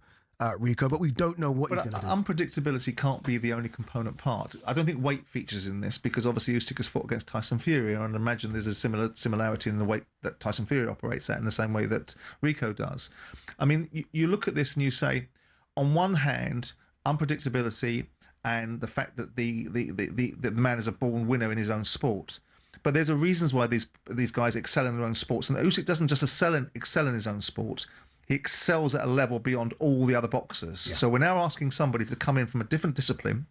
Rico, but we don't know what he's going to do. Unpredictability can't be the only component part. I don't think weight features in this, because obviously Usyk has fought against Tyson Fury, and I imagine there's a similarity in the weight that Tyson Fury operates at in the same way that Rico does. I mean, you look at this and you say, on one hand, unpredictability and the fact that the man is a born winner in his own sport. But there's a reasons why these guys excel in their own sports. And Usyk doesn't just excel in his own sport. He excels at a level beyond all the other boxers. Yeah. So we're now asking somebody to come in from a different discipline,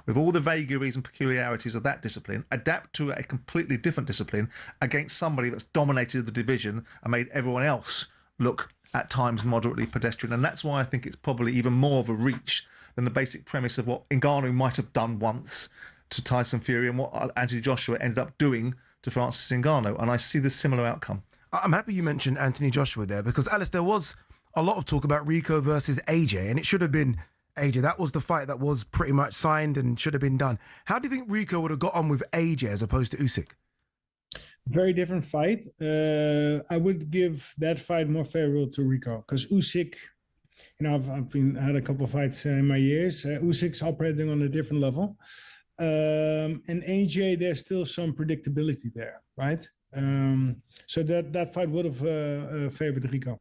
with all the vagaries and peculiarities of that discipline, adapt to a completely different discipline against somebody that's dominated the division and made everyone else look at times moderately pedestrian. And that's why I think it's probably even more of a reach than the basic premise of what Ngannou might have done once to Tyson Fury and what Anthony Joshua ended up doing to Francis Ngannou. And I see the similar outcome. I'm happy you mentioned Anthony Joshua there, because, Alice, there was a lot of talk about Rico versus AJ, and it should have been AJ. That was the fight that was pretty much signed and should have been done. How do you think Rico would have got on with AJ as opposed to Usyk? Very different fight. I would give that fight more favorable to Rico, because Usyk, I've had a couple of fights in my years. Usyk's operating on a different level. And AJ, there's still some predictability there, right? So that fight would have favored Rico.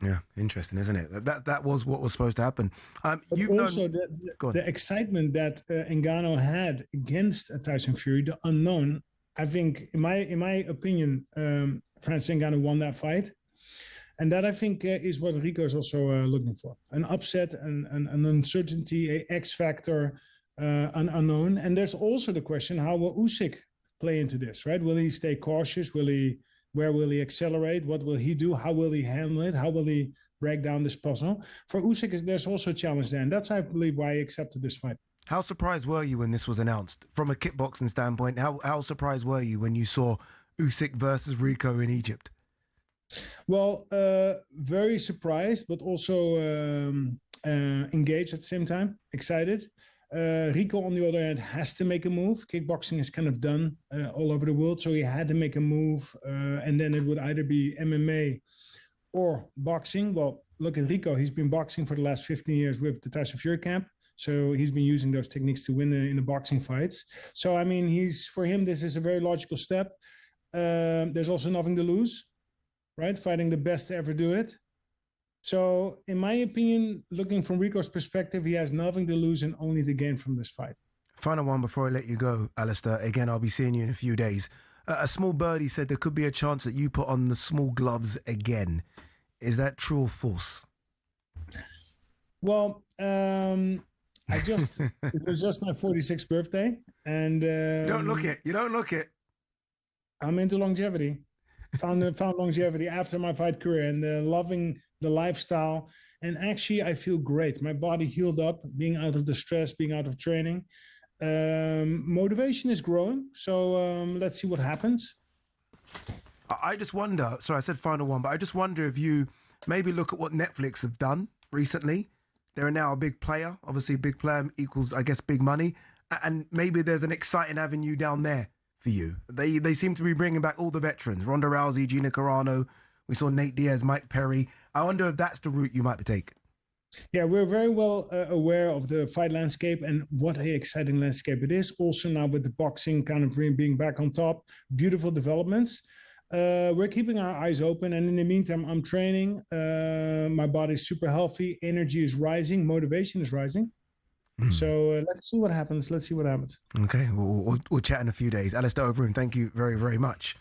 Yeah, interesting, isn't it? That was what was supposed to happen. The excitement that Ngannou had against Tyson Fury, the unknown. I think, in my opinion, Francis Ngannou won that fight, and that I think is what Rico is also looking for: an upset, an uncertainty, a X factor, an unknown. And there's also the question: how will Usyk play into this? Right? Will he stay cautious? Where will he accelerate? What will he do? How will he handle it? How will he break down this puzzle? For Usyk, there's also a challenge there. And that's, I believe, why he accepted this fight. How surprised were you when this was announced? From a kickboxing standpoint, how surprised were you when you saw Usyk versus Rico in Egypt? Well, very surprised, but also engaged at the same time, excited. Rico, on the other hand, has to make a move. Kickboxing is kind of done all over the world, so he had to make a move, and then it would either be MMA or boxing. Well, look at Rico. He's been boxing for the last 15 years with the Tyson Fury camp, so he's been using those techniques to win in the boxing fights. So, I mean, for him, this is a very logical step. There's also nothing to lose, right? Fighting the best to ever do it. So, in my opinion, looking from Rico's perspective, he has nothing to lose and only to gain from this fight. Final one before I let you go, Alistair. Again, I'll be seeing you in a few days. A small birdie said there could be a chance that you put on the small gloves again. Is that true or false? Well, it was just my 46th birthday. And you don't look it. You don't look it. I'm into longevity. Found longevity after my fight career and loving the lifestyle. And actually, I feel great. My body healed up, being out of the stress, being out of training. Motivation is growing. So let's see what happens. I just wonder, sorry, I said final one, but I just wonder if you maybe look at what Netflix have done recently. They're now a big player. Obviously, big player equals, I guess, big money. And maybe there's an exciting avenue down there for you. They seem to be bringing back all the veterans. Ronda Rousey, Gina Carano. We saw Nate Diaz, Mike Perry. I wonder if that's the route you might take. Yeah, we're very well aware of the fight landscape and what an exciting landscape it is. Also now with the boxing kind of being back on top, beautiful developments. We're keeping our eyes open. And in the meantime, I'm training. My body's super healthy. Energy is rising. Motivation is rising. So let's see what happens. Okay, we'll chat in a few days. Alistair Overeem, thank you very, very much.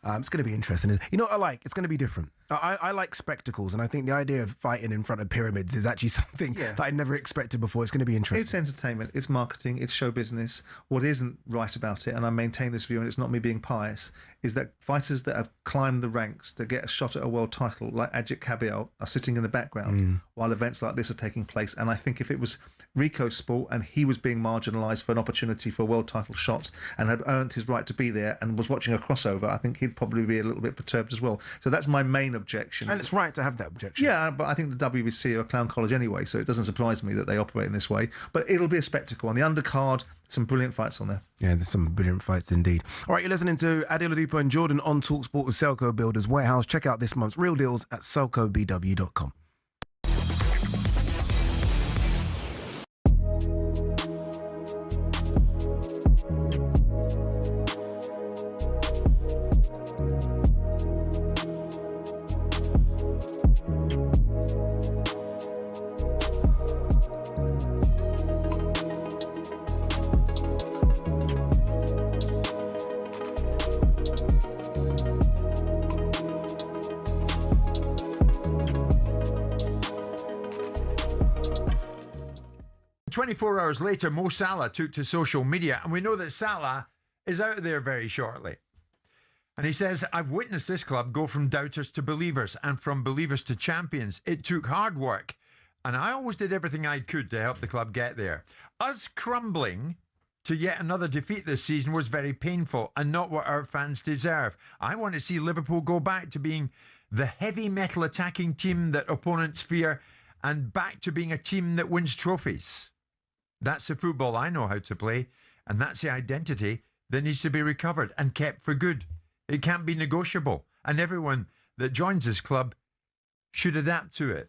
It's going to be interesting. You know what I like? It's going to be different. I like spectacles, and I think the idea of fighting in front of pyramids is actually something that I never expected before. It's going to be interesting. It's entertainment, it's marketing, it's show business. What isn't right about it, and I maintain this view, and it's not me being pious, is that fighters that have climbed the ranks to get a shot at a world title, like Ajit Kabiel, are sitting in the background while events like this are taking place. And I think if it was Rico's sport and he was being marginalised for an opportunity for a world title shot and had earned his right to be there and was watching a crossover, I think he'd probably be a little bit perturbed as well. So that's my main objection. And it's right to have that objection. Yeah, but I think the WBC are a clown college anyway, so it doesn't surprise me that they operate in this way. But it'll be a spectacle. On the undercard, some brilliant fights on there. Yeah, there's some brilliant fights indeed. All right, you're listening to Ade Oladipo and Jordan on talkSPORT with Selco Builders Warehouse. Check out this month's real deals at selcobw.com. 24 hours later, Mo Salah took to social media, and we know that Salah is out of there very shortly. And he says, I've witnessed this club go from doubters to believers and from believers to champions. It took hard work, and I always did everything I could to help the club get there. Us crumbling to yet another defeat this season was very painful and not what our fans deserve. I want to see Liverpool go back to being the heavy metal attacking team that opponents fear and back to being a team that wins trophies. That's the football I know how to play, and that's the identity that needs to be recovered and kept for good. It can't be negotiable, and everyone that joins this club should adapt to it.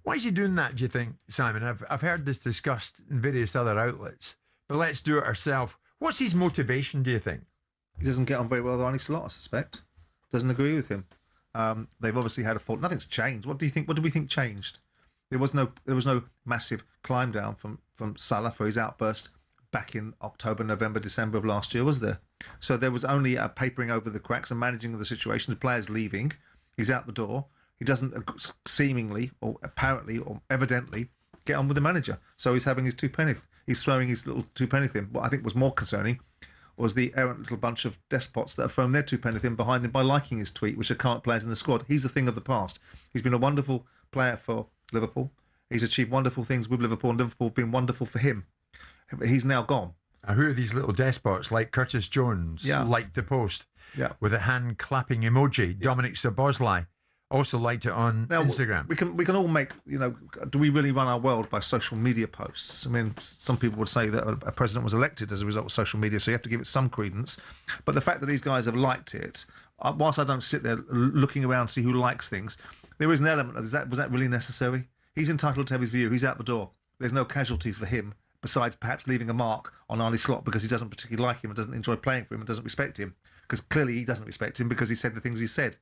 Why is he doing that, do you think, Simon? I've heard this discussed in various other outlets, but let's do it ourselves. What's his motivation, do you think? He doesn't get on very well with Arne Slot, I suspect. Doesn't agree with him. They've obviously had a fault. Nothing's changed. What do we think changed? There was no massive climb down from Salah for his outburst back in October, November, December of last year, was there? So there was only a papering over the cracks and managing of the situation. The players leaving. He's out the door. He doesn't seemingly or apparently or evidently get on with the manager. So he's having his two-penneth. He's throwing his little two-penneth in. What I think was more concerning was the errant little bunch of despots that have thrown their two-penneth in behind him by liking his tweet, which are current players in the squad. He's a thing of the past. He's been a wonderful player for Liverpool. He's achieved wonderful things with Liverpool, and Liverpool have been wonderful for him. But he's now gone. Now, who are these little despots like Curtis Jones, liked the post with a hand clapping emoji? Dominic Szoboszlai also liked it on Instagram. We can all make, do we really run our world by social media posts? I mean, some people would say that a president was elected as a result of social media, so you have to give it some credence. But the fact that these guys have liked it, whilst I don't sit there looking around to see who likes things, there is an element of, was that really necessary? He's entitled to have his view. He's out the door. There's no casualties for him, besides perhaps leaving a mark on Arne Slot because he doesn't particularly like him and doesn't enjoy playing for him and doesn't respect him. Because clearly he doesn't respect him because he said the things he said.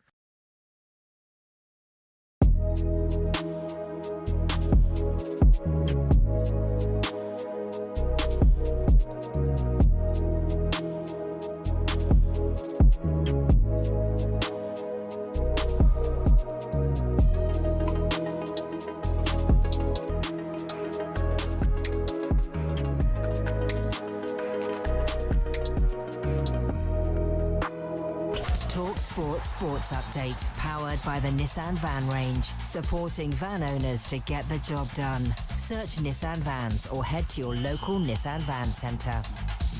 talkSPORT Sports Update, powered by the Nissan Van range, supporting van owners to get the job done. Search Nissan Vans or head to your local Nissan Van Centre.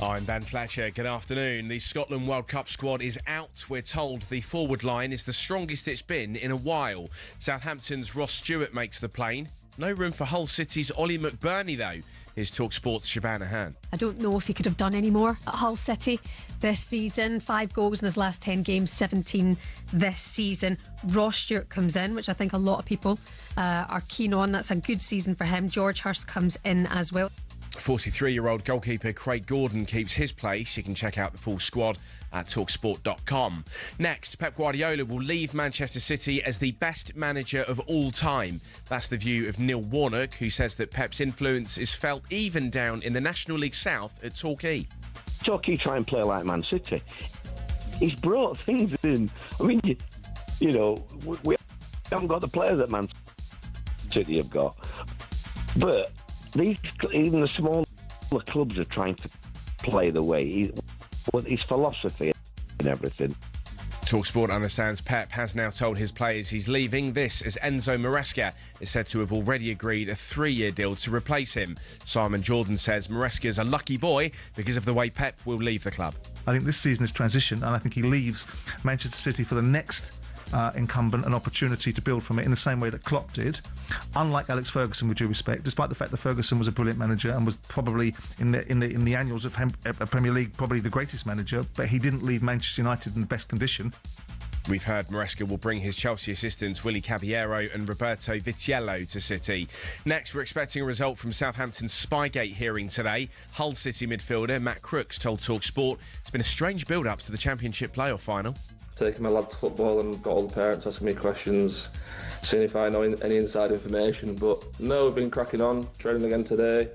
I'm Ben Fletcher. Good afternoon. The Scotland World Cup squad is out. We're told the forward line is the strongest it's been in a while. Southampton's Ross Stewart makes the plane. No room for Hull City's Ollie McBurney, though. Here's talkSPORT's Shabana Han. I don't know if he could have done any more at Hull City this season. 5 goals in his last 10 games, 17 this season. Ross Stewart comes in, which I think a lot of people are keen on. That's a good season for him. George Hurst comes in as well. 43-year-old goalkeeper Craig Gordon keeps his place. You can check out the full squad at talksport.com. Next, Pep Guardiola will leave Manchester City as the best manager of all time. That's the view of Neil Warnock, who says that Pep's influence is felt even down in the National League South at Torquay. Torquay try and play like Man City. He's brought things in. I mean, you know, we haven't got the players that Man City have got. But even the smaller clubs are trying to play the way his philosophy and everything. talkSPORT understands Pep has now told his players he's leaving. This as Enzo Maresca is said to have already agreed a 3-year deal to replace him. Simon Jordan says Maresca's a lucky boy because of the way Pep will leave the club. I think this season is transition, and I think he leaves Manchester City for the next incumbent an opportunity to build from it in the same way that Klopp did. Unlike Alex Ferguson, with due respect, despite the fact that Ferguson was a brilliant manager and was probably in the annals of Premier League probably the greatest manager, but he didn't leave Manchester United in the best condition. We've heard Maresca will bring his Chelsea assistants Willy Caballero and Roberto Vitiello to City. Next, we're expecting a result from Southampton's Spygate hearing today. Hull City midfielder Matt Crooks told talkSPORT it's been a strange build-up to the Championship playoff final. Taking my lad to football and got all the parents asking me questions, seeing if I know any inside information. But no, we've been cracking on, training again today.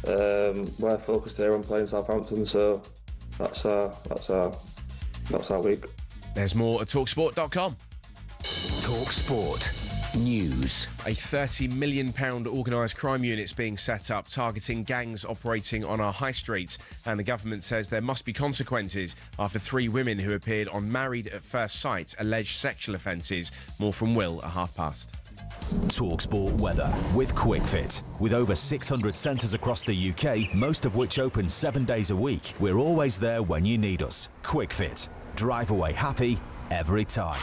We're focused here on playing Southampton, so that's our week. There's more at talksport.com. talkSPORT. News. A £30 million organised crime unit's being set up targeting gangs operating on our high streets, and the government says there must be consequences after 3 women who appeared on Married at First Sight alleged sexual offences. More from Will at past. talkSPORT weather with QuickFit. With over 600 centres across the UK, most of which open 7 days a week, we're always there when you need us. QuickFit. Drive away happy every time.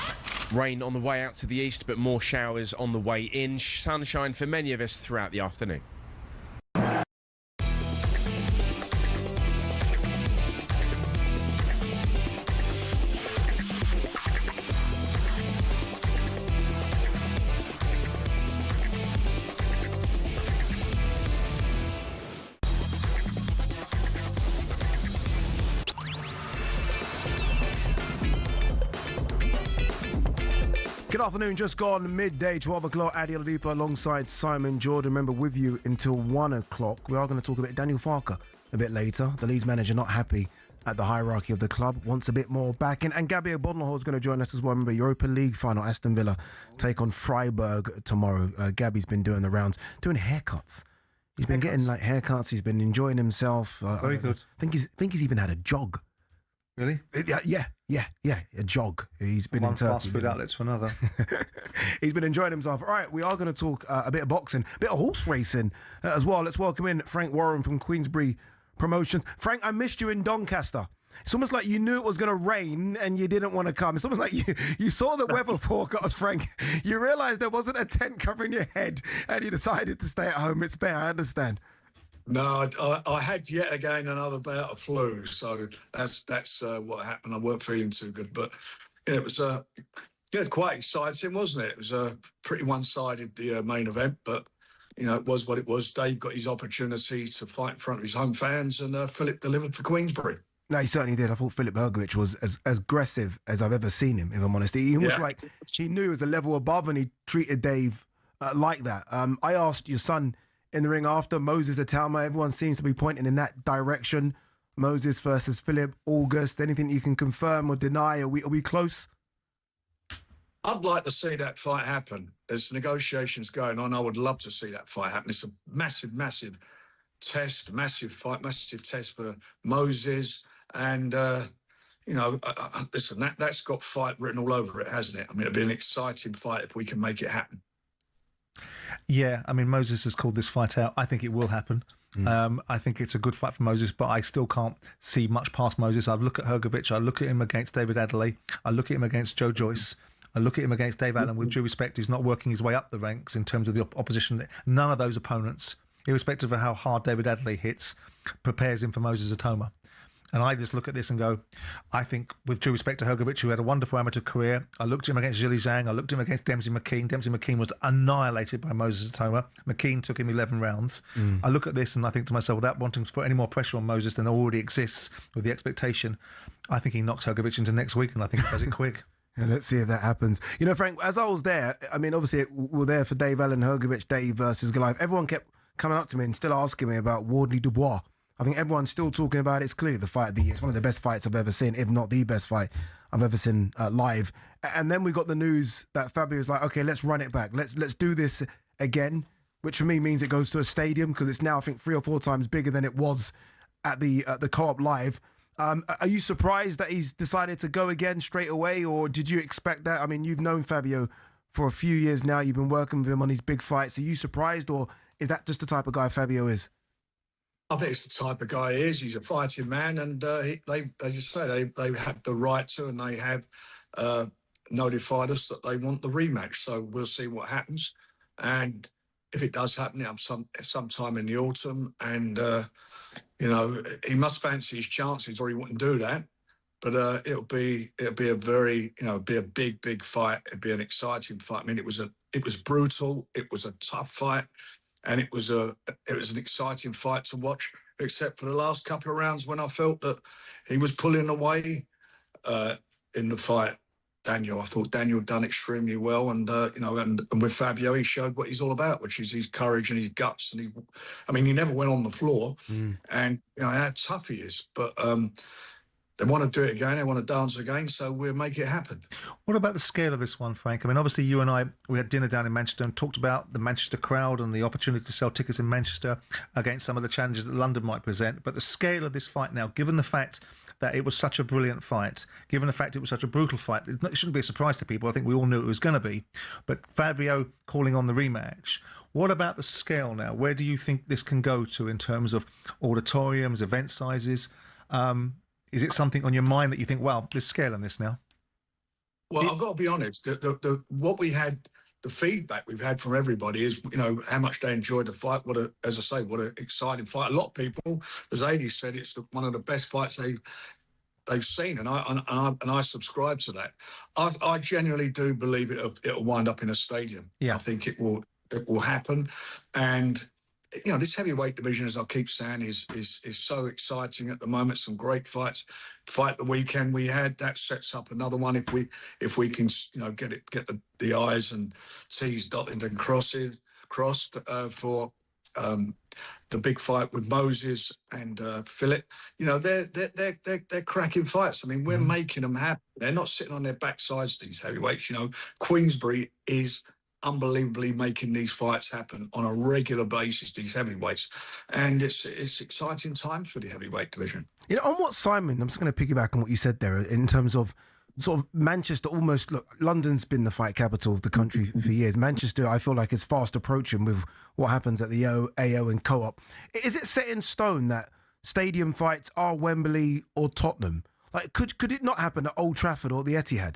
Rain on the way out to the east, but more showers on the way in. Sunshine for many of us throughout the afternoon. Good afternoon, just gone midday, 12 o'clock. Ade Oladipo alongside Simon Jordan. Remember, with you until 1 o'clock. We are going to talk a bit Daniel Farke a bit later. The Leeds manager not happy at the hierarchy of the club, wants a bit more back in. And Gabby O'Bodnall is going to join us as well. Remember, Europa League final, Aston Villa take on Freiburg tomorrow. Gabby's been doing the rounds, doing haircuts. He's been getting like haircuts. He's been enjoying himself. Very good. I think he's even had a jog. Really? Yeah, a jog. He's been one in Turkey. fast food outlet to another. He's been enjoying himself. All right, we are going to talk a bit of boxing, a bit of horse racing as well. Let's welcome in Frank Warren from Queensbury Promotions. Frank, I missed you in Doncaster. It's almost like you knew it was going to rain and you didn't want to come. It's almost like you saw the weather forecast, Frank. You realised there wasn't a tent covering your head and you decided to stay at home. It's fair, I understand. No, I had yet again another bout of flu, so that's what happened. I weren't feeling too good, but yeah, it was quite exciting, wasn't it? It was a pretty one-sided the main event, but you know it was what it was. Dave got his opportunity to fight in front of his home fans, and Philip delivered for Queensbury. No, he certainly did. I thought Filip Hrgović was as aggressive as I've ever seen him, if I'm honest. He almost like he knew it was a level above, and he treated Dave like that. I asked your son in the ring after, Moses Atama. Everyone seems to be pointing in that direction. Moses versus Philip, August. Anything you can confirm or deny? Are we close? I'd like to see that fight happen. There's negotiations going on. I would love to see that fight happen. It's a massive test, massive fight, massive test for Moses. And, listen, that's got fight written all over it, hasn't it? I mean, it'd be an exciting fight if we can make it happen. Yeah, I mean, Moses has called this fight out. I think it will happen. I think it's a good fight for Moses, but I still can't see much past Moses. I look at Hrgović, I look at him against David Adelaide, I look at him against Joe Joyce, I look at him against Dave Allen. With due respect, he's not working his way up the ranks in terms of the opposition. None of those opponents, irrespective of how hard David Adelaide hits, prepares him for Moses Atoma. And I just look at this and go, I think, with due respect to Hrgović, who had a wonderful amateur career, I looked at him against Zhilei Zhang, I looked at him against Dempsey McKean. Dempsey McKean was annihilated by Moses Atoma. McKean took him 11 rounds. I look at this and I think to myself, without wanting to put any more pressure on Moses than already exists with the expectation, I think he knocks Hrgović into next week, and I think he does it quick. Yeah, let's see if that happens. You know, Frank, as I was there, I mean, obviously, we were there for Dave Allen, Hrgović, Dave versus Goliath. Everyone kept coming up to me and still asking me about Wardley Dubois. I think everyone's still talking about it. It's clearly the fight of the year. It's one of the best fights I've ever seen, if not the best fight I've ever seen live. And then we got the news that Fabio was like, okay, let's run it back. Let's do this again, which for me means it goes to a stadium, because it's now, I think, 3 or 4 times bigger than it was at the Co-op Live. Are you surprised that he's decided to go again straight away, or did you expect that? I mean, you've known Fabio for a few years now. You've been working with him on these big fights. Are you surprised, or is that just the type of guy Fabio is? I think it's the type of guy he is. He's a fighting man, and they just say they have the right to, and they have notified us that they want the rematch. So we'll see what happens, and if it does happen, sometime in the autumn, and he must fancy his chances, or he wouldn't do that. But it'll be a very be a big fight. It'll be an exciting fight. I mean, it was brutal. It was a tough fight. And it was an exciting fight to watch, except for the last couple of rounds when I felt that he was pulling away in the fight. Daniel, I thought Daniel done extremely well, and with Fabio, he showed what he's all about, which is his courage and his guts. And he never went on the floor, and how tough he is. But they want to do it again. They want to dance again. So we'll make it happen. What about the scale of this one, Frank? I mean, obviously, you and I, we had dinner down in Manchester and talked about the Manchester crowd and the opportunity to sell tickets in Manchester against some of the challenges that London might present. But the scale of this fight now, given the fact that it was such a brilliant fight, given the fact it was such a brutal fight, it shouldn't be a surprise to people. I think we all knew it was going to be. But Fabio calling on the rematch. What about the scale now? Where do you think this can go to in terms of auditoriums, event sizes? Is it something on your mind that you think, well, there's scale on this now? Well, I've got to be honest. What we had, the feedback we've had from everybody is, how much they enjoyed the fight. What an exciting fight. A lot of people, as Ade said, it's one of the best fights they've seen, and I subscribe to that. I genuinely do believe it'll wind up in a stadium. Yeah. I think it will happen, and this heavyweight division, as I keep saying, is so exciting at the moment. Some great fights. Fight the weekend we had, that sets up another one if we can get the I's and T's dotted and crossed for the big fight with Moses and Philip. They're cracking fights. I mean, we're making them happen. They're not sitting on their backsides, these heavyweights. Queensbury is unbelievably making these fights happen on a regular basis, these heavyweights, and it's exciting times for the heavyweight division. On what, Simon, I'm just going to piggyback on what you said there in terms of sort of Manchester. Almost, look, London's been the fight capital of the country for years. Manchester, I feel like, is fast approaching with what happens at the AO and Co-op. Is it set in stone that stadium fights are Wembley or Tottenham? Like, could it not happen at Old Trafford or the Etihad?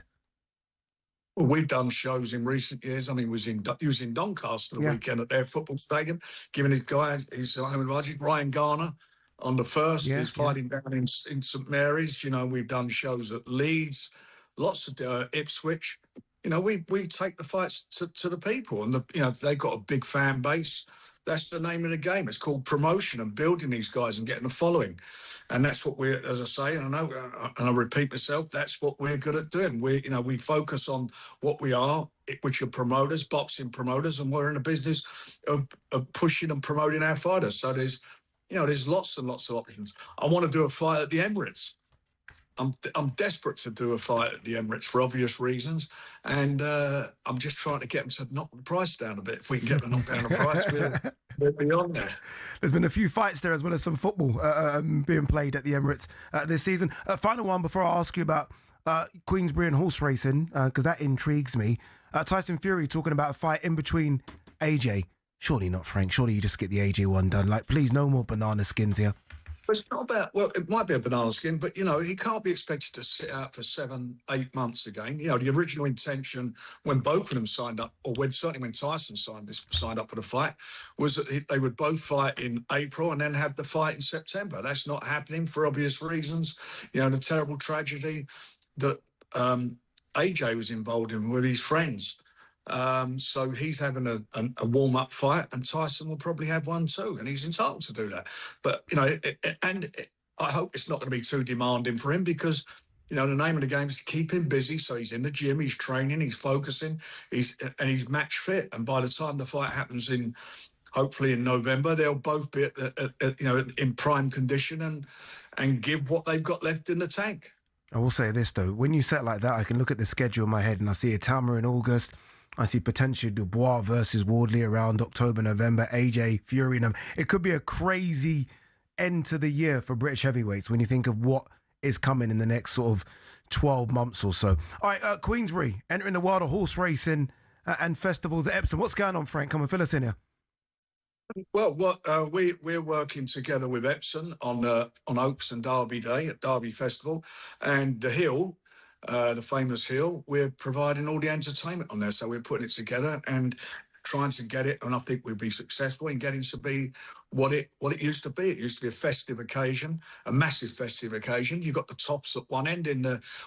Well, we've done shows in recent years. I mean, he was in Doncaster the weekend at their football stadium, giving his home advantage. Ryan Garner on the first is fighting down in St Mary's. We've done shows at Leeds, lots of Ipswich. We take the fights to the people, and they've got a big fan base. That's the name of the game. It's called promotion and building these guys and getting a following. And that's what we're, as I say, and I repeat myself, that's what we're good at doing. We focus on what we are, which are promoters, boxing promoters, and we're in the business of pushing and promoting our fighters. So there's lots and lots of options. I want to do a fight at the Emirates. I'm desperate to do a fight at the Emirates for obvious reasons, and I'm just trying to get them to knock the price down a bit. If we can get them to knock down the price, we'll be on there. There's been a few fights there, as well as some football being played at the Emirates this season. Final one before I ask you about Queensbury and horse racing, because that intrigues me. Tyson Fury talking about a fight in between AJ. Surely not, Frank. Surely you just get the AJ one done. Like, please, no more banana skins here. It's not about, well, it might be a banana skin, but, he can't be expected to sit out for 7-8 months again. The original intention when both of them signed up, or certainly when Tyson signed up for the fight, was that they would both fight in April and then have the fight in September. That's not happening for obvious reasons. The terrible tragedy that AJ was involved in with his friends. So he's having a warm-up fight, and Tyson will probably have one too, and he's entitled to do that. But, I hope it's not going to be too demanding for him, because, the name of the game is to keep him busy. So he's in the gym, he's training, he's focusing, he's match fit. And by the time the fight happens hopefully in November, they'll both be in prime condition and give what they've got left in the tank. I will say this, though. When you set like that, I can look at the schedule in my head and I see Itama in August. I see potentially Dubois versus Wardley around October, November, AJ, Fury. It could be a crazy end to the year for British heavyweights when you think of what is coming in the next sort of 12 months or so. All right, Queensbury, entering the world of horse racing and festivals at Epsom. What's going on, Frank? Come and fill us in here. Well, we're working together with Epsom on Oaks and Derby Day at Derby Festival, and the Hill, the famous Hill. We're providing all the entertainment on there, so we're putting it together and trying to get it, and I think we'll be successful in getting to be what it used to be. It used to be a festive occasion, a massive festive occasion. You've got the tops at one end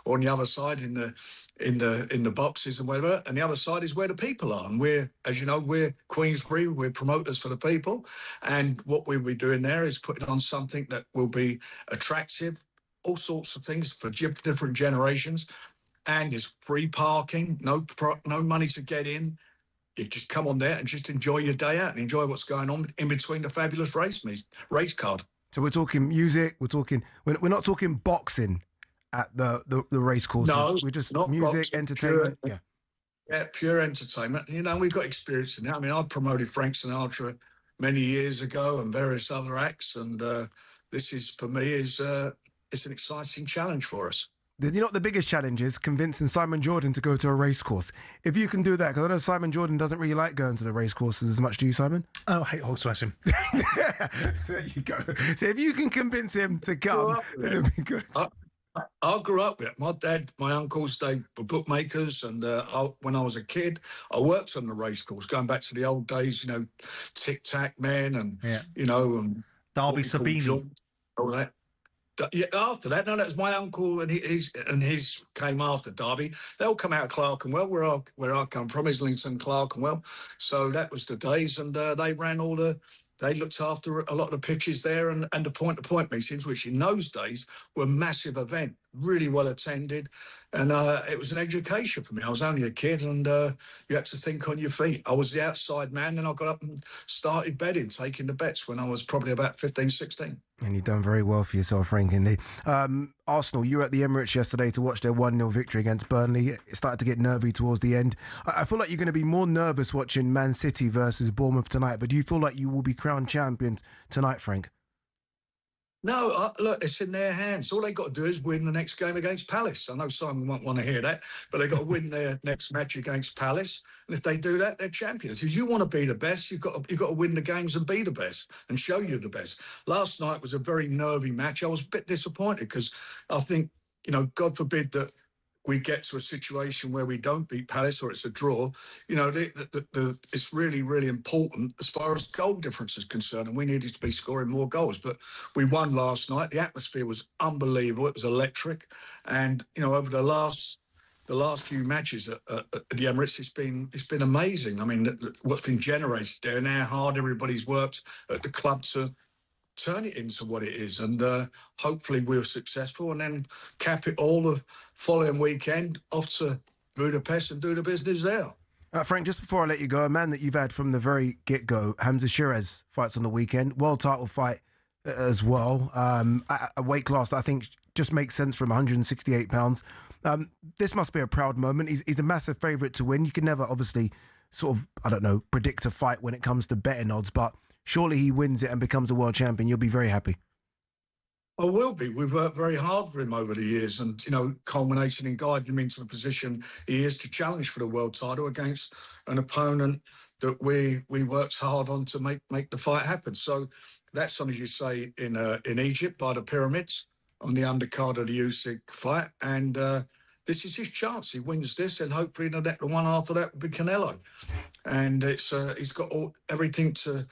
or on the other side in the boxes and whatever, and the other side is where the people are. And we're, as you know, we're Queensbury, we're promoters for the people, and what we'll be doing there is putting on something that will be attractive, all sorts of things for different generations, and is free parking, no money to get in. You just come on there and just enjoy your day out and enjoy what's going on in between the fabulous race card. So we're talking music, we're not talking boxing at the race courses? No, We're just not music, boxing, entertainment. pure, yeah, pure entertainment. You know, we've got experience in that. I mean, I promoted Frank Sinatra many years ago and various other acts, and this is, for me, it's an exciting challenge for us. You know what the biggest challenge is? Convincing Simon Jordan to go to a race course. If you can do that, because I know Simon Jordan doesn't really like going to the race courses as much, do you, Simon? Oh, I hate horse racing. So there you go. So if you can convince him to come, then it'll be good. I grew up with it. My dad, my uncles, they were bookmakers, and when I was a kid, I worked on the race course, going back to the old days, you know, Tic Tac Man and, you know, and Derby Sabini. All that. Yeah, after that, no, that was my uncle, and his came after Derby. They all come out of Clerkenwell, where I come from, Islington, Clerkenwell. So that was the days, and they ran they looked after a lot of the pitches there and the point-to-point meetings, which in those days were a massive event, really well attended. And it was an education for me. I was only a kid, and you had to think on your feet. I was the outside man, and I got up and started betting, taking the bets when I was probably about 15, 16. And you've done very well for yourself, Frank, indeed. Arsenal, you were at the Emirates yesterday to watch their 1-0 victory against Burnley. It started to get nervy towards the end. I feel like you're going to be more nervous watching Man City versus Bournemouth tonight, but do you feel like you will be crowned champions tonight, Frank? No, look, it's in their hands. All they got to do is win the next game against Palace. I know Simon won't want to hear that, but they got to win their next match against Palace. And if they do that, they're champions. If you want to be the best, you've got to win the games and be the best and show you're the best. Last night was a very nervy match. I was a bit disappointed because I think, you know, God forbid that we get to a situation where we don't beat Palace or it's a draw. You know, it's really, really important as far as goal difference is concerned, and we needed to be scoring more goals. But we won last night. The atmosphere was unbelievable. It was electric. And, you know, over the last few matches at the Emirates, it's been amazing. I mean, what's been generated there and how hard everybody's worked at the club to turn it into what it is, and hopefully we're successful, and then cap it all the following weekend off to Budapest and do the business there. Frank, just before I let you go, a man that you've had from the very get-go, Hamza Shirez, fights on the weekend, world title fight as well, a weight class that I think just makes sense from 168 pounds. This must be a proud moment. He's a massive favourite to win. You can never obviously sort of, I don't know, predict a fight when it comes to betting odds, but surely he wins it and becomes a world champion. You'll be very happy. I will be. We've worked very hard for him over the years, and, you know, culminating in guiding him into the position he is to challenge for the world title against an opponent that we worked hard on to make the fight happen. So that's on, as you say, in Egypt by the pyramids on the undercard of the Usyk fight, and this is his chance. He wins this, and hopefully the one after that will be Canelo, and he's got everything to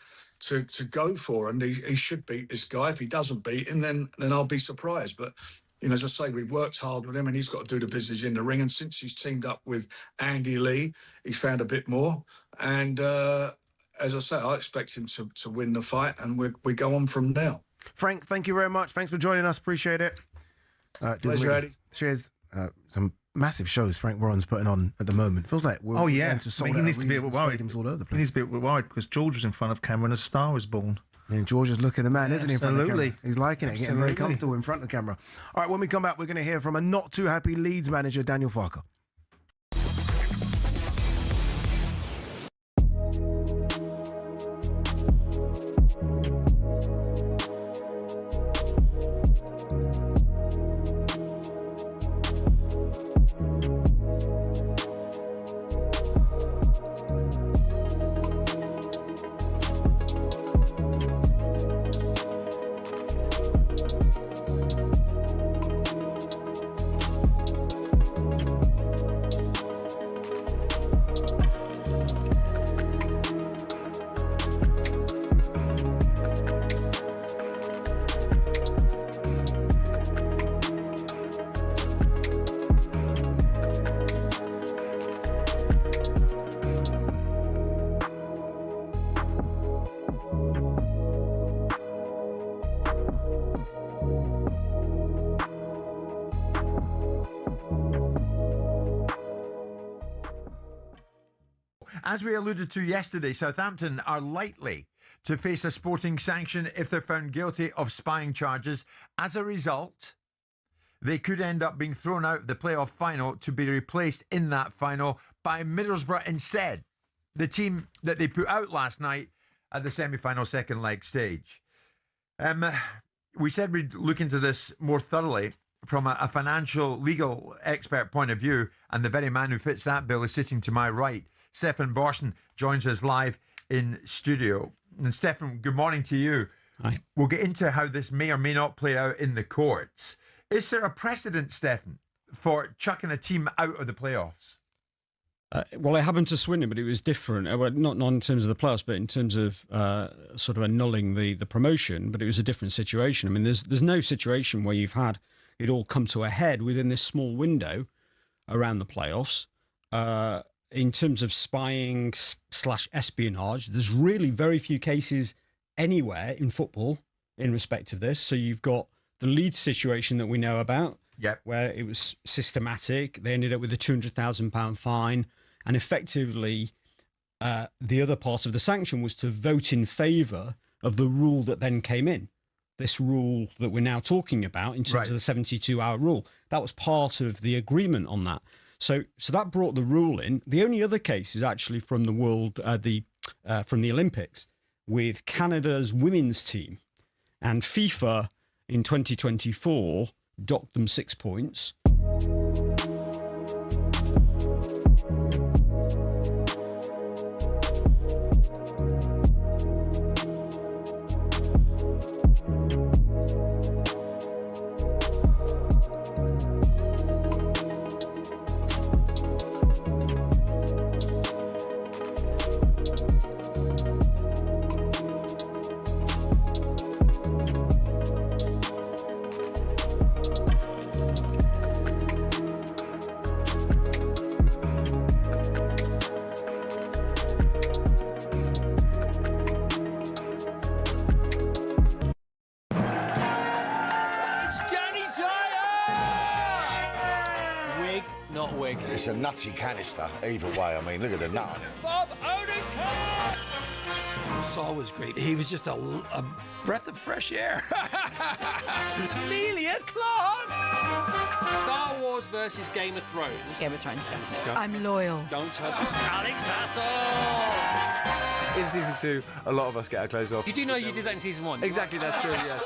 go for, and he should beat this guy. If he doesn't beat him, then I'll be surprised. But, you know, as I say, we've worked hard with him, and he's got to do the business in the ring. And since he's teamed up with Andy Lee, he's found a bit more. And as I say, I expect him to win the fight, and we go on from now. Frank, thank you very much. Thanks for joining us. Appreciate it. Pleasure, Eddie. Cheers. Some massive shows Frank Warren's putting on at the moment. Feels like we're he into needs to be a bit worried. All over the place. He needs to be a bit worried because George was in front of camera and a star was born. And George is looking the man, isn't he, in front of the camera? He's liking it, getting very comfortable in front of the camera. All right, when we come back, we're going to hear from a not too happy Leeds manager, Daniel Farker. As we alluded to yesterday, Southampton are likely to face a sporting sanction if they're found guilty of spying charges. As a result, they could end up being thrown out of the playoff final to be replaced in that final by Middlesbrough instead, the team that they put out last night at the semi-final second leg stage. We said we'd look into this more thoroughly from a financial, legal expert point of view, and the very man who fits that bill is sitting to my right. Stefan Borsten joins us live in studio. And Stefan, good morning to you. Hi. We'll get into how this may or may not play out in the courts. Is there a precedent, Stefan, for chucking a team out of the playoffs? Well, it happened to Swindon, but it was different. Well, not in terms of the playoffs, but in terms of sort of annulling the promotion. But it was a different situation. I mean, there's no situation where you've had it all come to a head within this small window around the playoffs. In terms of spying / espionage, there's really very few cases anywhere in football in respect of this. So you've got the Leeds situation that we know about, where it was systematic. They ended up with a £200,000 fine. And effectively, the other part of the sanction was to vote in favour of the rule that then came in. This rule that we're now talking about in terms of the 72-hour rule. That was part of the agreement on that. So that brought the rule in. The only other case is actually from the from the Olympics with Canada's women's team. And FIFA in 2024 docked them 6 points. It's a nutty canister, either way. I mean, look at the nut on it. Bob Odenkirk! Saul was great. He was just a breath of fresh air. Amelia Clark! Star Wars versus Game of Thrones. Game of Thrones, definitely. Go. I'm loyal. Don't tell Alex Hassel! In season 2, a lot of us get our clothes off. You do know you did that in season 1. Exactly, that's true, yes.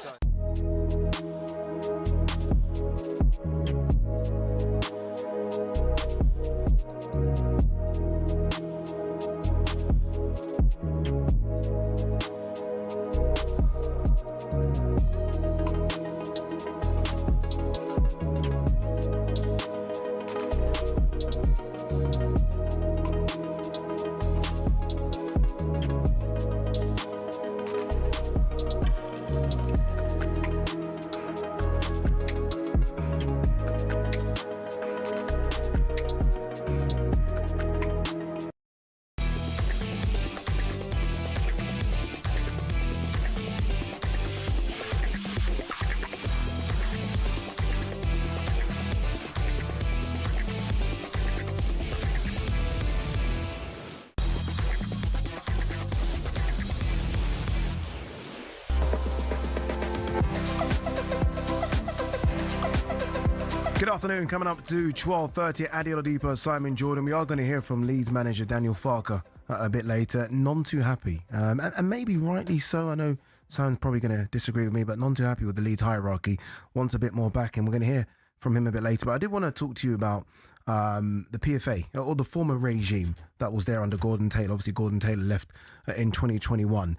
Good afternoon. Coming up to 12:30, Ade Oladipo, Simon Jordan. We are going to hear from Leeds manager Daniel Farke a bit later. None too happy, and maybe rightly so. I know Simon's probably going to disagree with me, but none too happy with the Leeds hierarchy. Wants a bit more back, and we're going to hear from him a bit later. But I did want to talk to you about the PFA, or the former regime that was there under Gordon Taylor. Obviously, Gordon Taylor left in 2021.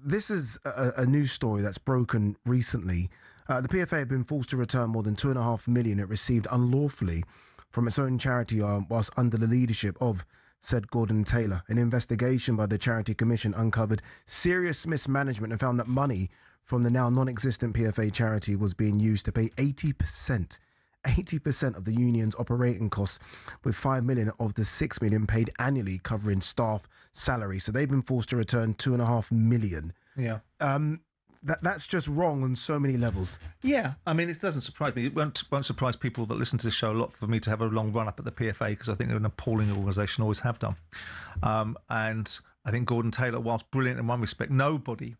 This is a news story that's broken recently. The PFA had been forced to return more than $2.5 million it received unlawfully from its own charity arm whilst under the leadership of said Gordon Taylor. An investigation by the Charity Commission uncovered serious mismanagement and found that money from the now non-existent PFA charity was being used to pay 80% of the union's operating costs, with $5 million of the $6 million paid annually covering staff salary. So they've been forced to return $2.5 million. Yeah. That's just wrong on so many levels. Yeah, I mean, it doesn't surprise me. It won't surprise people that listen to the show a lot for me to have a long run up at the PFA, because I think they're an appalling organisation, always have done. And I think Gordon Taylor, whilst brilliant in one respect, nobody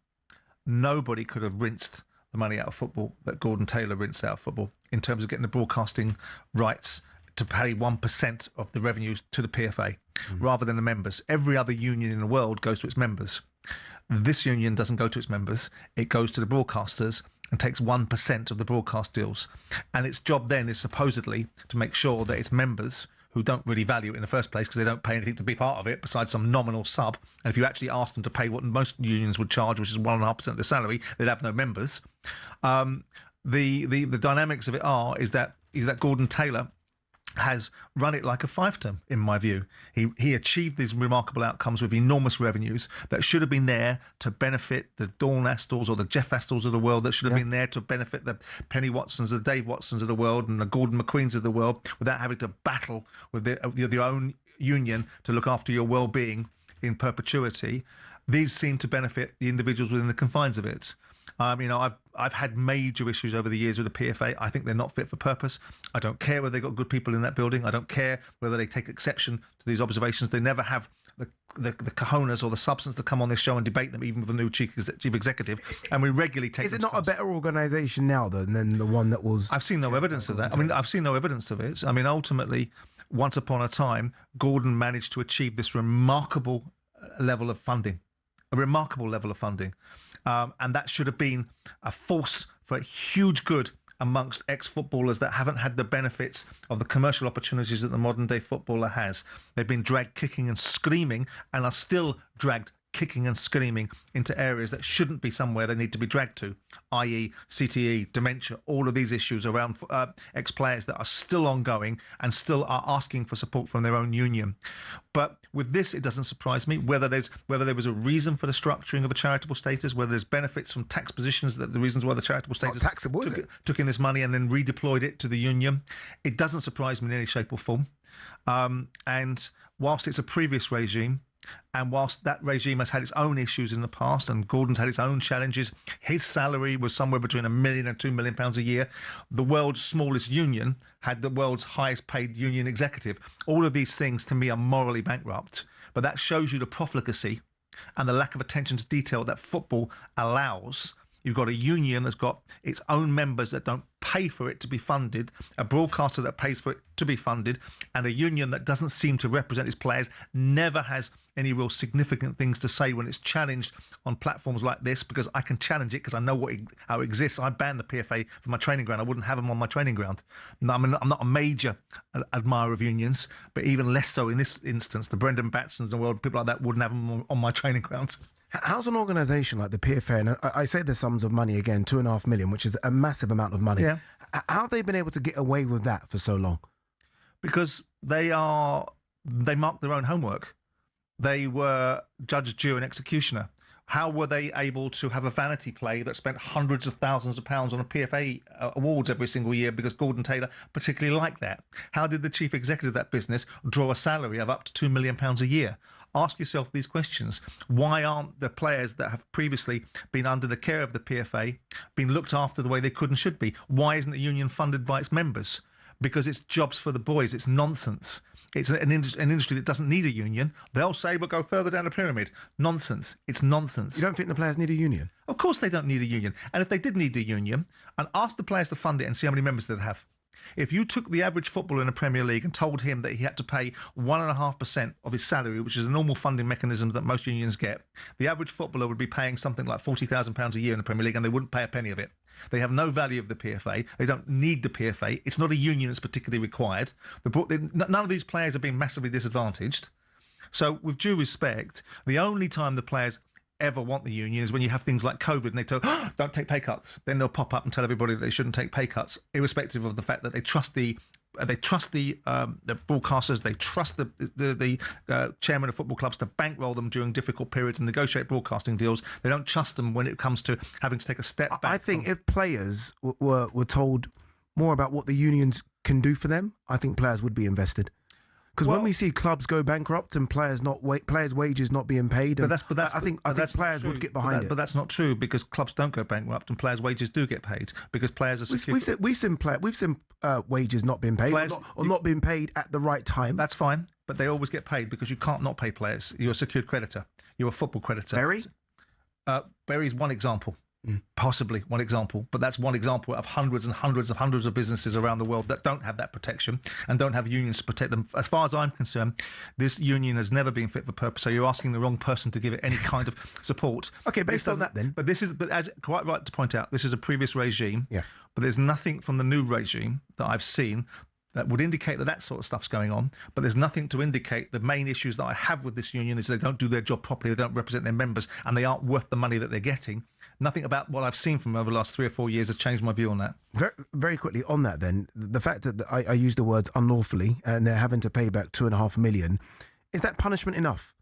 could have rinsed the money out of football that Gordon Taylor rinsed out of football in terms of getting the broadcasting rights to pay 1% of the revenues to the PFA rather than the members. Every other union in the world goes to its members. This union doesn't go to its members. It goes to the broadcasters and takes 1% of the broadcast deals. And its job then is supposedly to make sure that its members, who don't really value it in the first place because they don't pay anything to be part of it besides some nominal sub. And if you actually ask them to pay what most unions would charge, which is 1.5% of the salary, they'd have no members. The dynamics of it is that Gordon Taylor has run it like a fiefdom, in my view. He achieved these remarkable outcomes with enormous revenues that should have been there to benefit the Dawn Astles or the Jeff Astles of the world, that should have been there to benefit the Penny Watsons, the Dave Watsons of the world and the Gordon McQueens of the world, without having to battle with your own union to look after your well-being in perpetuity. These seem to benefit the individuals within the confines of it. I've had major issues over the years with the PFA. I think they're not fit for purpose. I don't care whether they've got good people in that building. I don't care whether they take exception to these observations. They never have the cojones or the substance to come on this show and debate them, even with a new chief executive. And we regularly take. Is it not a better organisation now than the one that was? I've seen no evidence of that. I've seen no evidence of it. Ultimately, once upon a time, Gordon managed to achieve this remarkable level of funding. A remarkable level of funding. And that should have been a force for huge good amongst ex-footballers that haven't had the benefits of the commercial opportunities that the modern-day footballer has. They've been dragged kicking and screaming and are still dragged kicking and screaming into areas that shouldn't be somewhere they need to be dragged to, i.e. CTE, dementia, all of these issues around ex-players that are still ongoing and still are asking for support from their own union. But with this, it doesn't surprise me whether there was a reason for the structuring of a charitable status, whether there's benefits from tax positions, that the reasons why the charitable status took in this money and then redeployed it to the union. It doesn't surprise me in any shape or form. And whilst it's a previous regime, and whilst that regime has had its own issues in the past and Gordon's had its own challenges, his salary was somewhere between £1 million and £2 million a year. The world's smallest union had the world's highest paid union executive. All of these things to me are morally bankrupt, but that shows you the profligacy and the lack of attention to detail that football allows. You've got a union that's got its own members that don't pay for it to be funded, a broadcaster that pays for it to be funded, and a union that doesn't seem to represent its players, never has any real significant things to say when it's challenged on platforms like this, because I can challenge it because I know how it exists. I banned the PFA from my training ground. I wouldn't have them on my training ground. I'm not a major admirer of unions, but even less so in this instance. The Brendan Batsons of the world, people like that, wouldn't have them on my training grounds. How's an organisation like the PFA, and I say the sums of money again, £2.5 million, which is a massive amount of money. Yeah. How have they been able to get away with that for so long? Because they mark their own homework. They were judge, jury and executioner. How were they able to have a vanity play that spent hundreds of thousands of pounds on a PFA awards every single year because Gordon Taylor particularly liked that? How did the chief executive of that business draw a salary of up to £2 million a year? Ask yourself these questions. Why aren't the players that have previously been under the care of the PFA being looked after the way they could and should be? Why isn't the union funded by its members? Because it's jobs for the boys. It's nonsense. It's an industry that doesn't need a union. They'll say, we'll go further down the pyramid. Nonsense. It's nonsense. You don't think the players need a union? Of course they don't need a union. And if they did need a union, and ask the players to fund it and see how many members they'd have. If you took the average footballer in the Premier League and told him that he had to pay 1.5% of his salary, which is a normal funding mechanism that most unions get, the average footballer would be paying something like £40,000 a year in the Premier League, and they wouldn't pay a penny of it. They have no value of the PFA. They don't need the PFA. It's not a union that's particularly required. None of these players have been massively disadvantaged. So, with due respect, the only time the players ever want the union is when you have things like COVID and they tell, don't take pay cuts. Then they'll pop up and tell everybody that they shouldn't take pay cuts, irrespective of the fact that they trust the broadcasters, they trust the chairman of football clubs to bankroll them during difficult periods and negotiate broadcasting deals. They don't trust them when it comes to having to take a step back. I think if players were told more about what the unions can do for them, I think players would be invested. Because when we see clubs go bankrupt and players' wages not being paid, I think players would get behind it. But that's not true, because clubs don't go bankrupt and players' wages do get paid because players are secure. We've seen wages not being paid or not being paid at the right time. That's fine, but they always get paid because you can't not pay players. You're a secured creditor. You're a football creditor. Berry? Berry's one example. Possibly one example, but that's one example of hundreds and hundreds and hundreds of businesses around the world that don't have that protection and don't have unions to protect them. As far as I'm concerned, this union has never been fit for purpose. So you're asking the wrong person to give it any kind of support. Okay, based on that then. But as quite right to point out, this is a previous regime. Yeah. But there's nothing from the new regime that I've seen that would indicate that sort of stuff's going on. But there's nothing to indicate the main issues that I have with this union is they don't do their job properly, they don't represent their members, and they aren't worth the money that they're getting. Nothing about what I've seen from them over the last 3 or 4 years has changed my view on that. Very, very quickly on that then, the fact that I used the words unlawfully and they're having to pay back $2.5 million, is that punishment enough?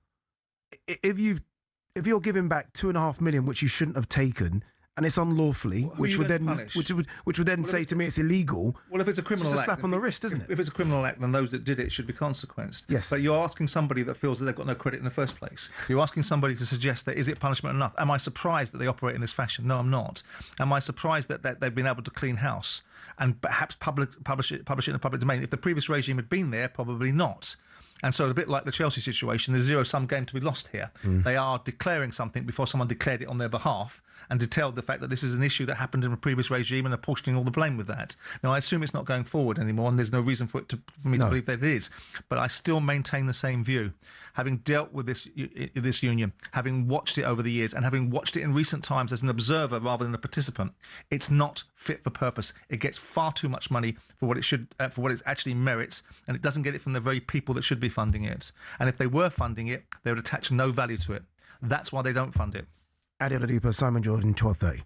If you're giving back $2.5 million, which you shouldn't have taken, and it's unlawfully, which would then say to me it's illegal. Well, if it's a criminal act, it's a slap on the wrist, isn't it? If it's a criminal act, then those that did it should be consequenced. Yes. But you're asking somebody that feels that they've got no credit in the first place. You're asking somebody to suggest that is it punishment enough? Am I surprised that they operate in this fashion? No, I'm not. Am I surprised that they've been able to clean house and perhaps publish it in the public domain? If the previous regime had been there, probably not. And so a bit like the Chelsea situation, there's zero-sum game to be lost here. They are declaring something before someone declared it on their behalf and detailed the fact that this is an issue that happened in a previous regime and apportioning all the blame with that. Now, I assume it's not going forward anymore and there's no reason for me to believe that it is. But I still maintain the same view. Having dealt with this union, having watched it over the years and having watched it in recent times as an observer rather than a participant, it's not fit for purpose. It gets far too much money for what it should, for what it actually merits, and it doesn't get it from the very people that should be funding it. And if they were funding it, they would attach no value to it. That's why they don't fund it. Ade Oladipo, Simon Jordan, 12:30.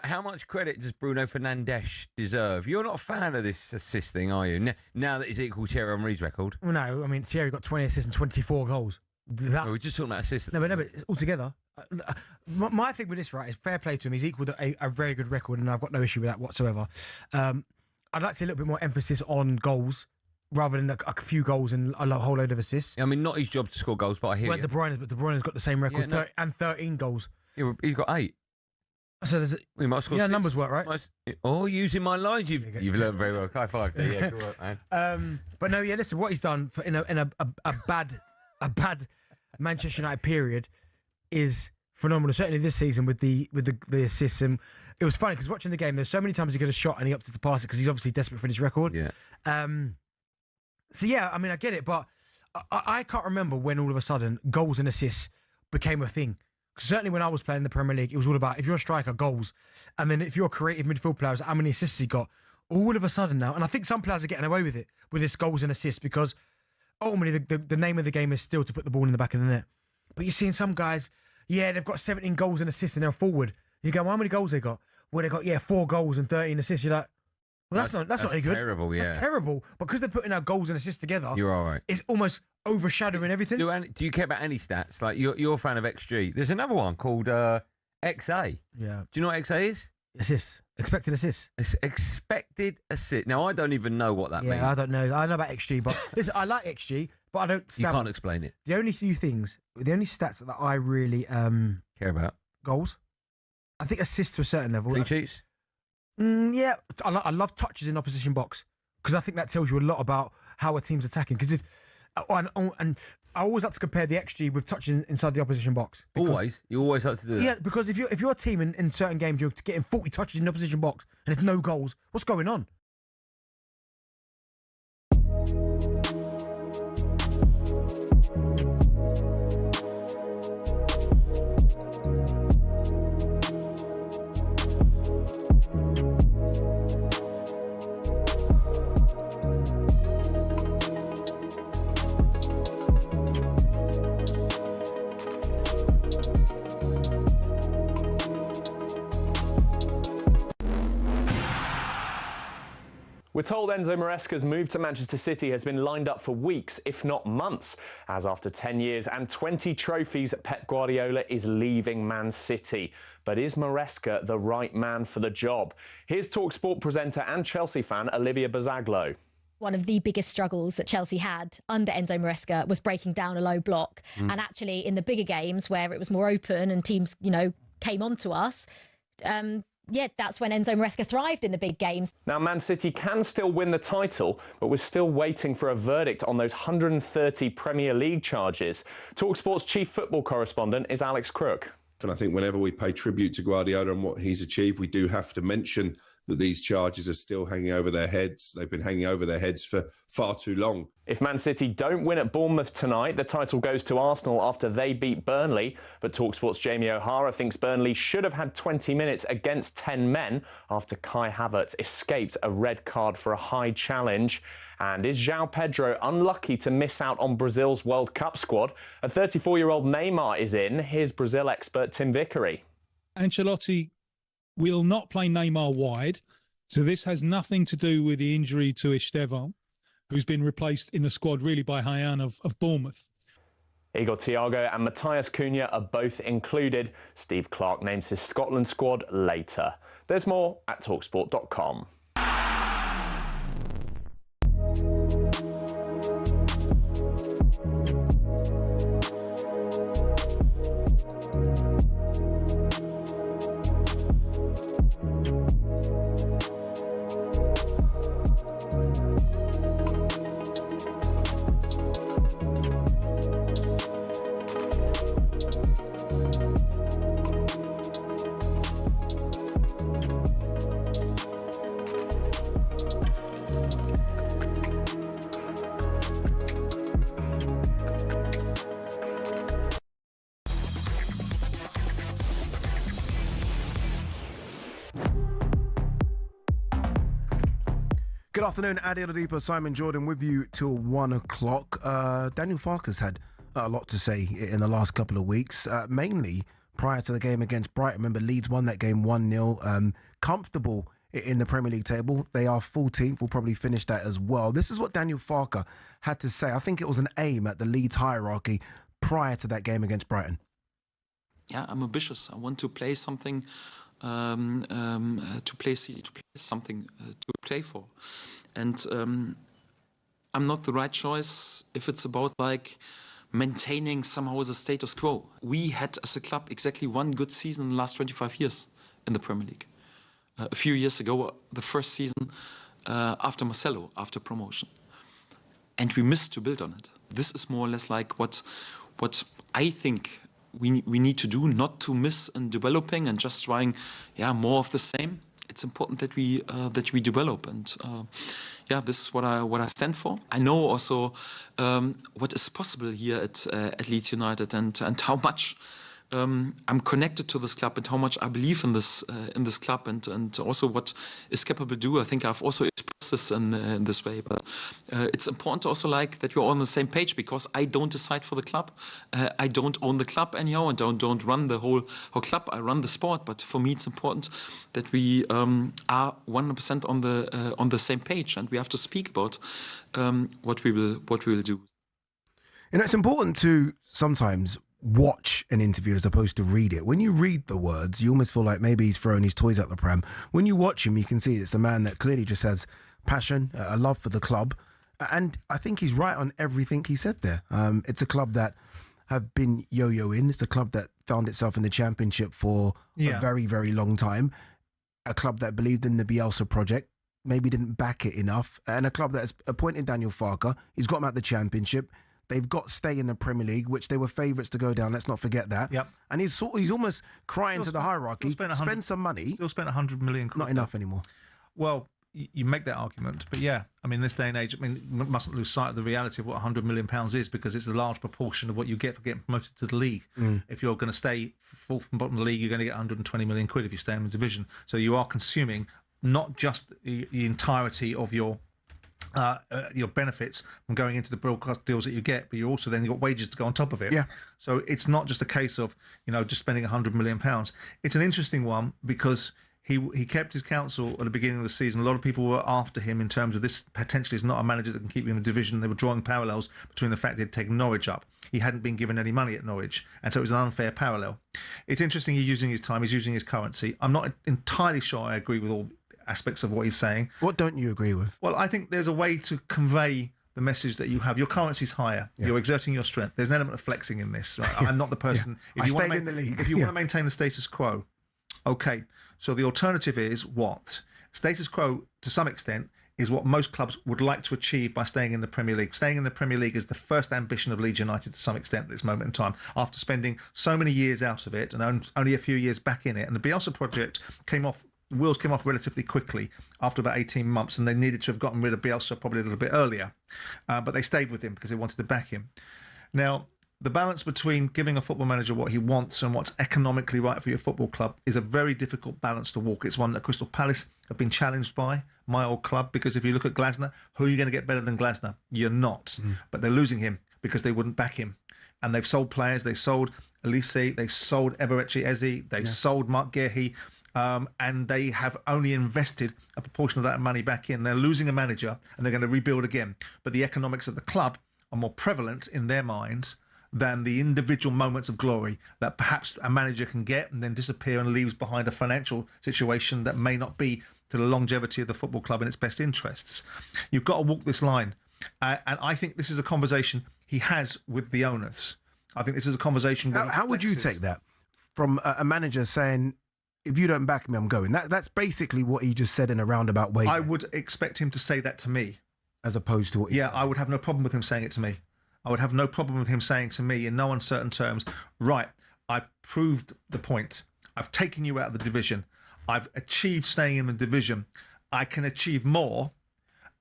How much credit does Bruno Fernandes deserve? You're not a fan of this assist thing, are you? Now that he's equal Thierry Henry's record. Well, no, I mean, Thierry got 20 assists and 24 goals. We're just talking about assists. No, but altogether, my thing with this, right, is fair play to him. He's equal to a very good record, and I've got no issue with that whatsoever. I'd like to see a little bit more emphasis on goals rather than a few goals and a whole load of assists. I mean, not his job to score goals, but I hear you. De Bruyne's got the same record, and 13 goals. Yeah, he's got 8. So there's we might score 6. Numbers work, right? Using my lines, you've learned very well. High five. Yeah, good work, man. But no, yeah. Listen, what he's done in a bad Manchester United period is phenomenal. Certainly this season with the assists, and it was funny because watching the game, there's so many times he got a shot and he opted to pass it because he's obviously desperate for his record. Yeah. So yeah, I mean, I get it, but I can't remember when all of a sudden goals and assists became a thing. Certainly when I was playing in the Premier League, it was all about, if you're a striker, goals. And then if you're a creative midfield player, how many assists he got. All of a sudden now, and I think some players are getting away with it, with this goals and assists, because ultimately the name of the game is still to put the ball in the back of the net. But you're seeing some guys, they've got 17 goals and assists and they're forward. You go, well, how many goals they got? Well, they got, 4 goals and 13 assists. You're like, well, that's not any good. Terrible, yeah. That's terrible. Because they're putting our goals and assists together. You're all right. It's almost overshadowing everything. Do you care about any stats? Like, you're a fan of XG. There's another one called XA. Yeah. Do you know what XA is? Assists. Expected assists. It's expected assist. Now, I don't even know what that means. Yeah, I don't know. I know about XG, but listen, I like XG, but I don't... You can't explain it. The only stats that I really... care about? Goals. I think assists to a certain level. Clean sheets? Yeah, I love touches in opposition box because I think that tells you a lot about how a team's attacking. Because and I always like to compare the XG with touches inside the opposition box. You always like to do that. Yeah, because if you're a team in certain games, you're getting 40 touches in the opposition box and there's no goals. What's going on? We're told Enzo Maresca's move to Manchester City has been lined up for weeks, if not months, as after 10 years and 20 trophies, Pep Guardiola is leaving Man City. But is Maresca the right man for the job? Here's talkSPORT presenter and Chelsea fan Olivia Bazaglo. One of the biggest struggles that Chelsea had under Enzo Maresca was breaking down a low block. And actually, in the bigger games where it was more open and teams, came onto us, that's when Enzo Maresca thrived in the big games. Now, Man City can still win the title, but we're still waiting for a verdict on those 130 Premier League charges. talkSPORT's chief football correspondent is Alex Crook. And I think whenever we pay tribute to Guardiola and what he's achieved, we do have to mention that these charges are still hanging over their heads. They've been hanging over their heads for far too long. If Man City don't win at Bournemouth tonight, the title goes to Arsenal after they beat Burnley. But talkSPORT's Jamie O'Hara thinks Burnley should have had 20 minutes against 10 men after Kai Havertz escaped a red card for a high challenge. And is João Pedro unlucky to miss out on Brazil's World Cup squad? A 34-year-old Neymar is in. Here's Brazil expert Tim Vickery. Ancelotti will not play Neymar wide, so this has nothing to do with the injury to Estevan, who's been replaced in the squad really by Hyan of Bournemouth. Igor Thiago and Matthias Cunha are both included. Steve Clarke names his Scotland squad later. There's more at talksport.com. Good afternoon, Ade Oladipo, Simon Jordan with you till 1 o'clock. Daniel Farke's had a lot to say in the last couple of weeks, mainly prior to the game against Brighton. Remember, Leeds won that game 1-0. Comfortable in the Premier League table. They are 14th. We'll probably finish that as well. This is what Daniel Farke had to say. I think it was an aim at the Leeds hierarchy prior to that game against Brighton. Yeah, I'm ambitious. I want to play something to play something to play for, and I'm not the right choice if it's about like maintaining somehow the status quo. We had as a club exactly one good season in the last 25 years in the Premier League. A few years ago, the first season after Marcelo, after promotion, and we missed to build on it. This is more or less like what I think we need to do, not to miss in developing and just trying, more of the same. It's important that we develop, and this is what I stand for. I know also what is possible here at Leeds United, and how much I'm connected to this club, and how much I believe in this club, and also what is capable to do. I think I've also expressed this in this way, but it's important also like that we're all on the same page, because I don't decide for the club. I don't own the club anyhow, and don't run the whole club. I run the sport, but for me it's important that we are 100% on the same page, and we have to speak about what we will do. It's important to sometimes watch an interview as opposed to read it. When you read the words, you almost feel like maybe he's throwing his toys at the pram. When you watch him, you can see it's a man that clearly just has passion, a love for the club. And I think he's right on everything he said there. It's a club that have been yo-yoing. It's a club that found itself in the Championship for a very, very long time. A club that believed in the Bielsa project, maybe didn't back it enough. And a club that has appointed Daniel Farke. He's got him out the Championship. They've got stay in the Premier League, which they were favourites to go down. Let's not forget that. Yep. And he's almost crying to the hierarchy. Spend some money. Still spent 100 million quid. Not enough anymore. Well, you make that argument, but this day and age, we mustn't lose sight of the reality of what 100 million pounds is, because it's a large proportion of what you get for getting promoted to the league. If you're going to stay fourth from bottom of the league, you're going to get 120 million quid if you stay in the division. So you are consuming not just the entirety of your benefits from going into the broadcast deals that you get, but you also then got wages to go on top of it. Yeah. So it's not just a case of just spending 100 million pounds. It's an interesting one, because He kept his counsel at the beginning of the season. A lot of people were after him in terms of this potentially is not a manager that can keep you in the division. They were drawing parallels between the fact they'd taken Norwich up. He hadn't been given any money at Norwich, and so it was an unfair parallel. It's interesting he's using his time, he's using his currency. I'm not entirely sure I agree with all aspects of what he's saying. What don't you agree with? Well, I think there's a way to convey the message that you have. Your currency's higher. Yeah. You're exerting your strength. There's an element of flexing in this. Right? I'm not the person. I stayed in the league. If you want to maintain the status quo, okay. So the alternative is what? Status quo, to some extent, is what most clubs would like to achieve by staying in the Premier League. Staying in the Premier League is the first ambition of Leeds United to some extent at this moment in time, after spending so many years out of it and only a few years back in it. And the Bielsa project wheels came off relatively quickly after about 18 months, and they needed to have gotten rid of Bielsa probably a little bit earlier. But they stayed with him because they wanted to back him. Now, the balance between giving a football manager what he wants and what's economically right for your football club is a very difficult balance to walk. It's one that Crystal Palace have been challenged by, my old club, because if you look at Glasner, who are you going to get better than Glasner? You're not. But they're losing him because they wouldn't back him. And they've sold players. They sold Elise, they sold Eberechi Eze, they sold Mark Gehi, and they have only invested a proportion of that money back in. They're losing a manager and they're going to rebuild again. But the economics of the club are more prevalent in their minds than the individual moments of glory that perhaps a manager can get and then disappear and leaves behind a financial situation that may not be to the longevity of the football club and its best interests. You've got to walk this line. And I think this is a conversation he has with the owners. I think this is a conversation. How would you take that from a manager saying, if you don't back me, I'm going? That's basically what he just said in a roundabout way. I would expect him to say that to me. As opposed to what I would have no problem with him saying it to me. I would have no problem with him saying to me in no uncertain terms, right, I've proved the point. I've taken you out of the division. I've achieved staying in the division. I can achieve more,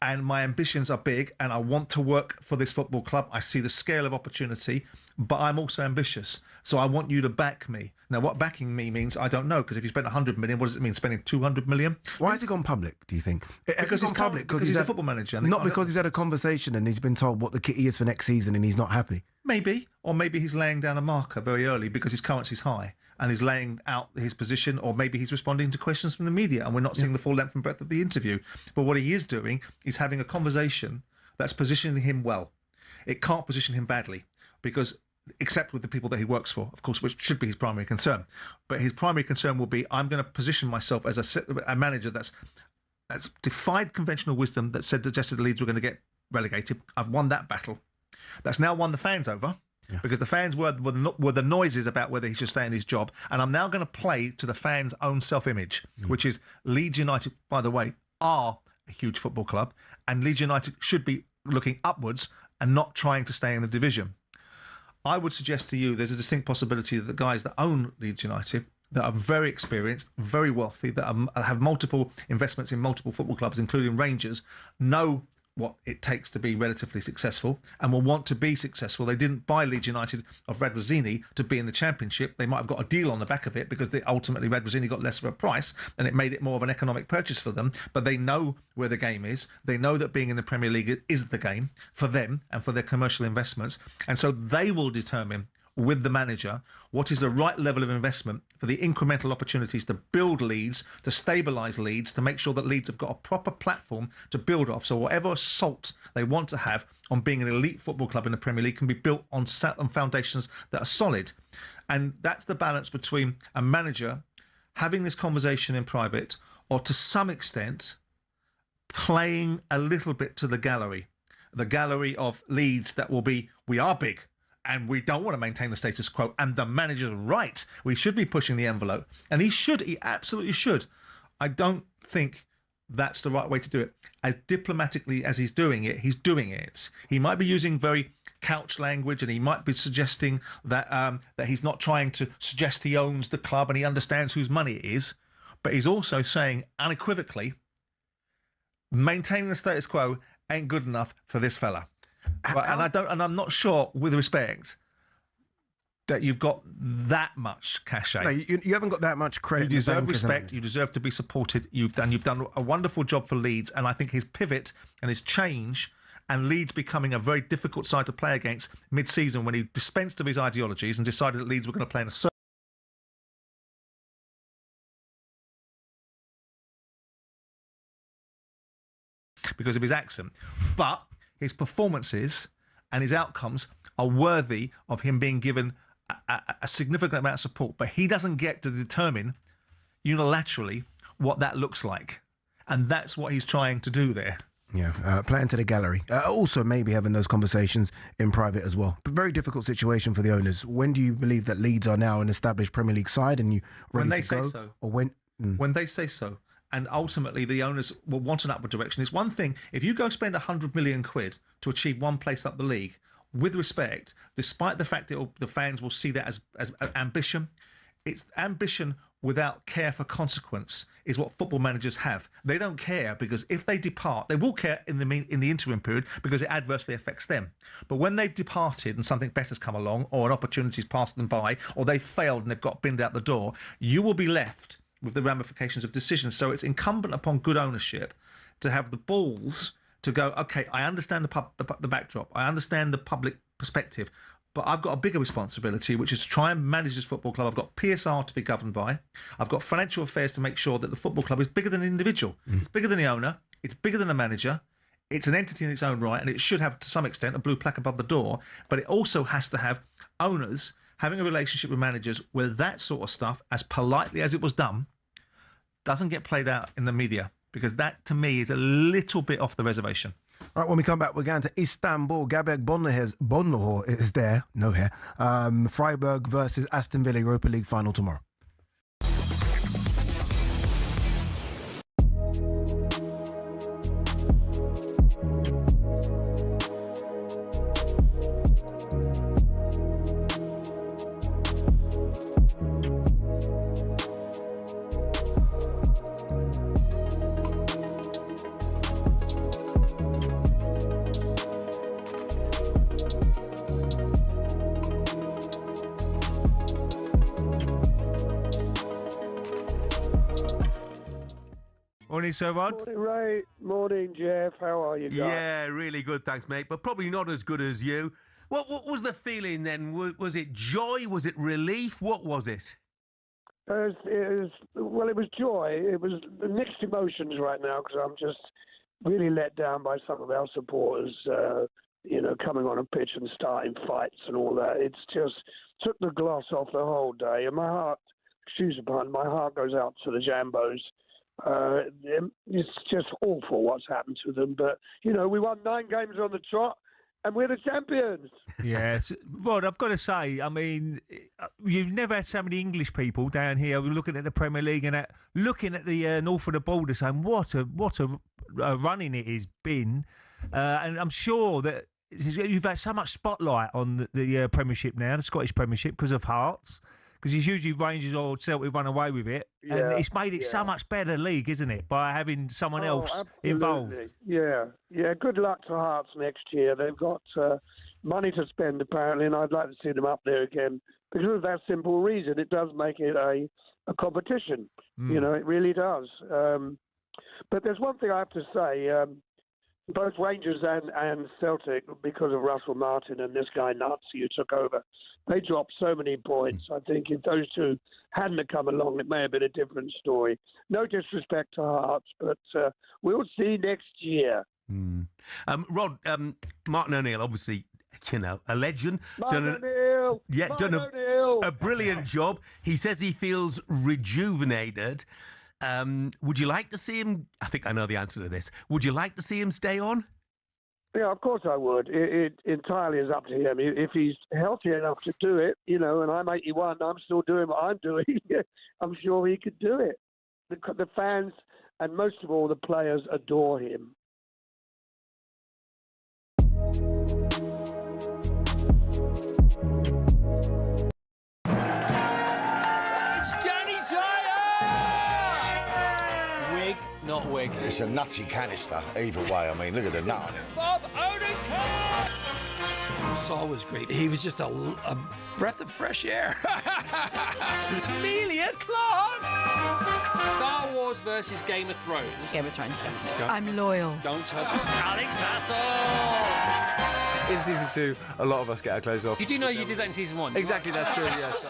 and my ambitions are big, and I want to work for this football club. I see the scale of opportunity, but I'm also ambitious. So I want you to back me. Now, what backing me means, I don't know, because if you spend 100 million, what does it mean, spending 200 million? Why has he gone public, do you think? Because he's public, because he's a football manager. Not because he's had a conversation and he's been told what the kitty is for next season and he's not happy. Maybe. Or maybe he's laying down a marker very early because his currency's high and he's laying out his position, or maybe he's responding to questions from the media and we're not seeing the full length and breadth of the interview. But what he is doing is having a conversation that's positioning him well. It can't position him badly because, except with the people that he works for, of course, which should be his primary concern. But his primary concern will be, I'm going to position myself as a manager that's defied conventional wisdom that suggested the Leeds were going to get relegated. I've won that battle. That's now won the fans over. Because the fans were the noises about whether he should stay in his job. And I'm now going to play to the fans' own self-image, which is Leeds United, by the way, are a huge football club. And Leeds United should be looking upwards and not trying to stay in the division. I would suggest to you there's a distinct possibility that the guys that own Leeds United, that are very experienced, very wealthy, that have multiple investments in multiple football clubs, including Rangers, know what it takes to be relatively successful and will want to be successful. They didn't buy Leeds United of Radrizzini to be in the Championship. They might have got a deal on the back of it because ultimately Radrizzini got less of a price and it made it more of an economic purchase for them. But they know where the game is. They know that being in the Premier League is the game for them and for their commercial investments. And so they will determine with the manager what is the right level of investment for the incremental opportunities to build Leeds, to stabilise Leeds, to make sure that Leeds have got a proper platform to build off. So whatever assault they want to have on being an elite football club in the Premier League can be built on foundations that are solid. And that's the balance between a manager having this conversation in private or to some extent playing a little bit to the gallery of Leeds that will be, we are big, and we don't want to maintain the status quo. And the manager's right. We should be pushing the envelope. And he absolutely should. I don't think that's the right way to do it. As diplomatically as he's doing it, he's doing it. He might be using very couch language and he might be suggesting that that he's not trying to suggest he owns the club and he understands whose money it is. But he's also saying unequivocally, maintaining the status quo ain't good enough for this fella. And I'm not sure, with respect, that you've got that much cachet. No, you haven't got that much credit. You deserve respect. You deserve to be supported. You've done a wonderful job for Leeds, and I think his pivot and his change, and Leeds becoming a very difficult side to play against mid-season when he dispensed of his ideologies and decided that Leeds were going to play in a certain because of his accent. But his performances and his outcomes are worthy of him being given a significant amount of support. But he doesn't get to determine unilaterally what that looks like. And that's what he's trying to do there. Yeah, playing to the gallery. Also, maybe having those conversations in private as well. But very difficult situation for the owners. When do you believe that Leeds are now an established Premier League side and you ready when they to go? say so. Or when? When they say so. And ultimately, the owners will want an upward direction. It's one thing, if you go spend 100 million quid to achieve one place up the league, with respect, despite the fact that the fans will see that as ambition, it's ambition without care for consequence is what football managers have. They don't care because if they depart, they will care in the interim period because it adversely affects them. But when they've departed and something better's come along, or an opportunity's passed them by, or they've failed and they've got binned out the door, you will be left with the ramifications of decisions. So it's incumbent upon good ownership to have the balls to go, okay, I understand the backdrop, I understand the public perspective, but I've got a bigger responsibility, which is to try and manage this football club. I've got PSR to be governed by. I've got financial affairs to make sure that the football club is bigger than an individual. It's bigger than the owner. It's bigger than the manager. It's an entity in its own right, and it should have, to some extent, a blue plaque above the door. But it also has to have owners having a relationship with managers where that sort of stuff, as politely as it was done, doesn't get played out in the media. Because that, to me, is a little bit off the reservation. All right, when we come back, we're going to Istanbul. Gabek Bonnohor is there, no hair. Freiburg versus Aston Villa Europa League final tomorrow. Morning, Sir Rod. Morning, Ray. Morning, Jeff. How are you guys? Yeah, really good, thanks, mate. But probably not as good as you. What was the feeling then? Was it joy? Was it relief? What was it? It was joy. It was mixed emotions right now because I'm just really let down by some of our supporters, coming on a pitch and starting fights and all that. It's just took the gloss off the whole day. And my heart goes out to the Jambos. It's just awful what's happened to them. But, we won 9 games on the trot and we're the champions. Yes. Rod, I've got to say, I mean, you've never had so many English people down here looking at the Premier League and looking at the north of the border saying, what a running it has been. And I'm sure that you've had so much spotlight on the Premiership now, the Scottish Premiership, because of Hearts. Because it's usually Rangers or Celtic run away with it. Yeah, and it's made it so much better league, isn't it, by having someone else absolutely involved? Yeah. Good luck to Hearts next year. They've got money to spend, apparently, and I'd like to see them up there again. Because of that simple reason, it does make it a competition. It really does. But there's one thing I have to say. Both Rangers and Celtic, because of Russell Martin and this guy Nazi who took over, they dropped so many points. I think if those two hadn't come along, it may have been a different story. No disrespect to Hearts, but we'll see next year. Rod, Martin O'Neill, obviously, a legend. Martin O'Neill! Yeah, Martin done a brilliant job. He says he feels rejuvenated. Would you like to see him? I think I know the answer to this. Would you like to see him stay on? Yeah, of course I would. It entirely is up to him. If he's healthy enough to do it, and I'm 81, I'm still doing what I'm doing, I'm sure he could do it. The fans, and most of all, the players adore him. It's Danny Dyer! Wig, not wig. It's a nutty canister, either way. I mean, look at the nut on it. Bob Odenkirk! Saul was great. He was just a breath of fresh air. Amelia Clark! Star Wars versus Game of Thrones. Game of Thrones, definitely. Go. I'm loyal. Don't tell Alex Hassel! In season 2, a lot of us get our clothes off. You do know you did that in season 1. Exactly, that's true, yes.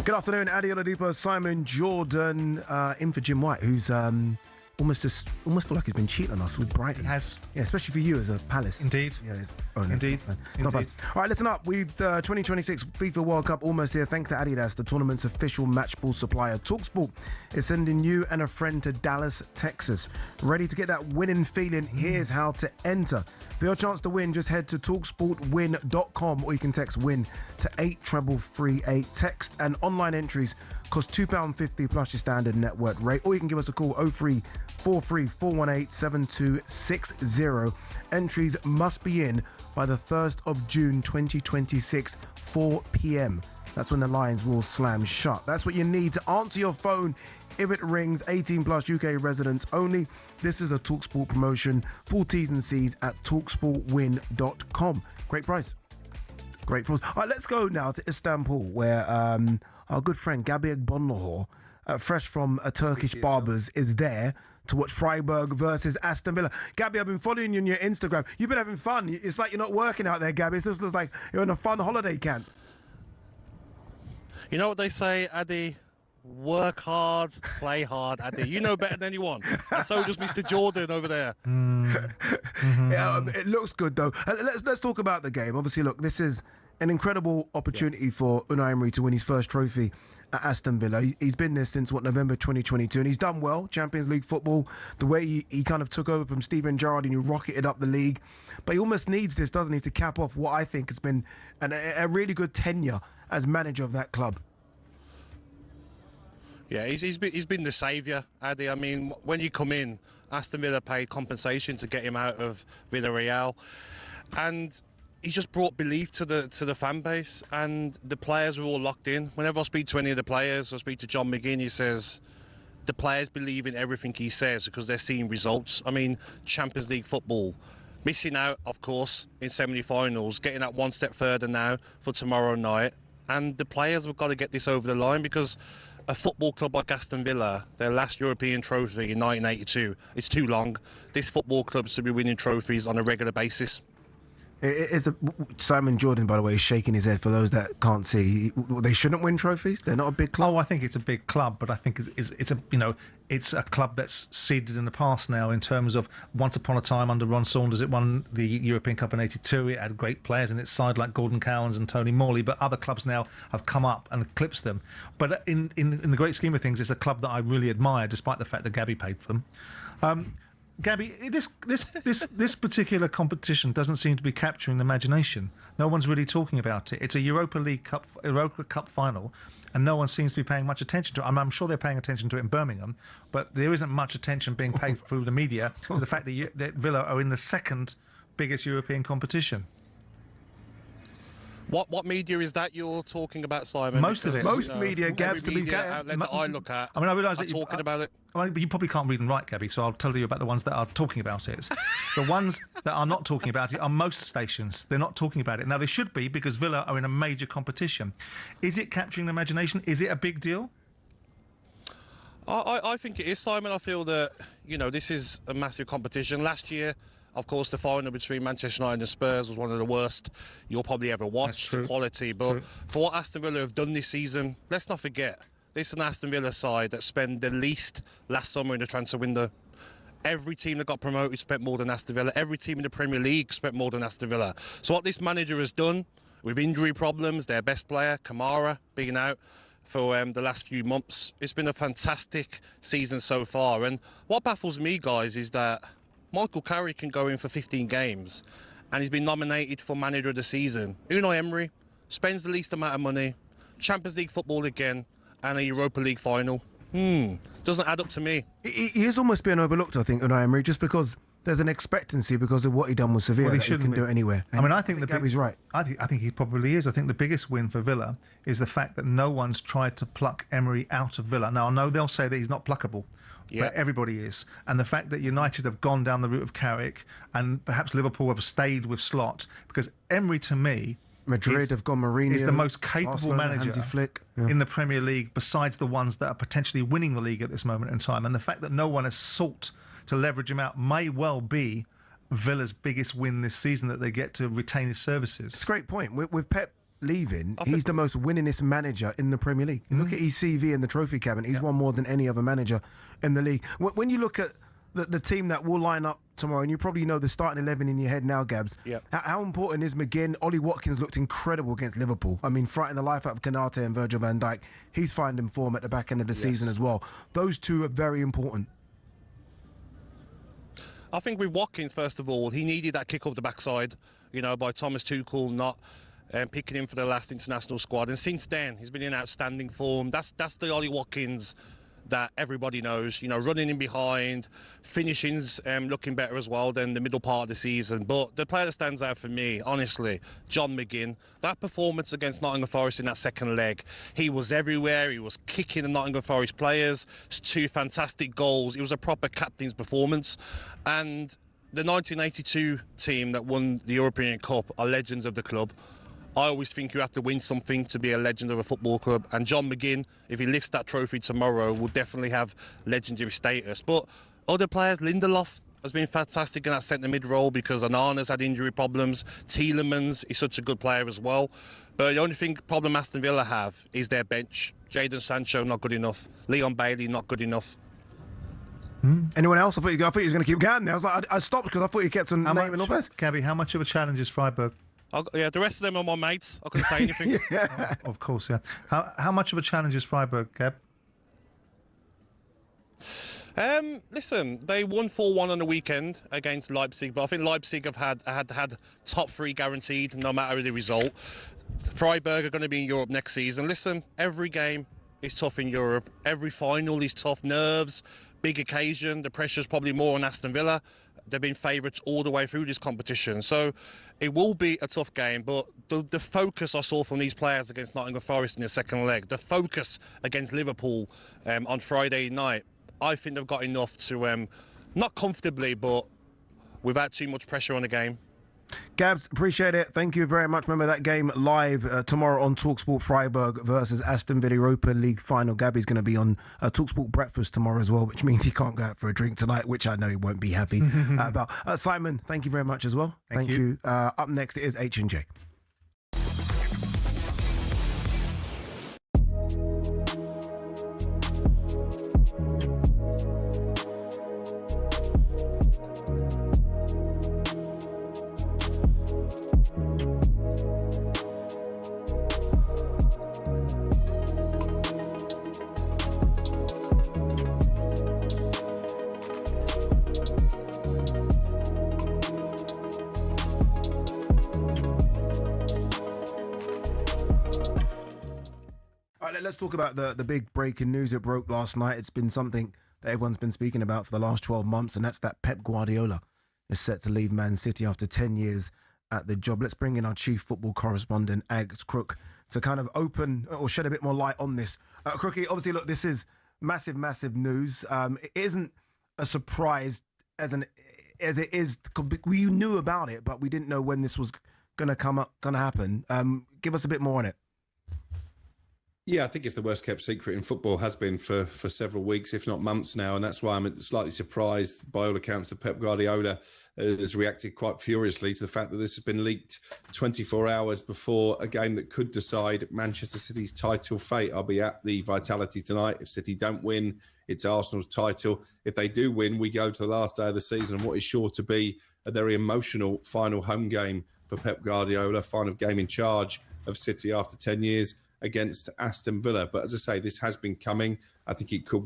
Good afternoon, Ade Oladipo, Simon Jordan, in for Jim White, who's almost feel like he's been cheating on us with Brighton. He has. Yeah, especially for you as a Palace. Indeed. Yeah, Indeed. Not bad. All right, listen up. We've the 2026 FIFA World Cup almost here. Thanks to Adidas, the tournament's official match ball supplier. talkSPORT is sending you and a friend to Dallas, Texas. Ready to get that winning feeling? Here's how to enter. For your chance to win, just head to talksportwin.com or you can text WIN to 83338. Text and online entries cost £2.50 plus your standard network rate, or you can give us a call 0343 418 7260. Entries must be in by the 1st of June 2026, 4 p.m. That's when the lines will slam shut. That's what you need to answer your phone if it rings. 18 plus UK residents only. This is a talkSPORT promotion. Full T's and C's at talksportwin.com. Great price. Great price. All right, let's go now to Istanbul, where our good friend Gabi Bonlahor, fresh from a Turkish Barbers, is there to watch Freiburg versus Aston Villa. Gabi, I've been following you on your Instagram. You've been having fun. It's like you're not working out there, Gabi. It just looks like you're in a fun holiday camp. You know what they say, Ade? Work hard, play hard, Ade. You know better than anyone. And so does Mr. Jordan over there. Yeah, it looks good, though. Let's talk about the game. Obviously, look, this is an incredible opportunity for Unai Emery to win his first trophy at Aston Villa. He's been there since, November 2022, and he's done well. Champions League football, the way he kind of took over from Steven Gerrard and he rocketed up the league. But he almost needs this, doesn't he, to cap off what I think has been a really good tenure as manager of that club. Yeah, he's been the saviour, Ade. I mean, when you come in, Aston Villa paid compensation to get him out of Villarreal, and he just brought belief to the fan base, and the players were all locked in. Whenever I speak to any of the players, I speak to John McGinn, he says the players believe in everything he says because they're seeing results. I mean, Champions League football, missing out, of course, in semi-finals, getting that one step further now for tomorrow night, and the players have got to get this over the line because a football club like Aston Villa, their last European trophy in 1982, it's too long. This football club should be winning trophies on a regular basis. Simon Jordan, by the way, is shaking his head for those that can't see. They shouldn't win trophies. They're not a big club. Oh, I think it's a big club, but I think it's a club that's seeded in the past now. In terms of once upon a time under Ron Saunders, it won the European Cup in '82. It had great players in its side like Gordon Cowans and Tony Morley, but other clubs now have come up and eclipsed them. But in the great scheme of things, it's a club that I really admire, despite the fact that Gabi paid for them. Gabi, this particular competition doesn't seem to be capturing the imagination. No one's really talking about it. It's a Europa Cup final, and no one seems to be paying much attention to it. I'm sure they're paying attention to it in Birmingham, but there isn't much attention being paid through the media to the fact that Villa are in the second biggest European competition. What media is that you're talking about, Simon? Most of it. Most media, Gabs, to be fair. Outlet that I look at. I mean, I realise that talking about it. I mean, you probably can't read and write, Gabi, so I'll tell you about the ones that are talking about it. The ones that are not talking about it are most stations. They're not talking about it. Now, they should be because Villa are in a major competition. Is it capturing the imagination? Is it a big deal? I think it is, Simon. I feel that, this is a massive competition. Last year, of course, the final between Manchester United and Spurs was one of the worst you'll probably ever watch, the quality. But for what Aston Villa have done this season, let's not forget, this is an Aston Villa side that spent the least last summer in the transfer window. Every team that got promoted spent more than Aston Villa. Every team in the Premier League spent more than Aston Villa. So what this manager has done, with injury problems, their best player, Kamara, being out for the last few months, it's been a fantastic season so far. And what baffles me, guys, is that Michael Carrick can go in for 15 games and he's been nominated for Manager of the Season. Unai Emery spends the least amount of money, Champions League football again, and a Europa League final. Doesn't add up to me. He is almost being overlooked, I think, Unai Emery, just because there's an expectancy because of what he done with Sevilla. Well, he can do it anywhere. I mean, I think Gabi's right. I think he probably is. I think the biggest win for Villa is the fact that no one's tried to pluck Emery out of Villa. Now, I know they'll say that he's not pluckable. Yeah. But everybody is. And the fact that United have gone down the route of Carrick and perhaps Liverpool have stayed with Slot, because Emery, to me, Madrid have gone Mourinho. Is the most capable Barcelona, manager Hansi Flick, in the Premier League, besides the ones that are potentially winning the league at this moment in time. And the fact that no one has sought to leverage him out may well be Villa's biggest win this season, that they get to retain his services. It's a great point. With Pep leaving, he's the most winningest manager in the Premier League. You look at his CV in the trophy cabinet, he's won more than any other manager in the league. When you look at the team that will line up tomorrow, and you probably know the starting 11 in your head now, Gabs, how important is McGinn? Ollie Watkins looked incredible against Liverpool. I mean, frightening the life out of Konate and Virgil van Dijk. He's finding form at the back end of the season as well. Those two are very important. I think with Watkins, first of all, he needed that kick up the backside, by Thomas Tuchel not picking him for the last international squad. And since then, he's been in outstanding form. That's the Ollie Watkins that everybody knows, running in behind, finishings looking better as well than the middle part of the season. But the player that stands out for me, honestly, John McGinn. That performance against Nottingham Forest in that second leg, he was everywhere. He was kicking the Nottingham Forest players. 2 fantastic goals. It was a proper captain's performance. And the 1982 team that won the European Cup are legends of the club. I always think you have to win something to be a legend of a football club. And John McGinn, if he lifts that trophy tomorrow, will definitely have legendary status. But other players, Lindelof has been fantastic in that centre-mid role because Onana's had injury problems. Tielemans is such a good player as well. But the only problem Aston Villa have is their bench. Jadon Sancho, not good enough. Leon Bailey, not good enough. Anyone else? I thought you were going to keep going there. I stopped because I thought you kept on naming all players. Gabby, how much of a challenge is Freiburg? The rest of them are my mates. I couldn't say anything. Of course, yeah. How much of a challenge is Freiburg, Gab? Listen, they won 4-1 on the weekend against Leipzig, but I think Leipzig have had top 3 guaranteed, no matter the result. Freiburg are going to be in Europe next season. Listen, every game is tough in Europe. Every final is tough. Nerves, big occasion. The pressure's probably more on Aston Villa. They've been favourites all the way through this competition. So it will be a tough game, but the focus I saw from these players against Nottingham Forest in the second leg, the focus against Liverpool on Friday night, I think they've got enough to, not comfortably, but without too much pressure on the game. Gabs, appreciate it. Thank you very much. Remember that game live tomorrow on talkSPORT, Freiburg versus Aston Villa Europa League final. Gabby's going to be on talkSPORT Breakfast tomorrow as well, which means he can't go out for a drink tonight, which I know he won't be happy about. Simon, thank you very much as well. Thank you. Up next is H&J. Let's talk about the big breaking news that broke last night. It's been something that everyone's been speaking about for the last 12 months, and that's that Pep Guardiola is set to leave Man City after 10 years at the job. Let's bring in our chief football correspondent, Ags Crook, to kind of open or shed a bit more light on this. Crookie, obviously, look, this is massive, massive news. It isn't a surprise as it is. We knew about it, but we didn't know when this was going to happen. Give us a bit more on it. Yeah, I think it's the worst kept secret in football, has been for several weeks, if not months now. And that's why I'm slightly surprised, by all accounts, that Pep Guardiola has reacted quite furiously to the fact that this has been leaked 24 hours before a game that could decide Manchester City's title fate. I'll be at the Vitality tonight. If City don't win, it's Arsenal's title. If they do win, we go to the last day of the season and what is sure to be a very emotional final home game for Pep Guardiola, final game in charge of City after 10 years. Against Aston Villa. But as I say, this has been coming. I think it could